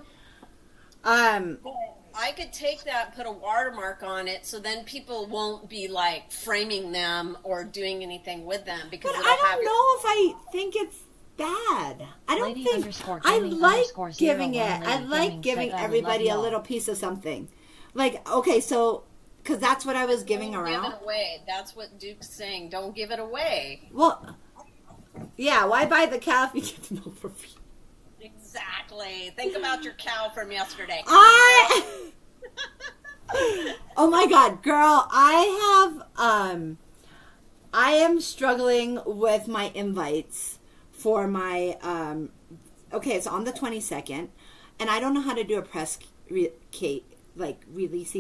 I could take that and put a watermark on it, so then people won't be like framing them or doing anything with them, because but I don't know if I think it's bad. I don't think. I like giving it. I like giving everybody a little piece of something. Like, okay, so because that's what I was giving around. Give it away. That's what Duke's saying. Don't give it away. Well, yeah. Why buy the cow if you get the milk for free? Exactly. Think about your cow from yesterday. Oh my God, girl! I am struggling with my invites for my okay, it's on the 22nd, and I don't know how to do a press releasey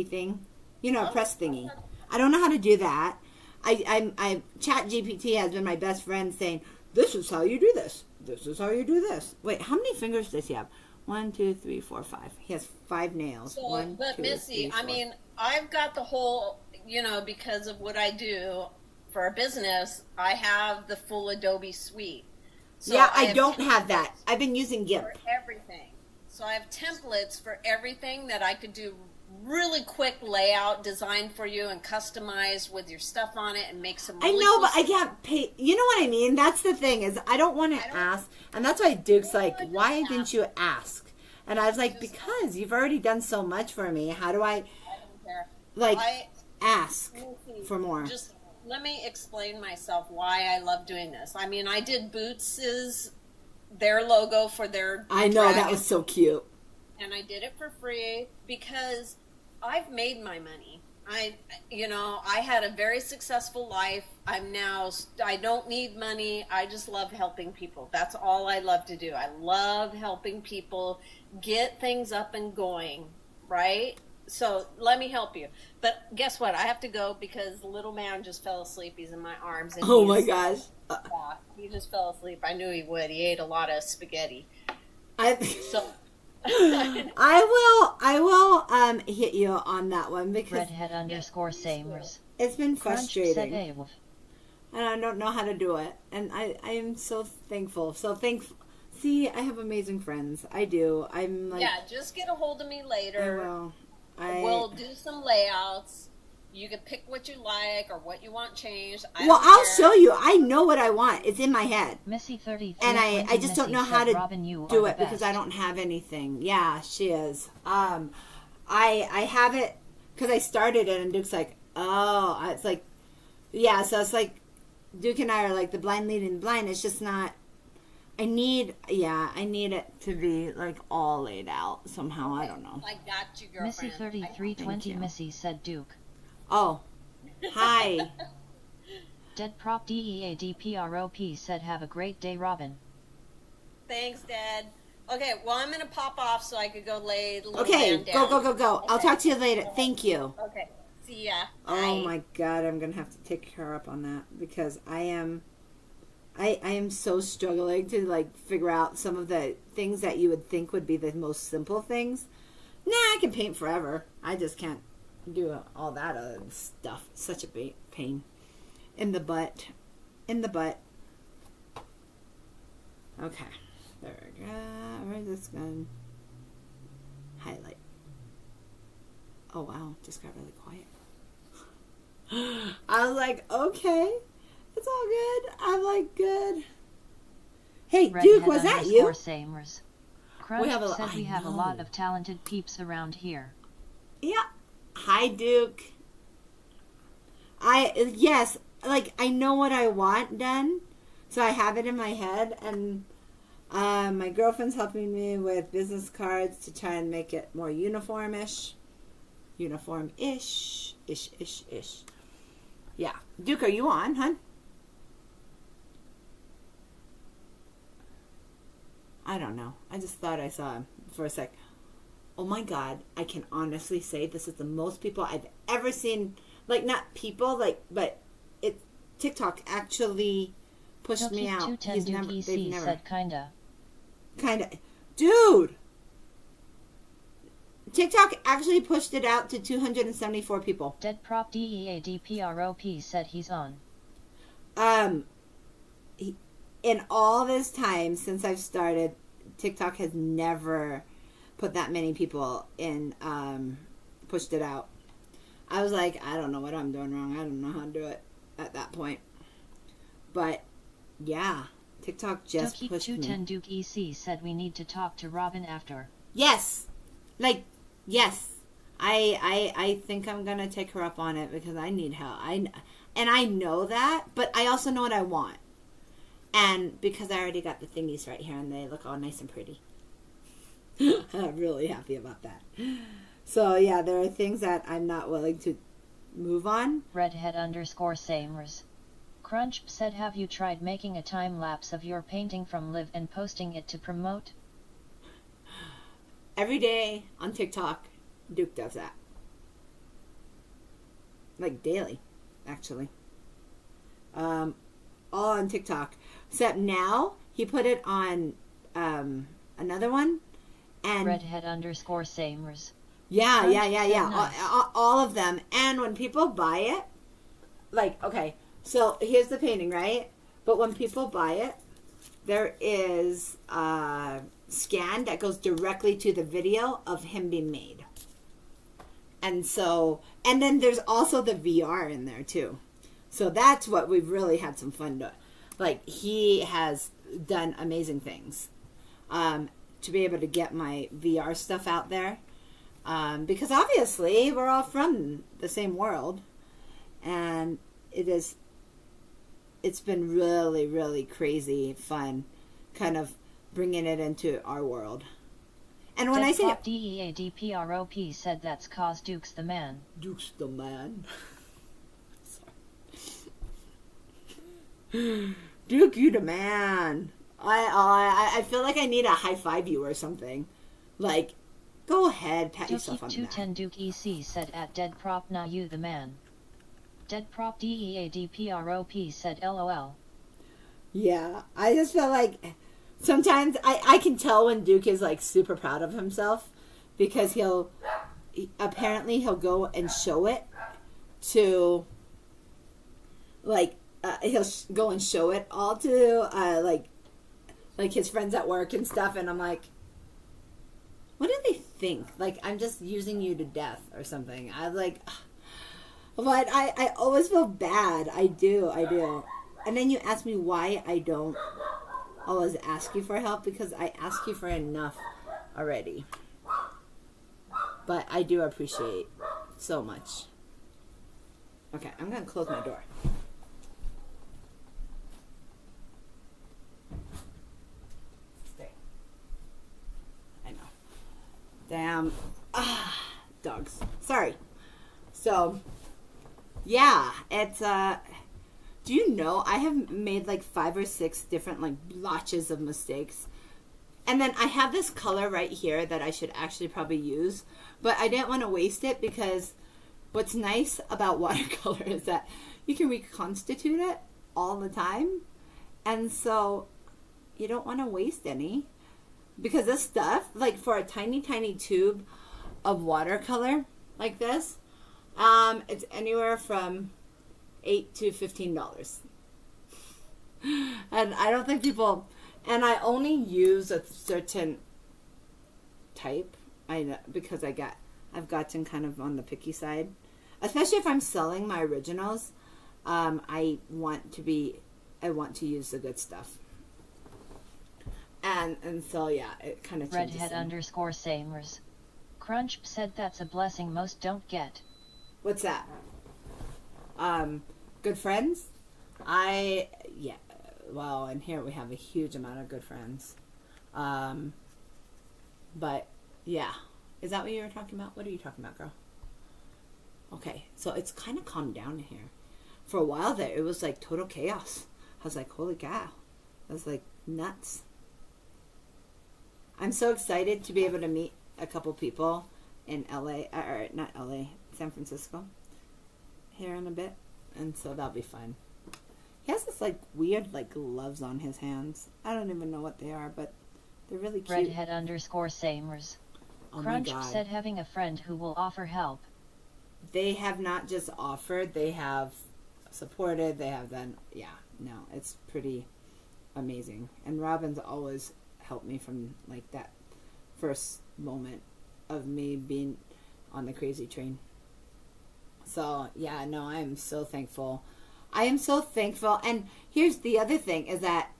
thing, a press thingy. I don't know how to do that. I Chat GPT has been my best friend saying, this is how you do this. This is how you do this. Wait, how many fingers does he have? 1, 2, 3, 4, 5. He has 5 nails. So, 1, but 2, Missy, 3, 4. I mean, I've got the whole, because of what I do for a business, I have the full Adobe suite. So yeah, I don't have that. I've been using GIMP. For everything. So I have templates for everything that I could do really quick layout design for you and customize with your stuff on it and make some really I know, cool but I can't pay. You know what I mean? That's the thing, is I don't want to ask. And that's why Duke's like, why didn't you ask? And I was like, because you've already done so much for me. How do I don't care. ask for more? Just let me explain myself why I love doing this. I mean, I did Boots's, their logo for their I know, dragon, that was so cute. and I did it for free because I've made my money. I had a very successful life. I don't need money. I just love helping people. That's all I love to do. I love helping people get things up and going right? So let me help you. But guess what? I have to go because the little man just fell asleep. He's in my arms. And Oh my gosh. Yeah, he just fell asleep. I knew he would. He ate a lot of spaghetti. So I will hit you on that one because Redhead underscore Samers. it's been Crunch frustrating. said AWOF. And I don't know how to do it. And I am so thankful. So thankful. See, I have amazing friends. I do. I'm like, yeah, just get a hold of me I later. will. We'll do some layouts. You can pick what you like or what you want changed. I'll show you. I know what I want. It's in my head. Missy 33. And I just don't know how to Robin, you do are it the because I best. don't have anything. Yeah, she is. I have it because I started it and Duke's like, oh, it's like, yeah, so it's like Duke and I are like the blind leading the blind. It's just not, I need it to be like all laid out somehow. I don't know. I got you, girlfriend. Missy 3320 Thank you. Missy said Duke. Oh, hi. Dead Prop DEADPROP said have a great day, Robin. Thanks, Dad. Okay, well, I'm going to pop off so I could go lay the little Okay, man down. go. I'll Okay. talk to you later. Thank you. Okay, see ya. Oh Bye. my God, I'm gonna have to take her up on that because I am so struggling to like figure out some of the things that you would think would be the most simple things. Nah, I can paint forever. I just can't do all that other stuff. It's such a pain in the butt. Okay, there we go. Where's this gun? Highlight. Oh wow, just got really quiet. I was like, okay, it's all good. I'm like, good. Hey, Duke, was that you? Samers. Crunch We have a- said we I have a lot know. of talented peeps around here. Yeah. Hi, Duke. Yes, like I know what I want done, so I have it in my head, and my girlfriend's helping me with business cards to try and make it more uniform-ish. Ish. Yeah. Duke, are you on, hun? I don't know. I just thought I saw him for a sec. Oh my God. I can honestly say this is the most people I've ever seen. Like, not people, like, but TikTok actually pushed me out. They've never. Said kinda. Dude! TikTok actually pushed it out to 274 people. Dead Prop DEADPROP said he's on. In all this time since I've started, TikTok has never put that many people in, pushed it out. I was like, I don't know what I'm doing wrong. I don't know how to do it at that point. But, yeah, TikTok just pushed me. 210 Duke EC said we need to talk to Robin after. Yes! Like, yes. I think I'm going to take her up on it because I need help. And I know that, but I also know what I want. And because I already got the thingies right here and they look all nice and pretty. I'm really happy about that. So, yeah, there are things that I'm not willing to move on. Redhead underscore Samers. Crunch said have you tried making a time lapse of your painting from Live and posting it to promote? Every day on TikTok, Duke does that. Like daily, actually. All on TikTok. Except now, he put it on another one. And Redhead underscore Samers. yeah. Nice. All of them. And when people buy it, like, okay, so here's the painting, right? But when people buy it, there is a scan that goes directly to the video of him being made. And so, and then there's also the VR in there too. So that's what we've really had some fun doing. Like, he has done amazing things. To be able to get my VR stuff out there. Because obviously we're all from the same world. And it's been really, really crazy fun kind of bringing it into our world. And when I say DEADPROP said that's cause Duke's the man. Duke's the man. Duke, you the man. I feel like I need to high five you or something. Like, Go ahead, pat yourself on the back. Dookie210 Duke EC said at Dead Prop Na you the man. Dead Prop DEADPROP said LOL. Yeah, I just feel like sometimes I can tell when Duke is like super proud of himself because he'll go and show it to like he'll go and show it all to like his friends at work and stuff, and I'm like, what do they think? Like I'm just using you to death or something. I'm like, but I always feel bad. I do. And then you ask me why I don't always ask you for help, because I ask you for enough already. But I do appreciate so much. Okay, I'm going to close my door. Stay. I know. Damn. Dogs. Sorry. So, yeah, it's, do you know I have made like 5 or 6 different like blotches of mistakes. And then I have this color right here that I should actually probably use, but I didn't want to waste it because what's nice about watercolor is that you can reconstitute it all the time. And so you don't want to waste any, because this stuff, like for a tiny, tiny tube of watercolor like this, it's anywhere from $8 to $15. And I don't think people, and I only use a certain type. I know, because I've gotten kind of on the picky side, especially if I'm selling my originals. I want to use the good stuff. And so yeah, it kind of changes. Redhead_Samers. Crunch said that's a blessing most don't get. What's that? Good friends? Well, and here we have a huge amount of good friends. But yeah, is that what you were talking about? What are you talking about, girl? Okay, so it's kind of calmed down here. For a while there, it was like total chaos. I was like, holy cow. I was like, nuts. I'm so excited to be able to meet a couple people in LA, or not LA, San Francisco, here in a bit. And so that'll be fun. He has this like weird like gloves on his hands. I don't even know what they are, but they're really cute. Redhead_Samers. Oh Crunch my God. said having a friend who will offer help. They have not just offered, they have supported, they have done, yeah, no, it's pretty amazing. And Robin's always helped me from like that first moment of me being on the crazy train. So yeah, no, I am so thankful. I am so thankful. And here's the other thing is that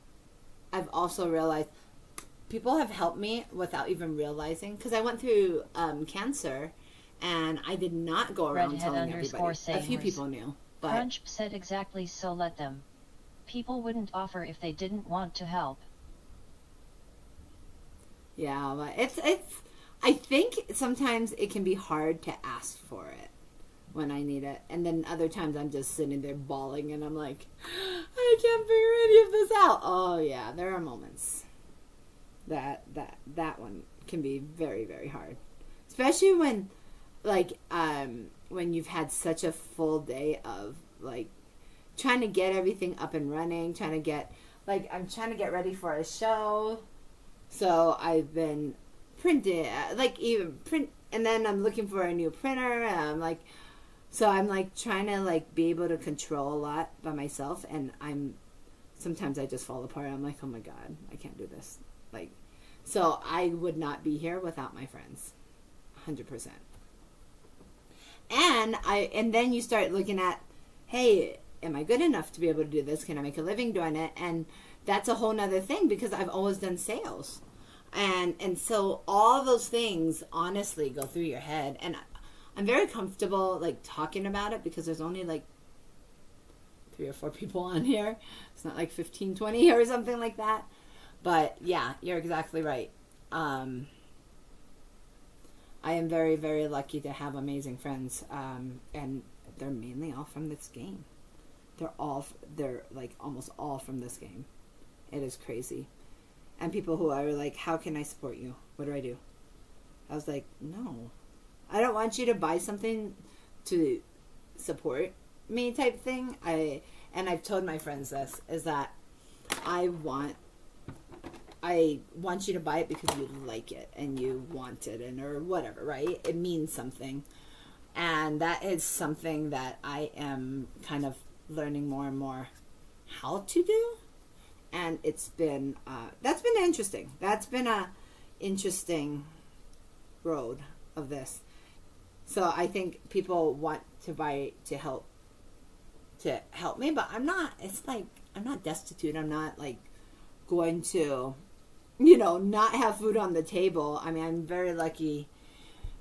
I've also realized people have helped me without even realizing, because I went through cancer and I did not go around telling everybody. A few people knew. But Crunch said exactly, so let them. People wouldn't offer if they didn't want to help. yeah, but it's I think sometimes it can be hard to ask for it when I need it. And then other times I'm just sitting there bawling and I'm like, I can't figure any of this out. Oh yeah, there are moments that one can be very, very hard. Especially when when you've had such a full day of like trying to get everything up and running, trying to get I'm trying to get ready for a show. So I've been printing, and then I'm looking for a new printer, and I'm like, so I'm like trying to be able to control a lot by myself, and sometimes I just fall apart. I'm like, oh my God, I can't do this. So I would not be here without my friends, 100%. And then you start looking at, hey, am I good enough to be able to do this? Can I make a living doing it? And that's a whole nother thing, because I've always done sales. And so all those things honestly go through your head. And I'm very comfortable talking about it, because there's only 3 or 4 people on here. It's not 15, 20 or something like that. But yeah, you're exactly right. I am very, very lucky to have amazing friends. And they're mainly all from this game. They're almost all from this game. It is crazy. And people who are like, how can I support you? What do I do? I was like, no, I don't want you to buy something to support me type thing. I've told my friends this, is that I want you to buy it because you like it and you want it, and or whatever, right? It means something. And that is something that I am kind of learning more and more how to do. And it's been, that's been interesting. That's been a interesting road of this. So I think people want to buy to help me, but I'm not, it's like, I'm not destitute. I'm not like going to, not have food on the table. I mean, I'm very lucky.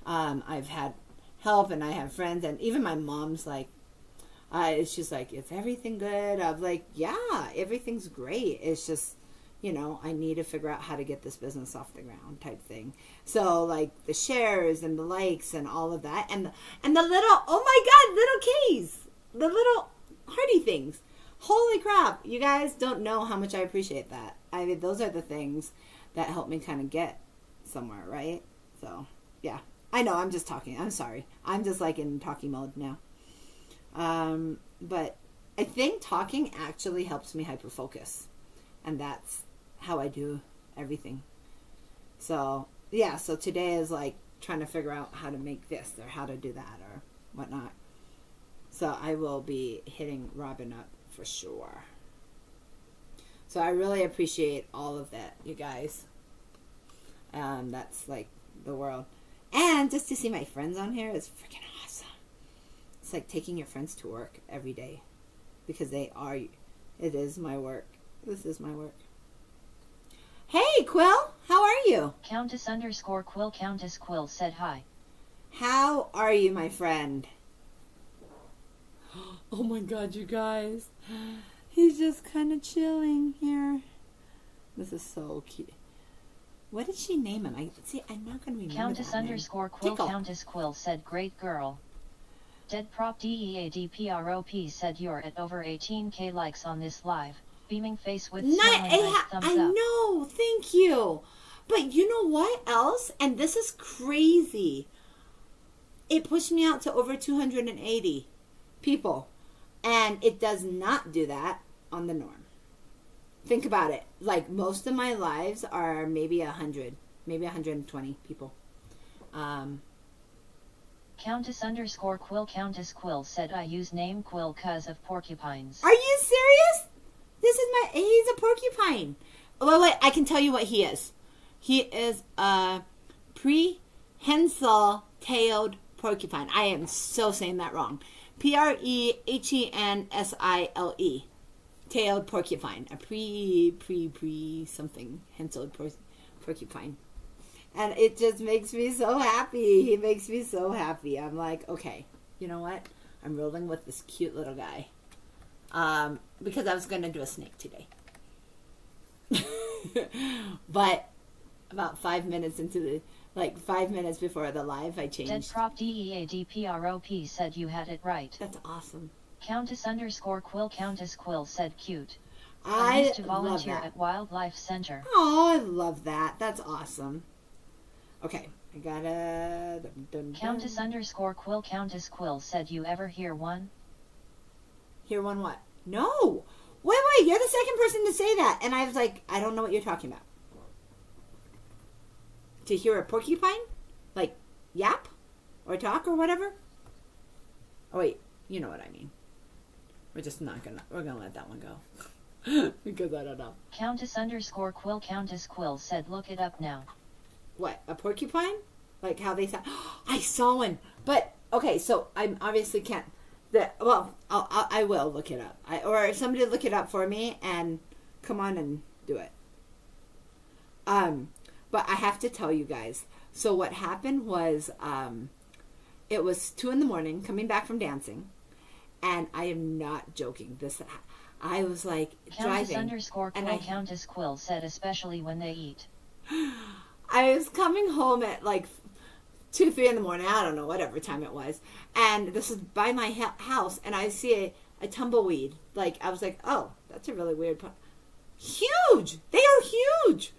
I've had help and I have friends, and even my mom's like, she's like, is everything good? I'm like, yeah, everything's great. It's just, I need to figure out how to get this business off the ground type thing. So like the shares and the likes and all of that, and the little, oh my God, little keys, the little hearty things. Holy crap. You guys don't know how much I appreciate that. I mean, those are the things that help me kind of get somewhere, right? So yeah, I know I'm just talking. I'm sorry. I'm just like in talking mode now. But I think talking actually helps me hyper focus, and that's how I do everything. So yeah, so today is like trying to figure out how to make this or how to do that or whatnot. So I will be hitting Robin up for sure. So I really appreciate all of that, you guys. That's like the world. And just to see my friends on here is freaking awesome. It's like taking your friends to work every day, because it is my work. This is my work. Hey, Quill, how are you? Countess_Quill Countess Quill said hi. How are you, my friend? Oh my God, you guys. He's just kind of chilling here. This is so cute. What did she name him? I'm not going to remember Countess_Quill Tickle. Countess Quill said great girl. Deadprop DEADPROP said you're at over 18k likes on this live. Beaming face with smiling eyes, thumbs up. I know, thank you. But you know what else? And this is crazy. It pushed me out to over 280 people. And it does not do that on the norm. Think about it. Like, most of my lives are maybe 100, maybe 120 people. Countess_Quill Countess Quill said I use name Quill cause of porcupines. Are you serious? He's a porcupine. Oh, wait, I can tell you what he is. He is a prehensile-tailed porcupine. I am so saying that wrong. Prehensile, tailed porcupine. A something, hensiled porcupine. And it just makes me so happy. He makes me so happy. I'm like, okay, you know what? I'm rolling with this cute little guy. Because I was going to do a snake today. But about 5 minutes into 5 minutes before the live, I changed. Deadprop DEADPROP said you had it right. That's awesome. Countess_Quill Countess Quill said cute. I used to love volunteer that. at Wildlife Center. Oh, I love that. That's awesome. Okay, I gotta... Countess_Quill Countess Quill said you ever hear one? Hear one what? No! Wait, you're the second person to say that. And I was like, I don't know what you're talking about. To hear a porcupine? Like, yap? Or talk or whatever? Oh, wait, you know what I mean. We're gonna let that one go. Because I don't know. Countess_Quill Countess Quill said look it up now. What, a porcupine? Like how they sound? I saw one. But, okay, so I obviously can't. I will look it up. Or if somebody look it up for me and come on and do it. But I have to tell you guys. So what happened was, it was 2 a.m. coming back from dancing, and I am not joking. I was like driving. Countess_Quill Countess Quill said especially when they eat. I was coming home at 2, 3 a.m. I don't know, whatever time it was. And this is by my house, and I see a tumbleweed. I was like, oh, that's a really weird huge! They are huge!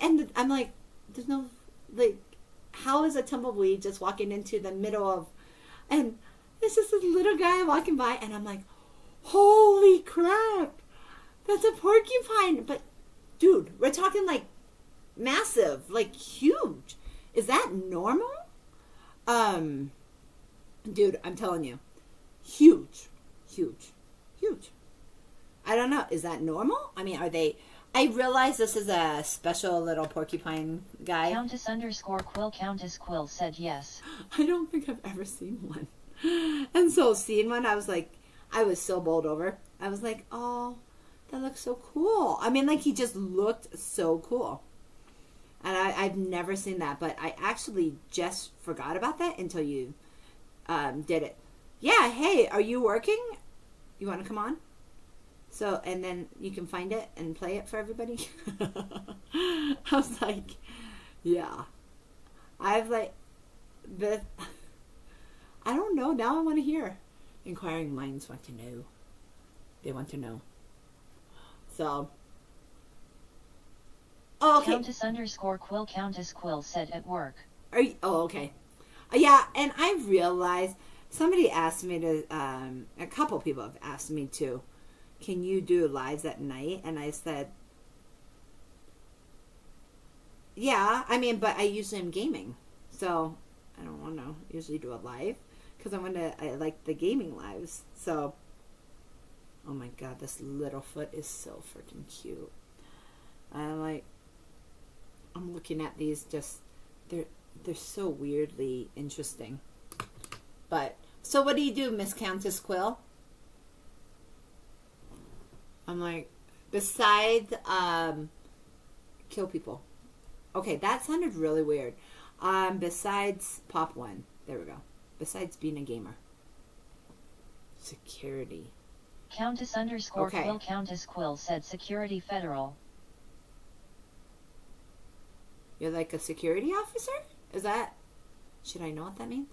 And I'm like, there's no, like, how is a tumbleweed just walking into the middle of, and it's just this little guy walking by, and I'm like, holy crap, that's a porcupine. But, dude, we're talking, like, massive, like, huge. Is that normal? Dude, I'm telling you, huge. I don't know. Is that normal? I mean, are they... I realize this is a special little porcupine guy. Countess_Quill Countess Quill said yes. I don't think I've ever seen one. And so seeing one, I was like, I was so bowled over. I was like, oh, that looks so cool. I mean, like, he just looked so cool. And I've never seen that, but I actually just forgot about that until you did it. Yeah, hey, are you working? You want to come on? So, and then you can find it and play it for everybody. I was like, yeah. I've like, I don't know. Now I want to hear. Inquiring minds want to know. They want to know. So. Oh, okay. Countess_Quill Countess Quill said at work. Are you, oh, okay. Yeah, and I realized somebody asked me to, a couple people have asked me to, can you do lives at night? And I said, yeah, I mean, but I usually am gaming. So I don't want to usually do a live because I like the gaming lives. So, oh my God, this little foot is so freaking cute. I'm looking at these just, they're so weirdly interesting. But, so what do you do, Miss Countess Quill? I'm like, besides, kill people. Okay, that sounded really weird. Besides pop one. There we go. Besides being a gamer. Security. Countess_Quill Countess Quill said security federal. You're like a security officer? Is that... Should I know what that means?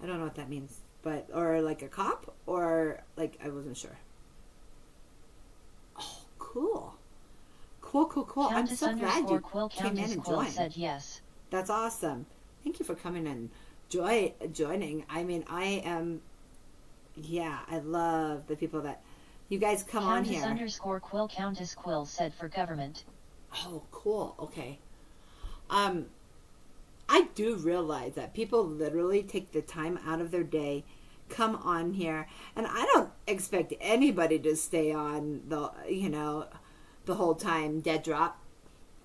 I don't know what that means. But, or like a cop? Or, like, I wasn't sure. Oh, cool. Cool. I'm so glad you came in and joined. Said yes. That's awesome. Thank you for coming and joining. I mean, I am... Yeah, I love the people that... You guys come on here. Countess_Quill Countess Quill said for government. Oh, cool. Okay. I do realize that people literally take the time out of their day, come on here, and I don't expect anybody to stay on the whole time, dead drop.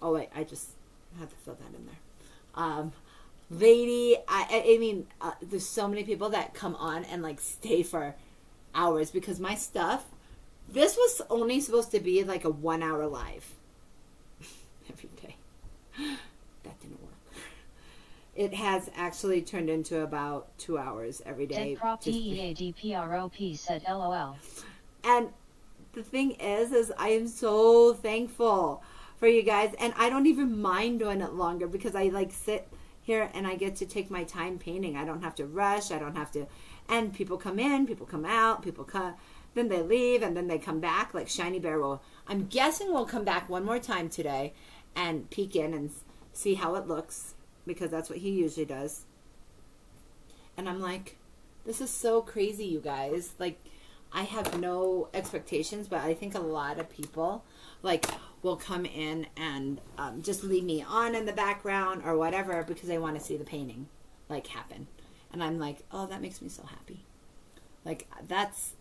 Oh wait, I just have to fill that in there. Lady, I mean, there's so many people that come on and like stay for hours because my stuff, this was only supposed to be like a 1 hour live every day. That didn't work. It has actually turned into about 2 hours every day. DEADPROP said LOL. And the thing is I am so thankful for you guys, and I don't even mind doing it longer because I like sit here and I get to take my time painting. I don't have to rush. I don't have to, and people come in, people come out, people come, then they leave, and then they come back. Like Shiny Bear I'm guessing will come back one more time today and peek in and see how it looks, because that's what he usually does. And I'm like, this is so crazy, you guys. Like, I have no expectations, but I think a lot of people like will come in and just leave me on in the background or whatever because they want to see the painting like happen. And I'm like, oh, that makes me so happy. Like, that's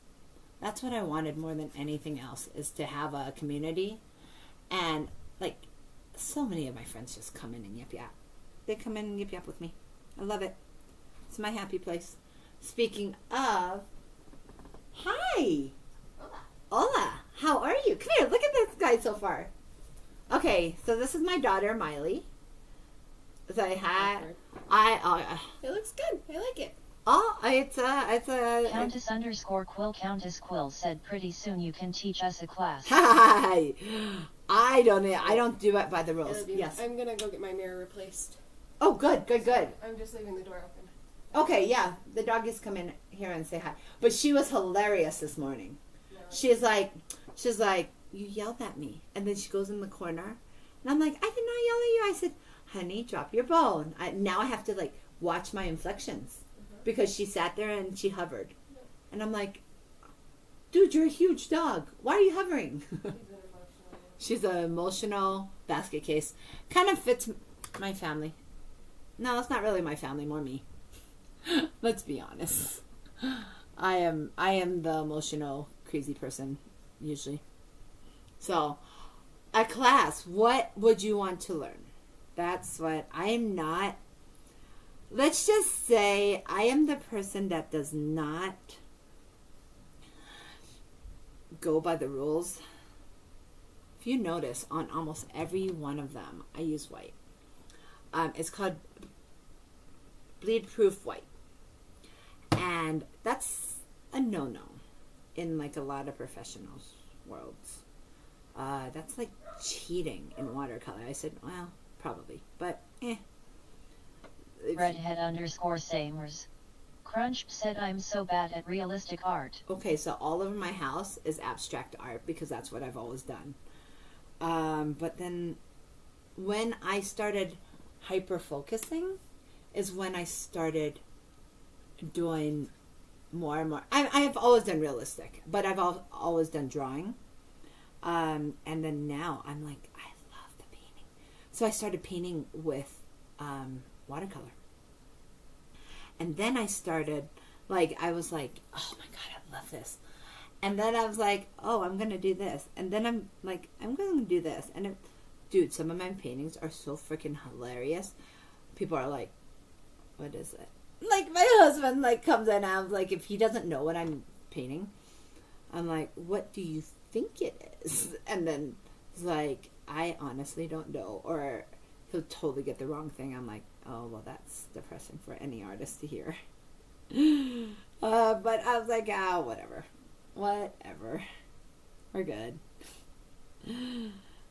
what I wanted more than anything else, is to have a community. And like, so many of my friends just come in and yip yap. They come in and yip yap with me. I love it. It's my happy place. Speaking of, hi. Hola. How are you? Come here. Look at this guy so far. Okay, so this is my daughter, Miley. Say hi. It looks good. I like it. Oh, it's a Countess_Quill Countess Quill said pretty soon you can teach us a class. Hi. I don't do it by the rules. Yes. I'm gonna go get my mirror replaced. Oh, good. I'm just leaving the door open. Okay, yeah. The doggies come in here and say hi. But she was hilarious this morning. No. She's like, you yelled at me. And then she goes in the corner. And I'm like, I did not yell at you. I said, honey, drop your bone. Now I have to like watch my inflections because she sat there and she hovered. And I'm like, dude, you're a huge dog. Why are you hovering? She's an emotional basket case. Kind of fits my family. No, it's not really my family, more me. Let's be honest. I am the emotional crazy person usually. So, a class, what would you want to learn? That's what I'm not. Let's just say I am the person that does not go by the rules. If you notice, on almost every one of them, I use white. It's called bleed proof white. And that's a no-no in like a lot of professionals worlds. That's like cheating in watercolor. I said, well, probably, but Redhead _ Samers. Crunch said I'm so bad at realistic art. Okay, so all over my house is abstract art because that's what I've always done. But then when I started hyper-focusing is when I started doing more and more. I have always done realistic, but I've always done drawing. And then now I'm like, I love the painting. So I started painting with watercolor. And then I started, like, I was like, oh my God, I love this. And then I was like, oh, I'm going to do this. And then I'm like, I'm going to do this. And dude, some of my paintings are so freaking hilarious. People are like, what is it? Like, my husband, like, comes in and I'm like, if he doesn't know what I'm painting, I'm like, what do you think it is? And then he's like, I honestly don't know. Or he'll totally get the wrong thing. I'm like, oh, well, that's depressing for any artist to hear. But I was like, whatever. We're good.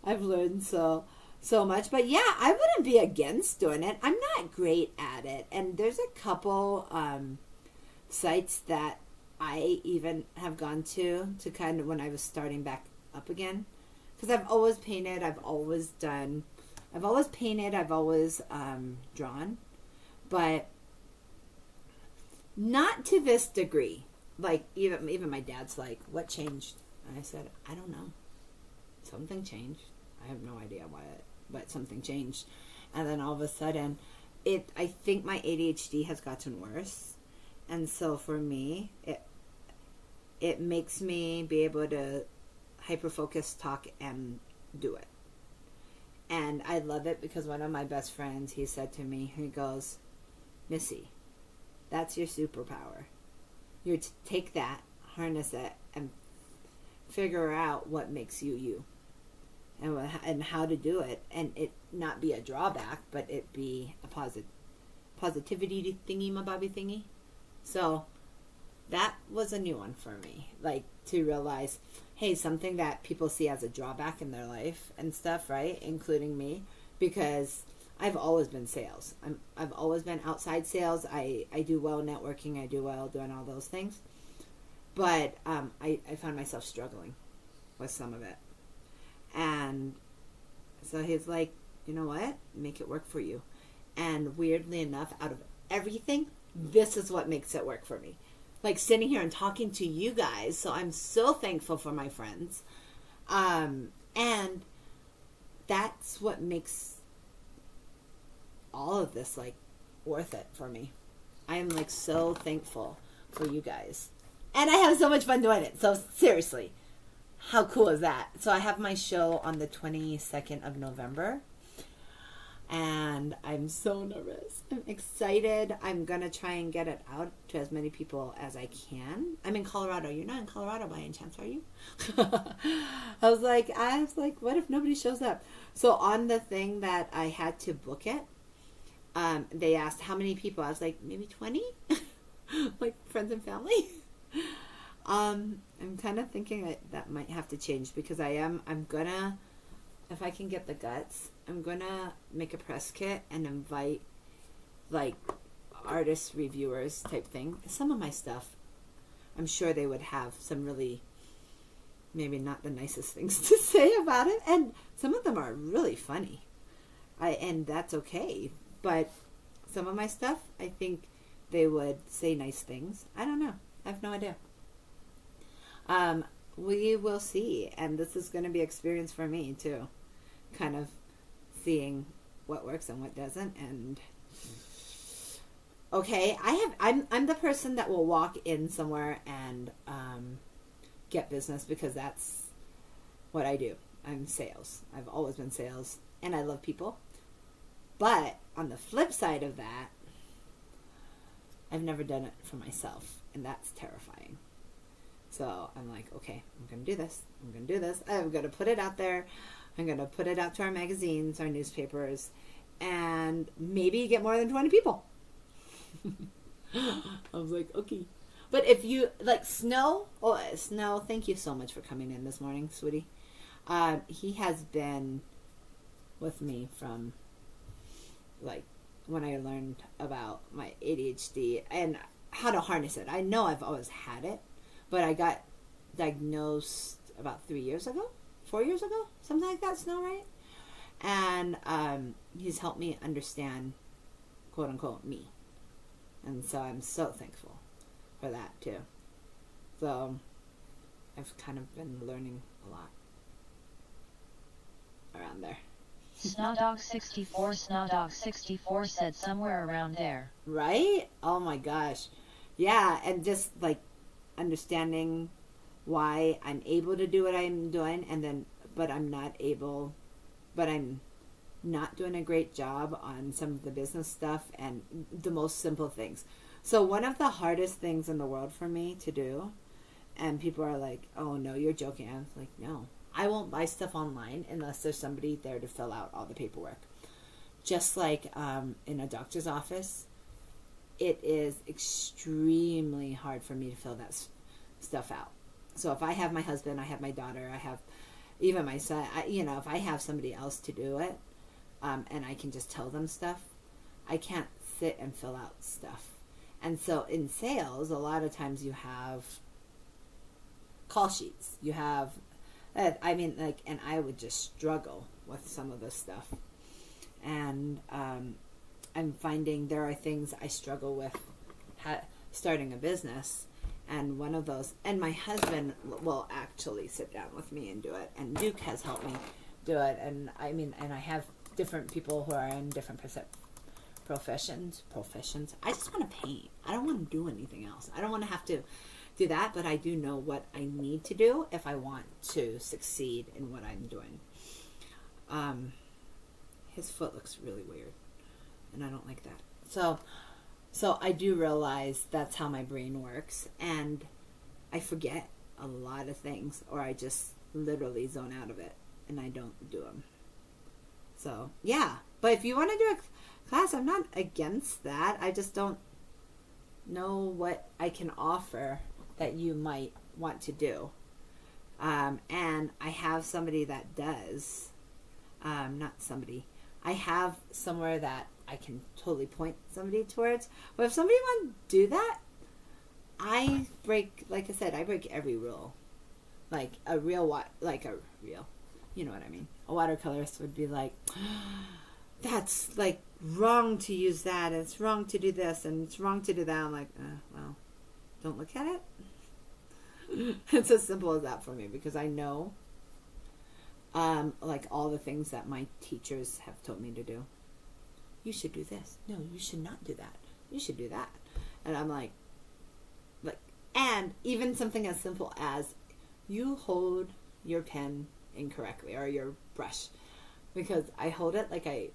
I've learned so much. But yeah, I wouldn't be against doing it. I'm not great at it. And there's a couple sites that I even have gone to kind of when I was starting back up again. Because I've always painted. I've always painted. I've always drawn. But not to this degree. Like, even my dad's like, what changed? And I said, I don't know. Something changed. I have no idea why, but something changed. And then all of a sudden, I think my ADHD has gotten worse. And so for me, it makes me be able to hyper-focus, talk, and do it. And I love it because one of my best friends, he said to me, he goes, Missy, that's your superpower. You take that, harness it, and figure out what makes you you. And how to do it. And it not be a drawback, but it be a positivity thingy-mabobby thingy. So that was a new one for me. Like, to realize, hey, something that people see as a drawback in their life and stuff, right? Including me. Because I've always been sales. I've always been outside sales. I do well networking. I do well doing all those things. But I found myself struggling with some of it. And so he's like, you know what? Make it work for you. And weirdly enough, out of everything, this is what makes it work for me. Like sitting here and talking to you guys. So I'm so thankful for my friends. And that's what makes all of this like worth it for me. I am like so thankful for you guys. And I have so much fun doing it. So seriously, how cool is that? So I have my show on the 22nd of November. And I'm so nervous. I'm excited. I'm going to try and get it out to as many people as I can. I'm in Colorado. You're not in Colorado by any chance, are you? I was like, what if nobody shows up? So on the thing that I had to book it, they asked how many people. I was like, maybe 20? Like friends and family? I'm kind of thinking that might have to change because I'm gonna, if I can get the guts, I'm gonna make a press kit and invite like artist reviewers type thing. Some of my stuff, I'm sure they would have some really, maybe not the nicest things to say about it, and some of them are really funny. and that's okay. But some of my stuff, I think they would say nice things. I don't know. I have no idea. We will see, and this is going to be experience for me too, kind of seeing what works and what doesn't. And okay, I'm the person that will walk in somewhere and get business because that's what I do. I'm sales. I've always been sales, and I love people. But on the flip side of that, I've never done it for myself, and that's terrifying. So I'm like, okay, I'm going to do this. I'm going to do this. I'm going to put it out there. I'm going to put it out to our magazines, our newspapers, and maybe get more than 20 people. I was like, okay. But if you, like Snow, Snow, thank you so much for coming in this morning, sweetie. He has been with me from, like, when I learned about my ADHD and how to harness it. I know I've always had it, but I got diagnosed about 4 years ago, something like that, Snow, right? And he's helped me understand, quote unquote, me. And so I'm so thankful for that too. So I've kind of been learning a lot around there. Snowdog64 said somewhere around there. Right? Oh my gosh. Yeah, and just like understanding why I'm able to do what I'm doing, and then but I'm not doing a great job on some of the business stuff and the most simple things. So one of the hardest things in the world for me to do, and people are like, oh no, you're joking. I was like, no, I won't buy stuff online unless there's somebody there to fill out all the paperwork. Just like in a doctor's office, it is extremely hard for me to fill that stuff out. So if I have my husband, I have my daughter, I have even my son, if I have somebody else to do it, and I can just tell them stuff, I can't sit and fill out stuff. And so in sales, a lot of times you have call sheets. You have, and I would just struggle with some of this stuff. And I'm finding there are things I struggle with starting a business. And one of those, and my husband will actually sit down with me and do it. And Duke has helped me do it. And I have different people who are in different professions. I just want to paint. I don't want to do anything else. I don't want to have to do that, but I do know what I need to do if I want to succeed in what I'm doing. His foot looks really weird, and I don't like that. So I do realize that's how my brain works, and I forget a lot of things, or I just literally zone out of it, and I don't do them. So, yeah. But if you want to do a class, I'm not against that. I just don't know what I can offer that you might want to do. And I have somebody that does. I have somewhere that I can totally point somebody towards. But if somebody wants to do that, I break every rule. Like a real, you know what I mean. A watercolorist would be like, that's like wrong to use that, and it's wrong to do this, and it's wrong to do that. I'm like, well, don't look at it. It's as simple as that for me, because I know like all the things that my teachers have told me to do. You should do this. No, you should not do that. You should do that. And I'm like, and even something as simple as you hold your pen incorrectly, or your brush, because I hold it like I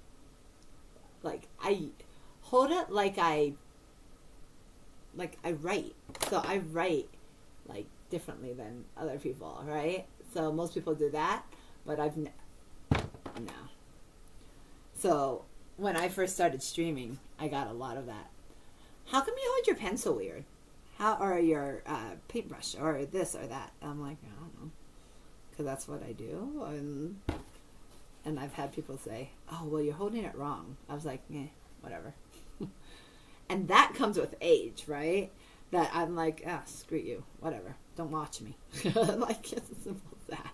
write. So I write like differently than other people, right? So most people do that, but no. So when I first started streaming, I got a lot of that. How come you hold your pen so weird? Or your paintbrush, or this or that? I'm like, I don't know, because that's what I do. And I've had people say, oh, well, you're holding it wrong. I was like, whatever. And that comes with age, right? That I'm like, screw you, whatever. Don't watch me. Like, it's as simple as that.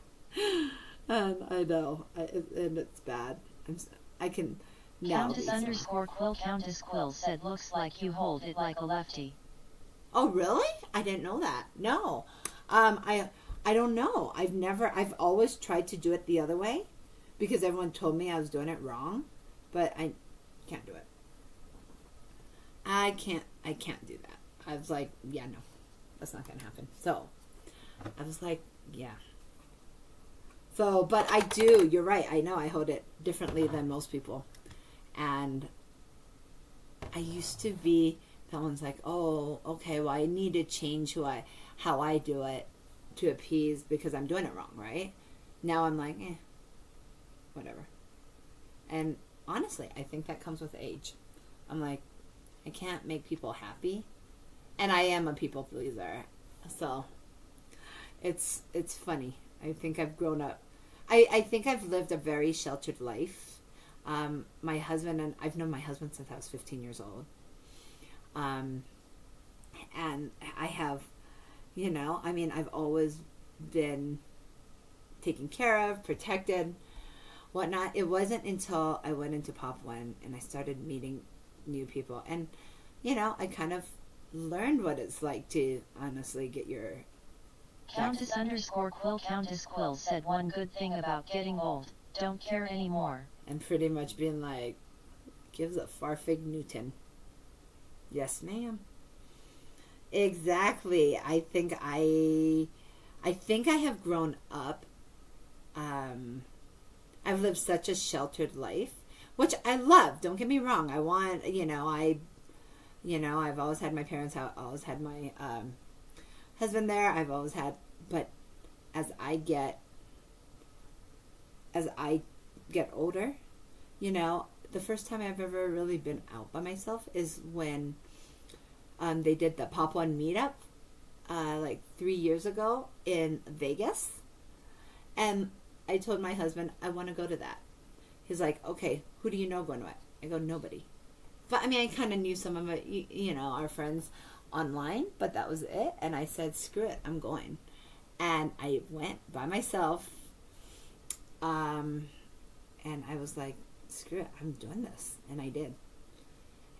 And I know, and it's bad. I can know. Countess underscore Quill Countess Quill said looks like you hold it like a lefty. Oh, really? I didn't know that. No. I don't know. I've always tried to do it the other way because everyone told me I was doing it wrong, but I can't do it. I can't do that. I was like, yeah, no, that's not going to happen. So I was like, yeah. So, but I do, you're right. I know I hold it differently than most people. And I used to be, someone's like, oh, okay, well, I need to change how I do it to appease because I'm doing it wrong, right? Now I'm like, whatever. And honestly, I think that comes with age. I'm like, I can't make people happy. And I am a people pleaser. So it's funny. I think I've grown up. I think I've lived a very sheltered life. My husband, and I've known my husband since I was 15 years old. And I have, I've always been taken care of, protected, whatnot. It wasn't until I went into Pop One and I started meeting new people. And, I kind of learned what it's like to honestly get your... Countess underscore Quill Countess Quill said one good thing about getting old, don't care anymore. And pretty much being like, gives a farfig Newton. Yes, ma'am. Exactly. I think I have grown up. I've lived such a sheltered life, which I love. Don't get me wrong. I want, I've always had my parents out. Always had my husband there. I've always had, but as I get older, the first time I've ever really been out by myself is when they did the Pop One meetup like 3 years ago in Vegas. And I told my husband, I want to go to that. He's like, okay, who do you know going to it? I go, nobody. But I kind of knew some of it, our friends online, but that was it. And I said, screw it, I'm going. And I went by myself. And I was like, screw it, I'm doing this. And I did.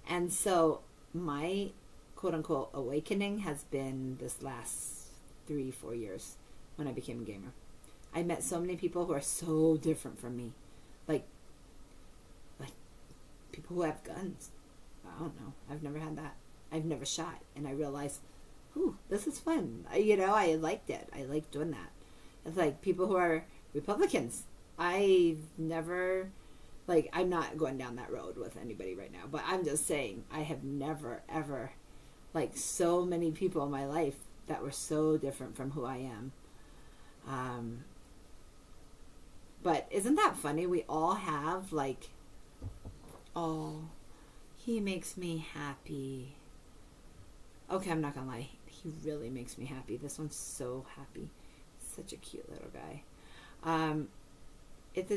And so my quote unquote awakening has been this last 3-4 years when I became a gamer. I met so many people who are so different from me. Like people who have guns. I don't know. I've never had that. I've never shot. And I realized, this is fun. I liked it. I like doing that. It's like people who are Republicans. I've never, I'm not going down that road with anybody right now. But I'm just saying, I have never, ever, so many people in my life that were so different from who I am. But isn't that funny? We all have, oh, he makes me happy. Okay, I'm not gonna lie. He really makes me happy. This one's so happy. Such a cute little guy. It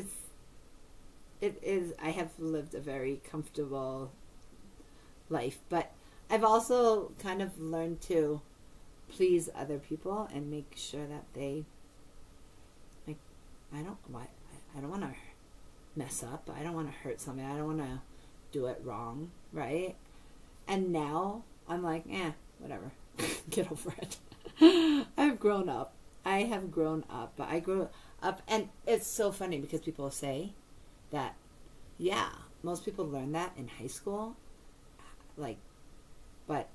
is, I have lived a very comfortable life, but I've also kind of learned to please other people and make sure that they, I don't want to mess up. I don't want to hurt somebody. I don't want to do it wrong, right? And now I'm like, whatever. Get over it. I've grown up. I have grown up. But I grew up, and it's so funny because people say that, most people learn that in high school. But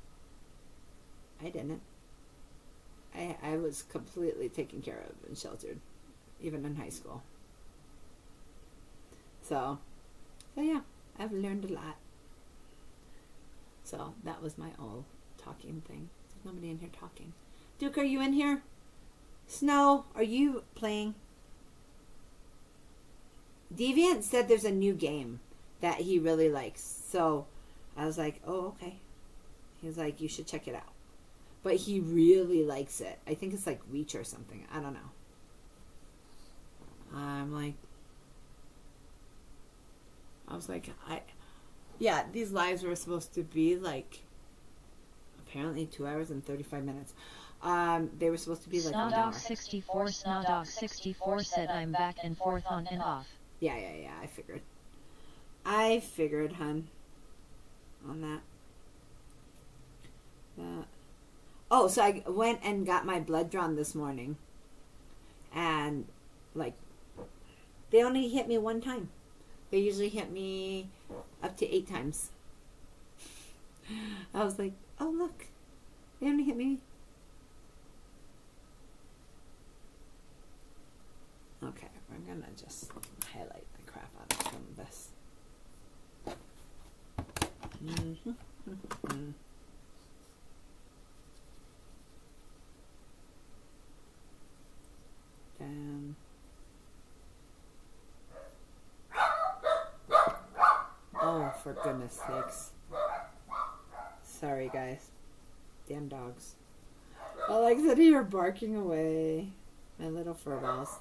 I didn't. I was completely taken care of and sheltered, even in high school. So yeah, I've learned a lot. So that was my old talking thing. There's nobody in here talking. Duke, are you in here? Snow, are you playing? Deviant said there's a new game that he really likes. So I was like, oh, okay. He was like, you should check it out. But he really likes it. I think it's like Reach or something. I don't know. These lives were supposed to be apparently 2 hours and 35 minutes. They were supposed to be 1 hour. Snowdog64 said I'm back and forth on and off. Yeah, I figured. I figured, hun, on that. Oh, so I went and got my blood drawn this morning. And, like, they only hit me one time. They usually hit me up to 8 times. I was like, oh, look. They only hit me. Okay, we're going to just highlight the crap out of some of this. Down. Oh, for goodness sakes. Sorry, guys. Damn dogs. All I said here barking away. My little fur balls.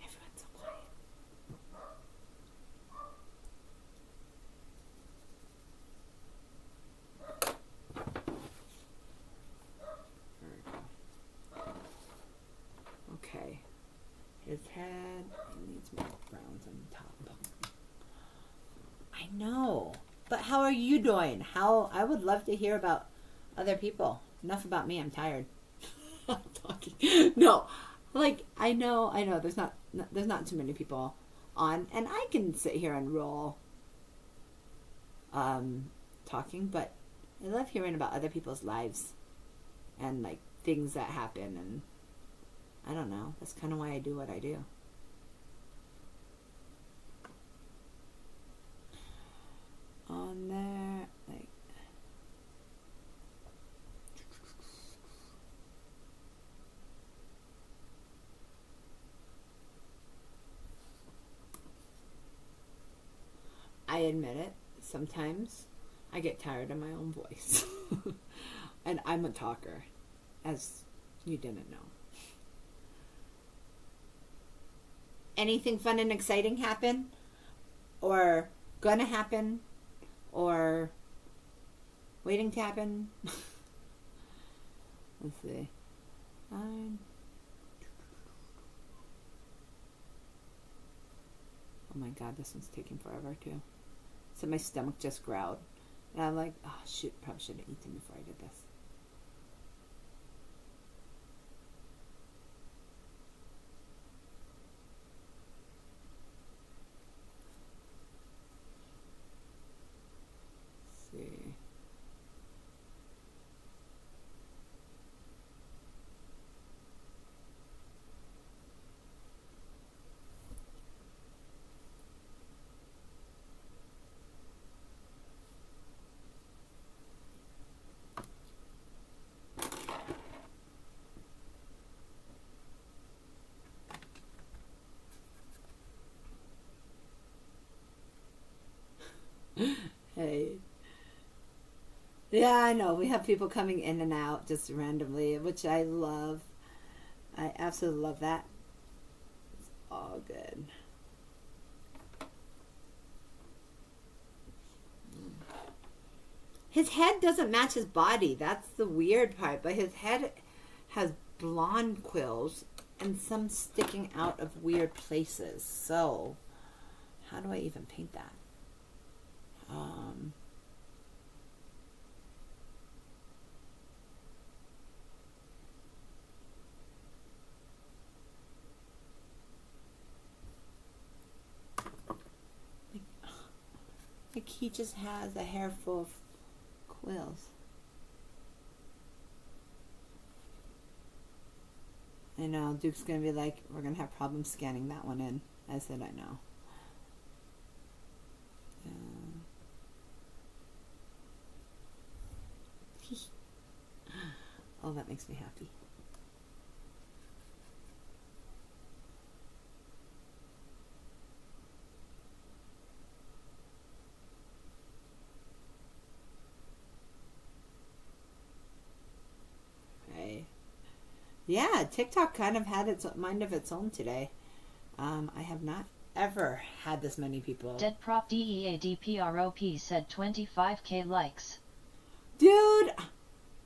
Everyone's so quiet. There we go. Okay. His head needs more browns on the top. I know. But how are you doing? I would love to hear about other people. Enough about me. I'm tired. I'm talking. No. Like, I know there's not too many people on, and I can sit here and roll talking, but I love hearing about other people's lives and like things that happen, and I don't know. That's kind of why I do what I do. On there, like, I admit it, sometimes I get tired of my own voice. And I'm a talker, as you didn't know. Anything fun and exciting happen? Or gonna happen? Or waiting to happen? Let's see. Fine. Oh my god, this one's taking forever too. So my stomach just growled. And I'm like, oh shoot, probably should have eaten before I did this. Let's see. Hey. Yeah, I know. We have people coming in and out just randomly, which I love. I absolutely love that. It's all good. His head doesn't match his body. That's the weird part. But his head has blonde quills and some sticking out of weird places. So, how do I even paint that? Like he just has a hair full of quills. I know, Duke's gonna be like, we're gonna have problems scanning that one in. I said, I know. Oh, that makes me happy. Right. Yeah, TikTok kind of had its mind of its own today. I have not ever had this many people. Deadprop DEADPROP said 25k likes. Dude,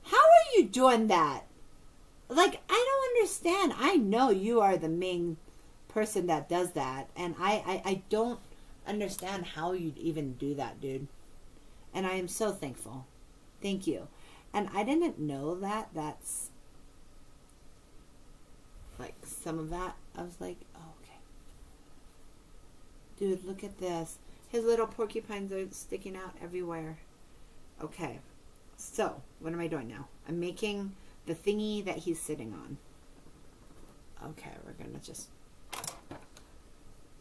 how are you doing that? like, I don't understand. I know you are the main person that does that, and I don't understand how you'd even do that, dude. And I am so thankful. Thank you. And I didn't know that that's like some of that. I was like, oh, okay. Dude, look at this. His little porcupines are sticking out everywhere. Okay. So, what am I doing now? I'm making the thingy that he's sitting on. Okay, we're gonna just...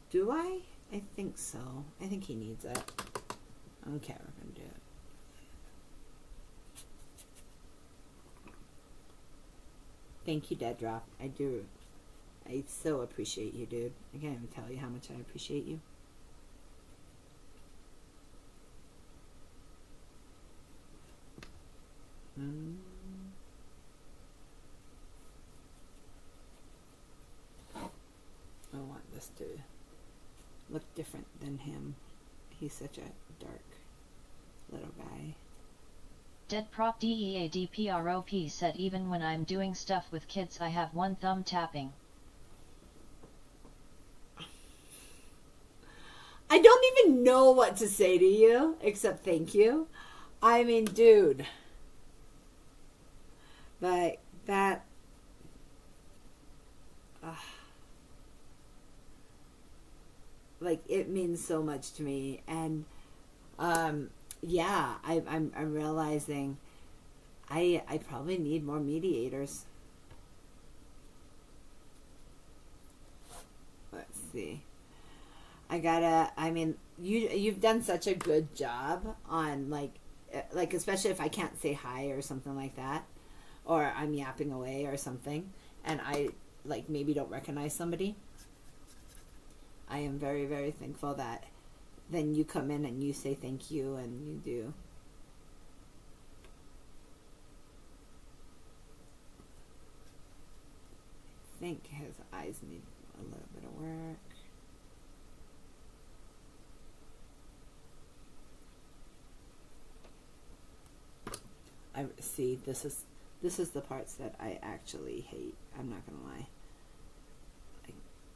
Do I? I think so. I think he needs it. Okay, we're gonna do it. Thank you, Dead Drop. I do. I so appreciate you, dude. I can't even tell you how much I appreciate you. I want this to look different than him. He's such a dark little guy. Dead Prop DEADPROP said even when I'm doing stuff with kids I have one thumb tapping. I don't even know what to say to you except thank you. I mean, dude. Like, that... like, it means so much to me. And, yeah, I'm realizing I probably need more mediators. Let's see. I mean, you've done such a good job on, like, especially if I can't say hi or something like that, or I'm yapping away or something, and I, like, maybe don't recognize somebody. I am very, very thankful that then you come in and you say thank you, and you do. I think his eyes need a little bit of work. I see. This is the parts that I actually hate. I'm not gonna lie.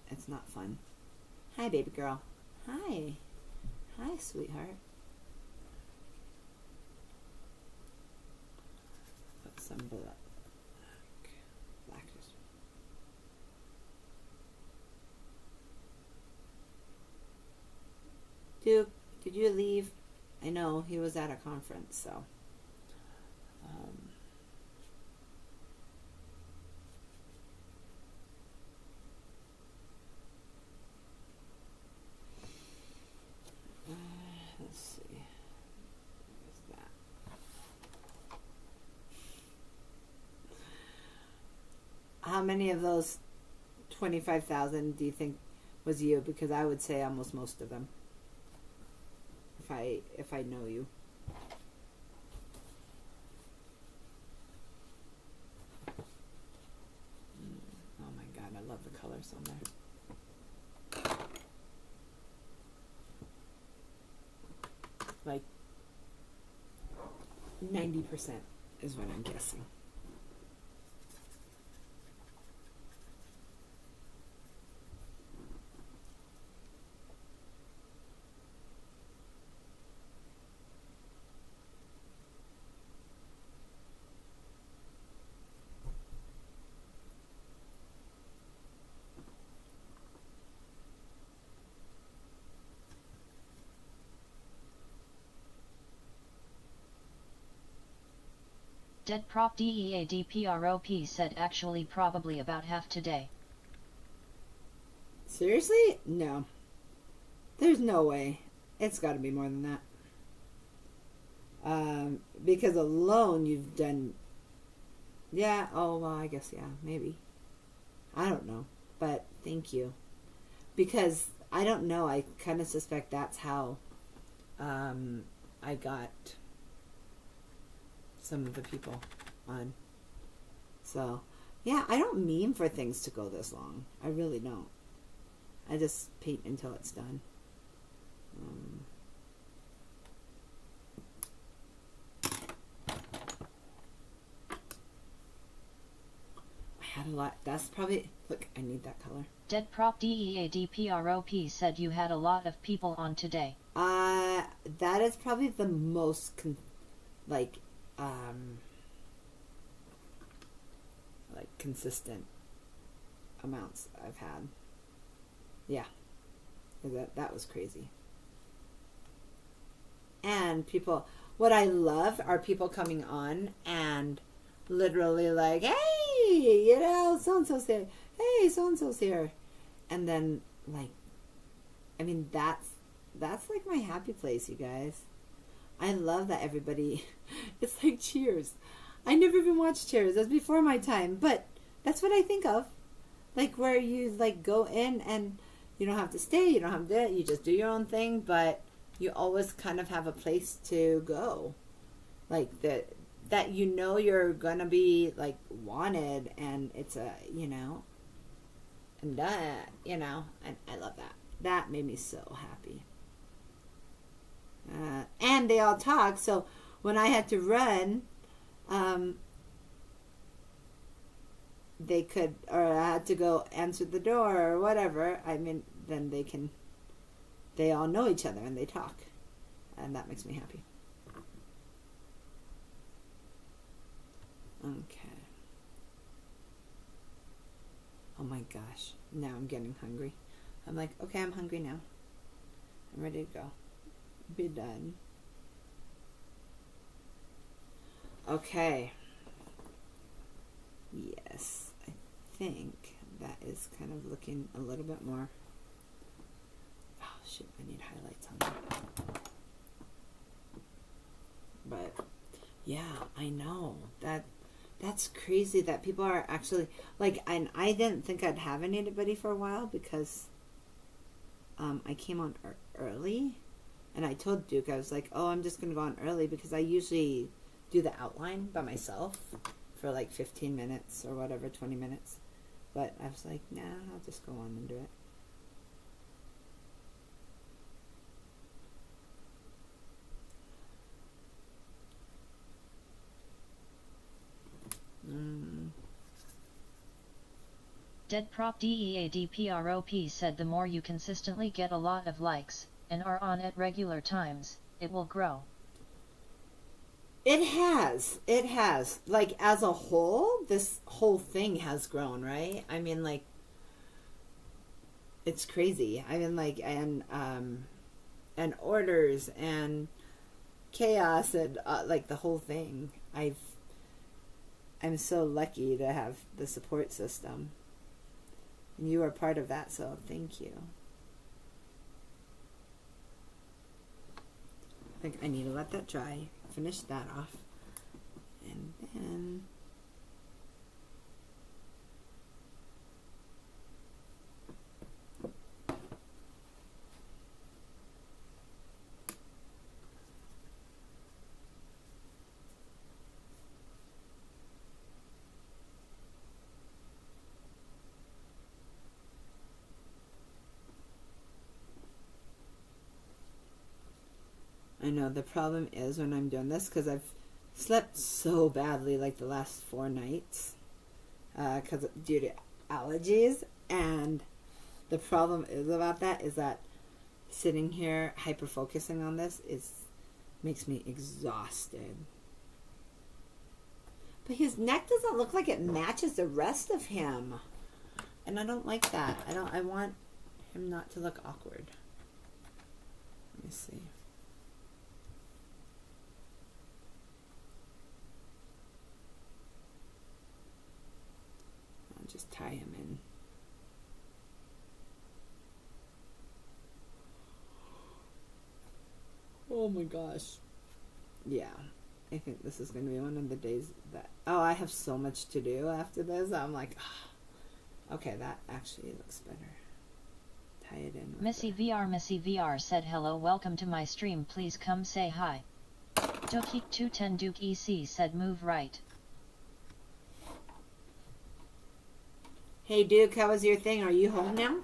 It's not fun. Hi, baby girl. Hi. Hi, sweetheart. Put some black. Duke, did you leave? I know he was at a conference, so. Let's see. Where's that? How many of those 25,000 do you think was you? Because I would say almost most of them. If I know you. Oh my god, I love the colors on there. Like 90% is what I'm guessing. Dead Prop DEADPROP said actually probably about half today. Seriously? No. There's no way. It's got to be more than that. Because alone you've done... Yeah, oh, well, I guess, yeah, maybe. I don't know. But thank you. Because, I don't know, I kind of suspect that's how I got some of the people on. So, yeah, I don't mean for things to go this long. I really don't. I just paint until it's done. lot. That's probably, look, I need that color. Dead Prop DEADPROP said you had a lot of people on today. That is probably the most, consistent amounts I've had. Yeah. That was crazy. And people, what I love are people coming on and literally like, hey, so-and-so's here. Hey, so-and-so's here. And then, that's like my happy place, you guys. I love that everybody, it's like Cheers. I never even watched Cheers. That's before my time. But that's what I think of. Like, where you, go in and you don't have to stay. You don't have to, you just do your own thing. But you always kind of have a place to go. Like, that you're going to be, wanted. And it's and, and I love that. That made me so happy. And they all talk. So when I had to run, they could, or I had to go answer the door or whatever. I mean, then they all know each other and they talk. And that makes me happy. Okay. Oh my gosh. Now I'm getting hungry. I'm like, okay, I'm hungry now. I'm ready to go. Be done. Okay. Yes, I think that is kind of looking a little bit more. Oh shit, I need highlights on that. But yeah, I know that's crazy that people are actually and I didn't think I'd have anybody for a while because I came on early. And I told Duke, I was like, oh, I'm just going to go on early because I usually do the outline by myself for 15 minutes or whatever, 20 minutes. But I was like, nah, I'll just go on and do it. Dead Prop DEADPROP said the more you consistently get a lot of likes and are on at regular times, it will grow. It has. As a whole, this whole thing has grown, right? I mean, it's crazy. I mean, and orders and chaos and, the whole thing. I'm so lucky to have the support system. And you are part of that, so thank you. I think I need to let that dry, finish that off, and then I know the problem is when I'm doing this because I've slept so badly the last 4 nights due to allergies, and the problem is about that is that sitting here hyper focusing on this makes me exhausted. But his neck doesn't look like it matches the rest of him, and I don't like that. I want him not to look awkward. Let me see. Just tie him in. Oh my gosh. Yeah. I think this is going to be one of the days that... Oh, I have so much to do after this. I'm like, oh, okay, that actually looks better. Tie it in. Missy VR said hello, welcome to my stream, please come say hi. Doki 210 Duke EC said move right. Hey Duke, how was your thing? Are you home now?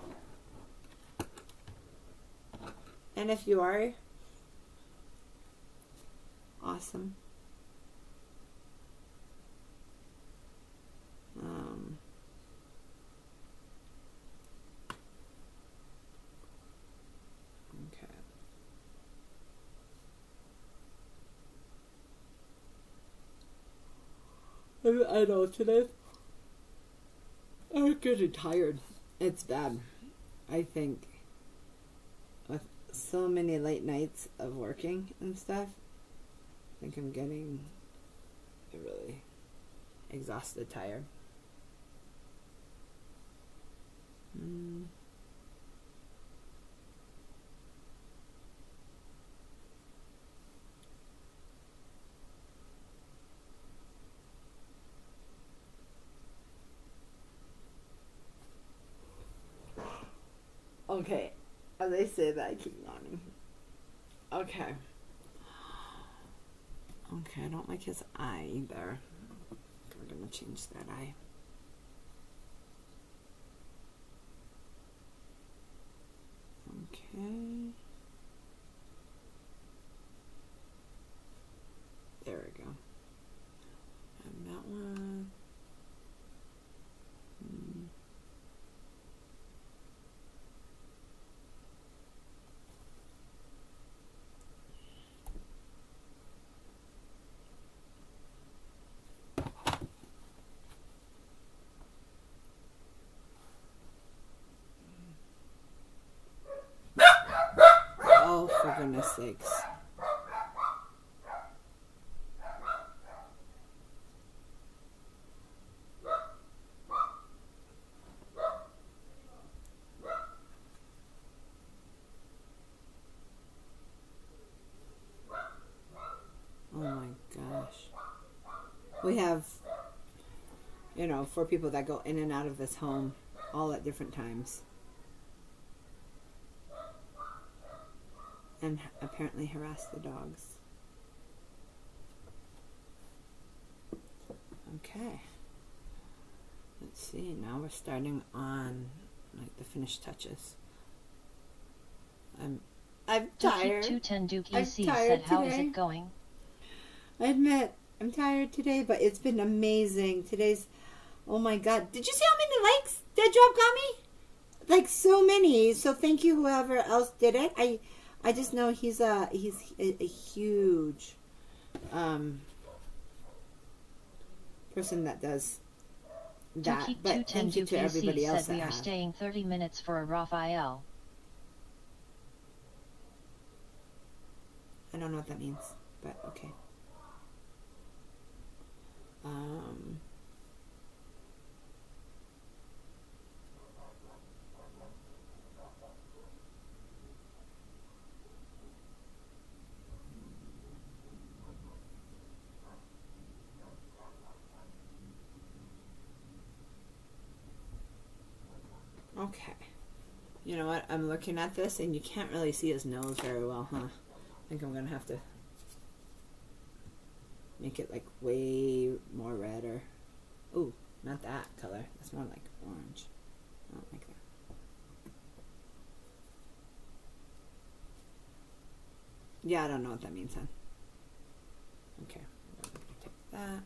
And if you are, awesome. I know today. I'm getting tired. It's bad. I think with so many late nights of working and stuff, I think I'm getting really exhausted, tired. Okay, as I say that, I keep yawning. Okay. Okay, I don't like his eye either. We're gonna change that eye. Okay. There we go. And that one. Oh, for goodness sakes. Oh my gosh. We have, 4 people that go in and out of this home all at different times. And apparently harass the dogs. Okay. Let's see. Now we're starting on the finished touches. I'm tired. 210 Duke I'm EC tired said, "How is today. it going?" I admit I'm tired today, but it's been amazing. Oh my God! Did you see how many likes that job got me? Like so many. So thank you, whoever else did it. I just know he's a huge person that does that. But thank you to everybody else said we that are have. staying 30 minutes for a Raphael. I don't know what that means, but okay. Okay. You know what? I'm looking at this and you can't really see his nose very well, huh? I think I'm going to have to make it way more red or... Ooh, not that color. That's more like orange. I don't like that. Yeah, I don't know what that means, hon. Okay. I'm going to take that.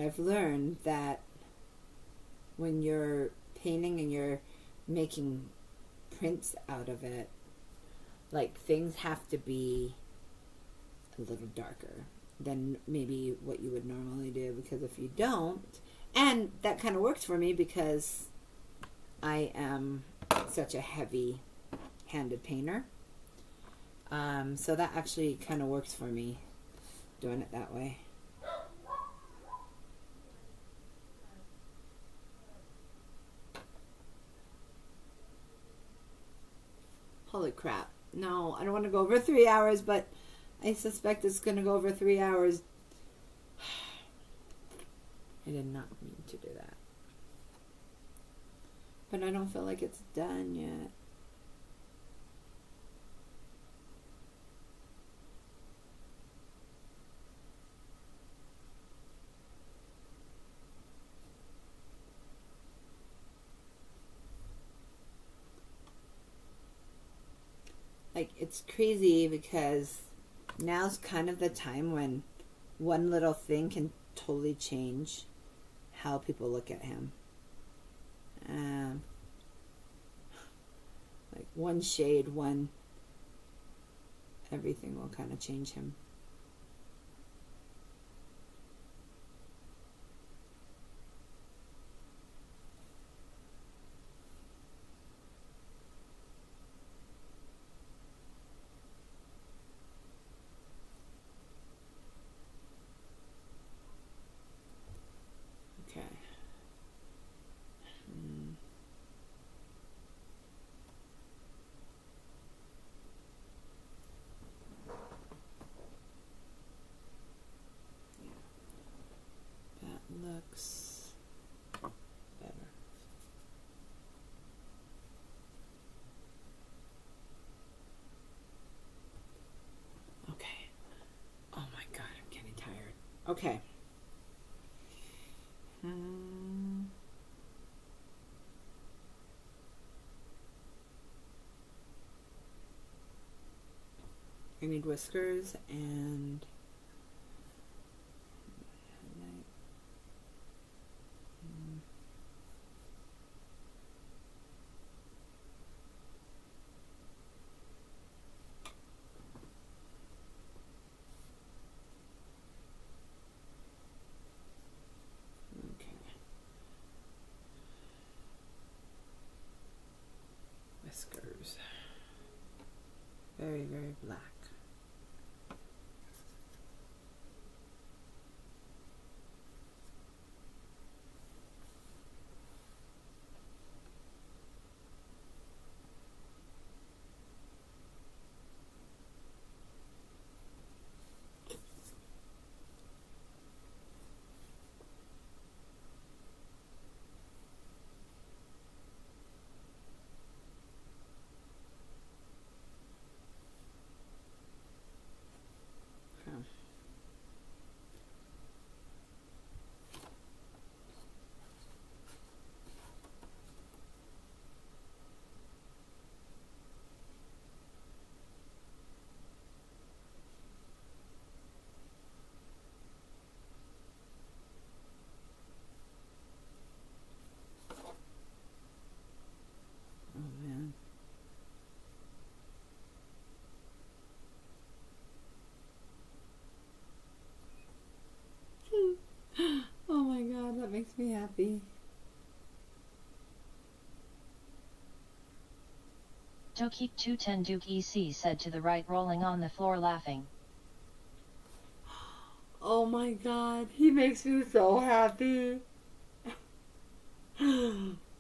I've learned that when you're painting and you're making prints out of it, things have to be a little darker than maybe what you would normally do, because if you don't, and that kind of works for me because I am such a heavy-handed painter, so that actually kind of works for me doing it that way. Holy crap. No, I don't want to go over 3 hours, but I suspect it's going to go over 3 hours. I did not mean to do that. But I don't feel like it's done yet. it's crazy because now's kind of the time when one little thing can totally change how people look at him. Like one shade, everything will kind of change him. Okay. That looks better. Okay. Oh my God, I'm getting tired. Okay. I need whiskers and whiskers. Very, very black. Oh man. Oh my God, that makes me happy. Tokik 210 Duke EC said to the right, rolling on the floor laughing. Oh my God, he makes me so happy.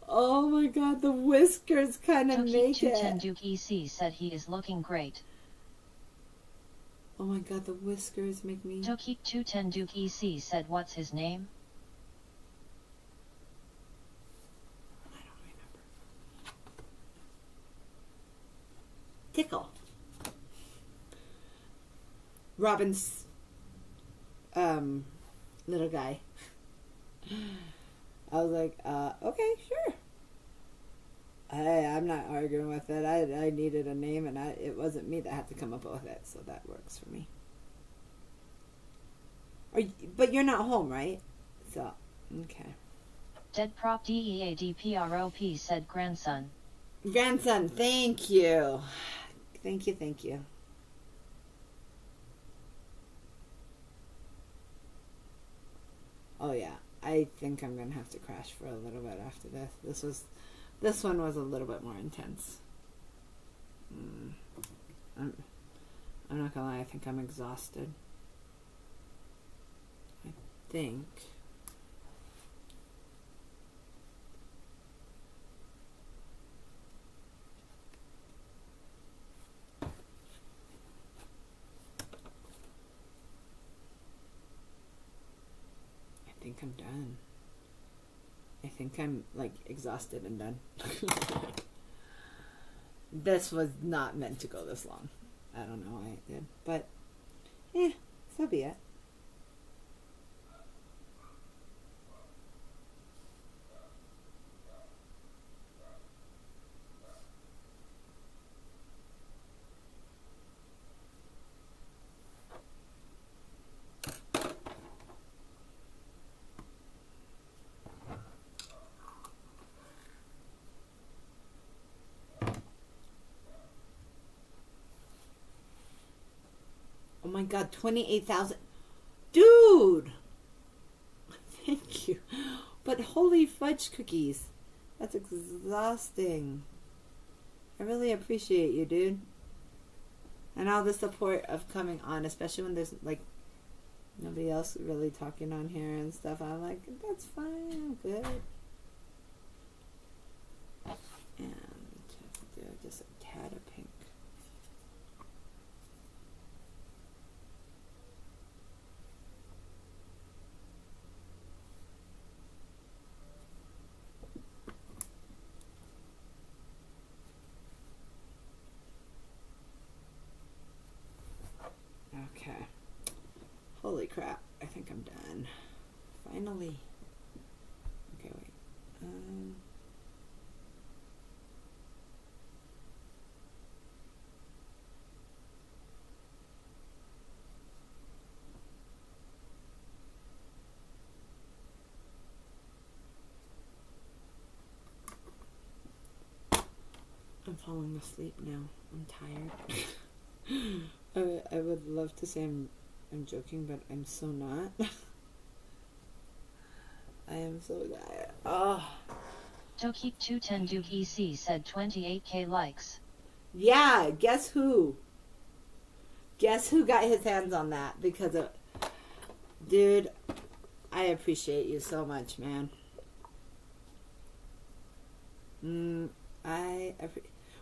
Oh my God, the whiskers kind of Tokik make 210 it. Duke EC said he is looking great. Oh my God, the whiskers make me... Tokik 210 Duke EC said what's his name? I don't remember. Tickle. Robin's little guy. I was like, okay, sure. I'm not arguing with it. I needed a name, and it wasn't me that had to come up with it, so that works for me. But you're not home, right? So, okay. Dead Prop DEADPROP said grandson. Grandson, thank you. Thank you, thank you. Oh yeah, I think I'm gonna have to crash for a little bit after this. This one was a little bit more intense. I'm not gonna lie, I think I'm exhausted. I think. I think I'm done. I think I'm like exhausted and done. This was not meant to go this long. I don't know why it did, but so be it. Oh my god, 28,000. Dude! Thank you. But holy fudge cookies. That's exhausting. I really appreciate you, dude. And all the support of coming on, especially when there's like nobody else really talking on here and stuff. I'm like, that's fine, I'm good. And just a tad of pink. Okay. Holy crap. I think I'm done. Finally. Okay, wait. I'm falling asleep now. I'm tired. I would love to say I'm joking, but I'm so not. I am so tired. Oh. Tokeep210 Duke EC said 28k likes. Yeah, guess who? Guess who got his hands on that? Because of... Dude, I appreciate you so much, man.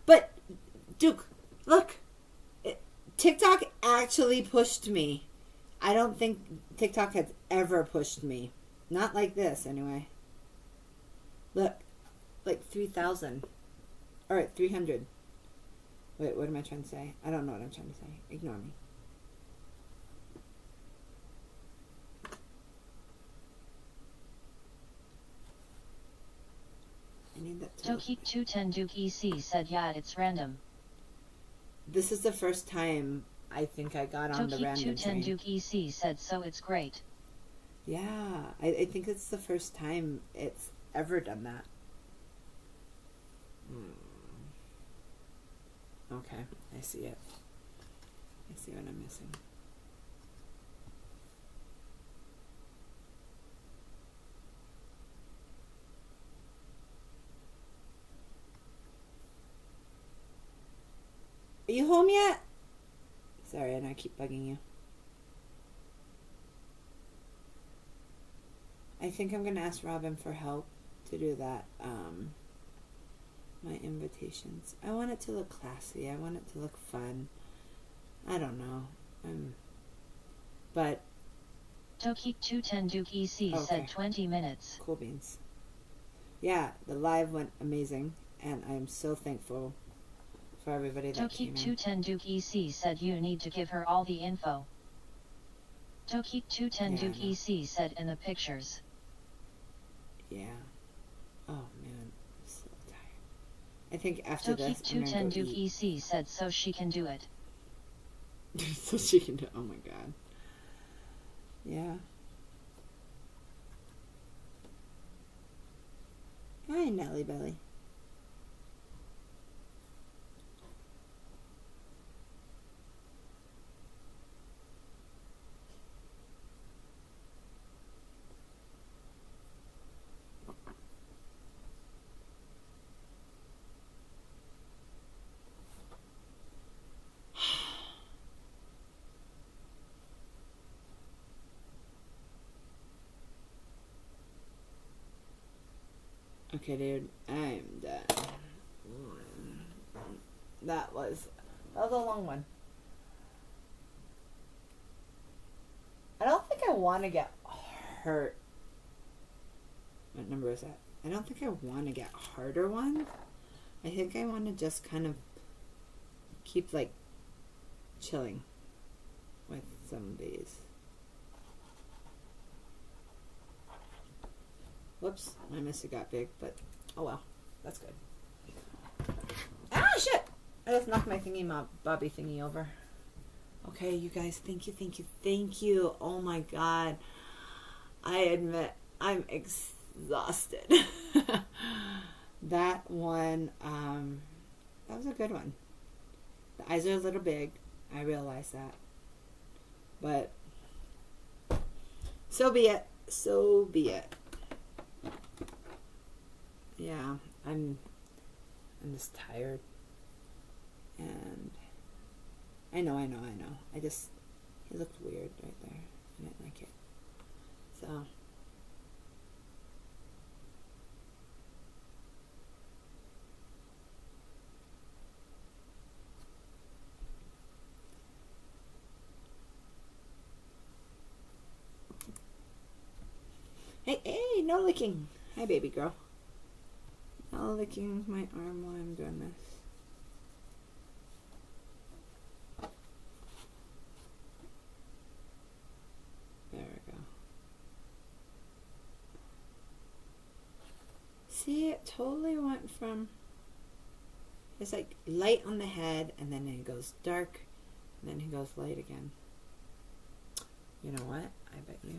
But, Duke, look. TikTok actually pushed me. I don't think TikTok has ever pushed me. Not like this, anyway. Look. Like 3,000. Alright, 300. Wait, what am I trying to say? I don't know what I'm trying to say. Ignore me. I need that to... Tokeep210 Duke EC said yeah, it's random. This is the first time I think I got on the random train. Tokeep210 Duke EC said so it's great. Yeah, I think it's the first time it's ever done that. Okay, I see it. I see what I'm missing. Are you home yet? Sorry, and I keep bugging you. I think I'm gonna ask Robin for help to do that. My invitations. I want it to look classy. I want it to look fun. I don't know. But Tokeep210 Duke EC said 20 minutes. Cool beans. Yeah, the live went amazing, and I'm so thankful for everybody that came in. Tokeep210 Duke EC said you need to give her all the info. Tokeep210 Duke EC said in the pictures. Yeah. Oh man, I'm so tired. I think after this, I'm gonna Tokeep210 go Duke eat. EC said so she can do it. So she can do. Oh my god. Yeah. Hi, Nelly Belly. Okay, dude, I'm done. That was a long one. I don't think I want to get hurt. What number is that? I don't think I want to get harder ones. I think I want to just kind of keep like chilling with some of these. Whoops, my missy got big, but oh well, that's good. Ah, shit! I just knocked my Bobby thingy over. Okay, you guys, thank you. Oh my god. I admit, I'm exhausted. That one, that was a good one. The eyes are a little big. I realize that. But so be it. So be it. Yeah, I'm just tired. And I know. He looked weird right there. I didn't like it. So hey, no licking. Hi, baby girl. No licking my arm while I'm doing this. There we go. See, it totally went from, it's like light on the head, and then it goes dark, and then it goes light again. You know what? I bet you.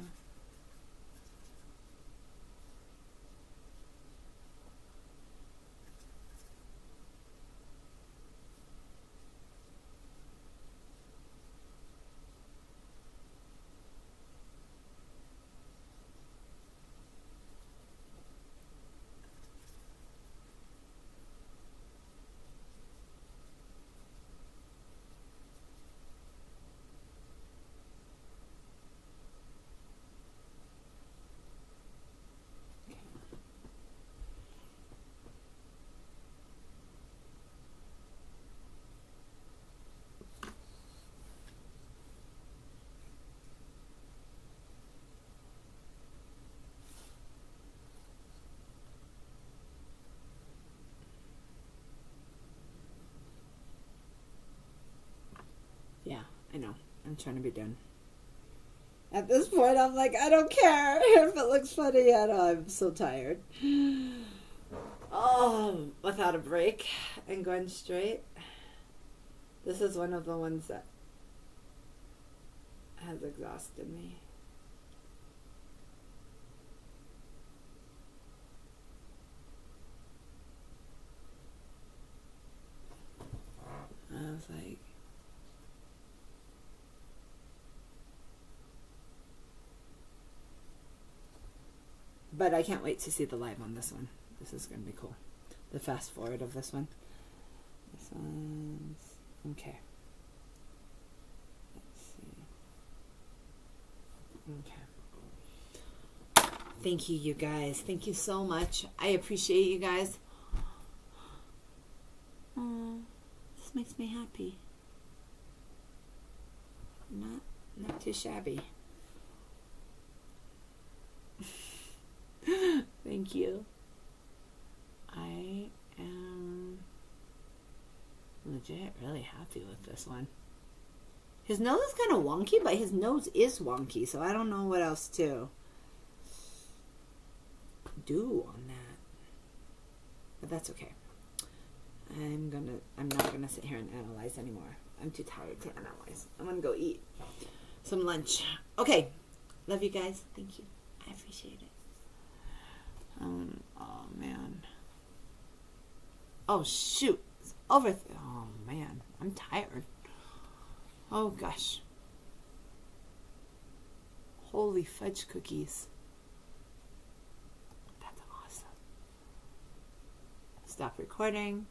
Yeah, I know. I'm trying to be done. At this point, I'm like, I don't care if it looks funny. I know, I'm so tired. Oh, without a break and going straight. This is one of the ones that has exhausted me. I was like, but I can't wait to see the live on this one. This is going to be cool. The fast forward of this one. This one's okay. Let's see. Okay. Thank you, you guys. Thank you so much. I appreciate you guys. Oh, this makes me happy. Not too shabby. Thank you. I am legit really happy with this one. His nose is kind of wonky, but his nose is wonky, so I don't know what else to do on that. But that's okay. I'm not gonna sit here and analyze anymore. I'm too tired to analyze. I'm gonna go eat some lunch. Okay. Love you guys. Thank you. I appreciate it. Oh man. Oh shoot. It's over. Oh man. I'm tired. Oh gosh. Holy fudge cookies. That's awesome. Stop recording.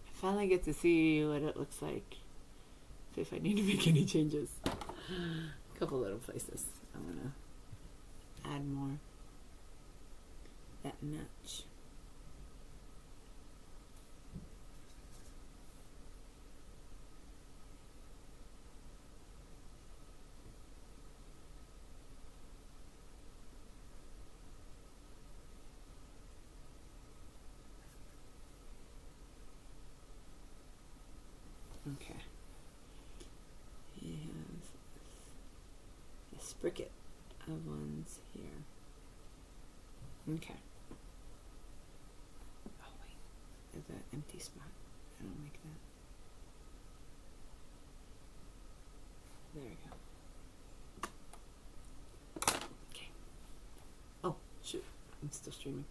I finally get to see what it looks like. If I need to make any changes. A couple little places. I'm gonna add more. That much. Okay. He has a spricket of ones here. Okay. Oh wait, there's an empty spot. I don't like that. There we go. Okay. Oh shoot, I'm still streaming.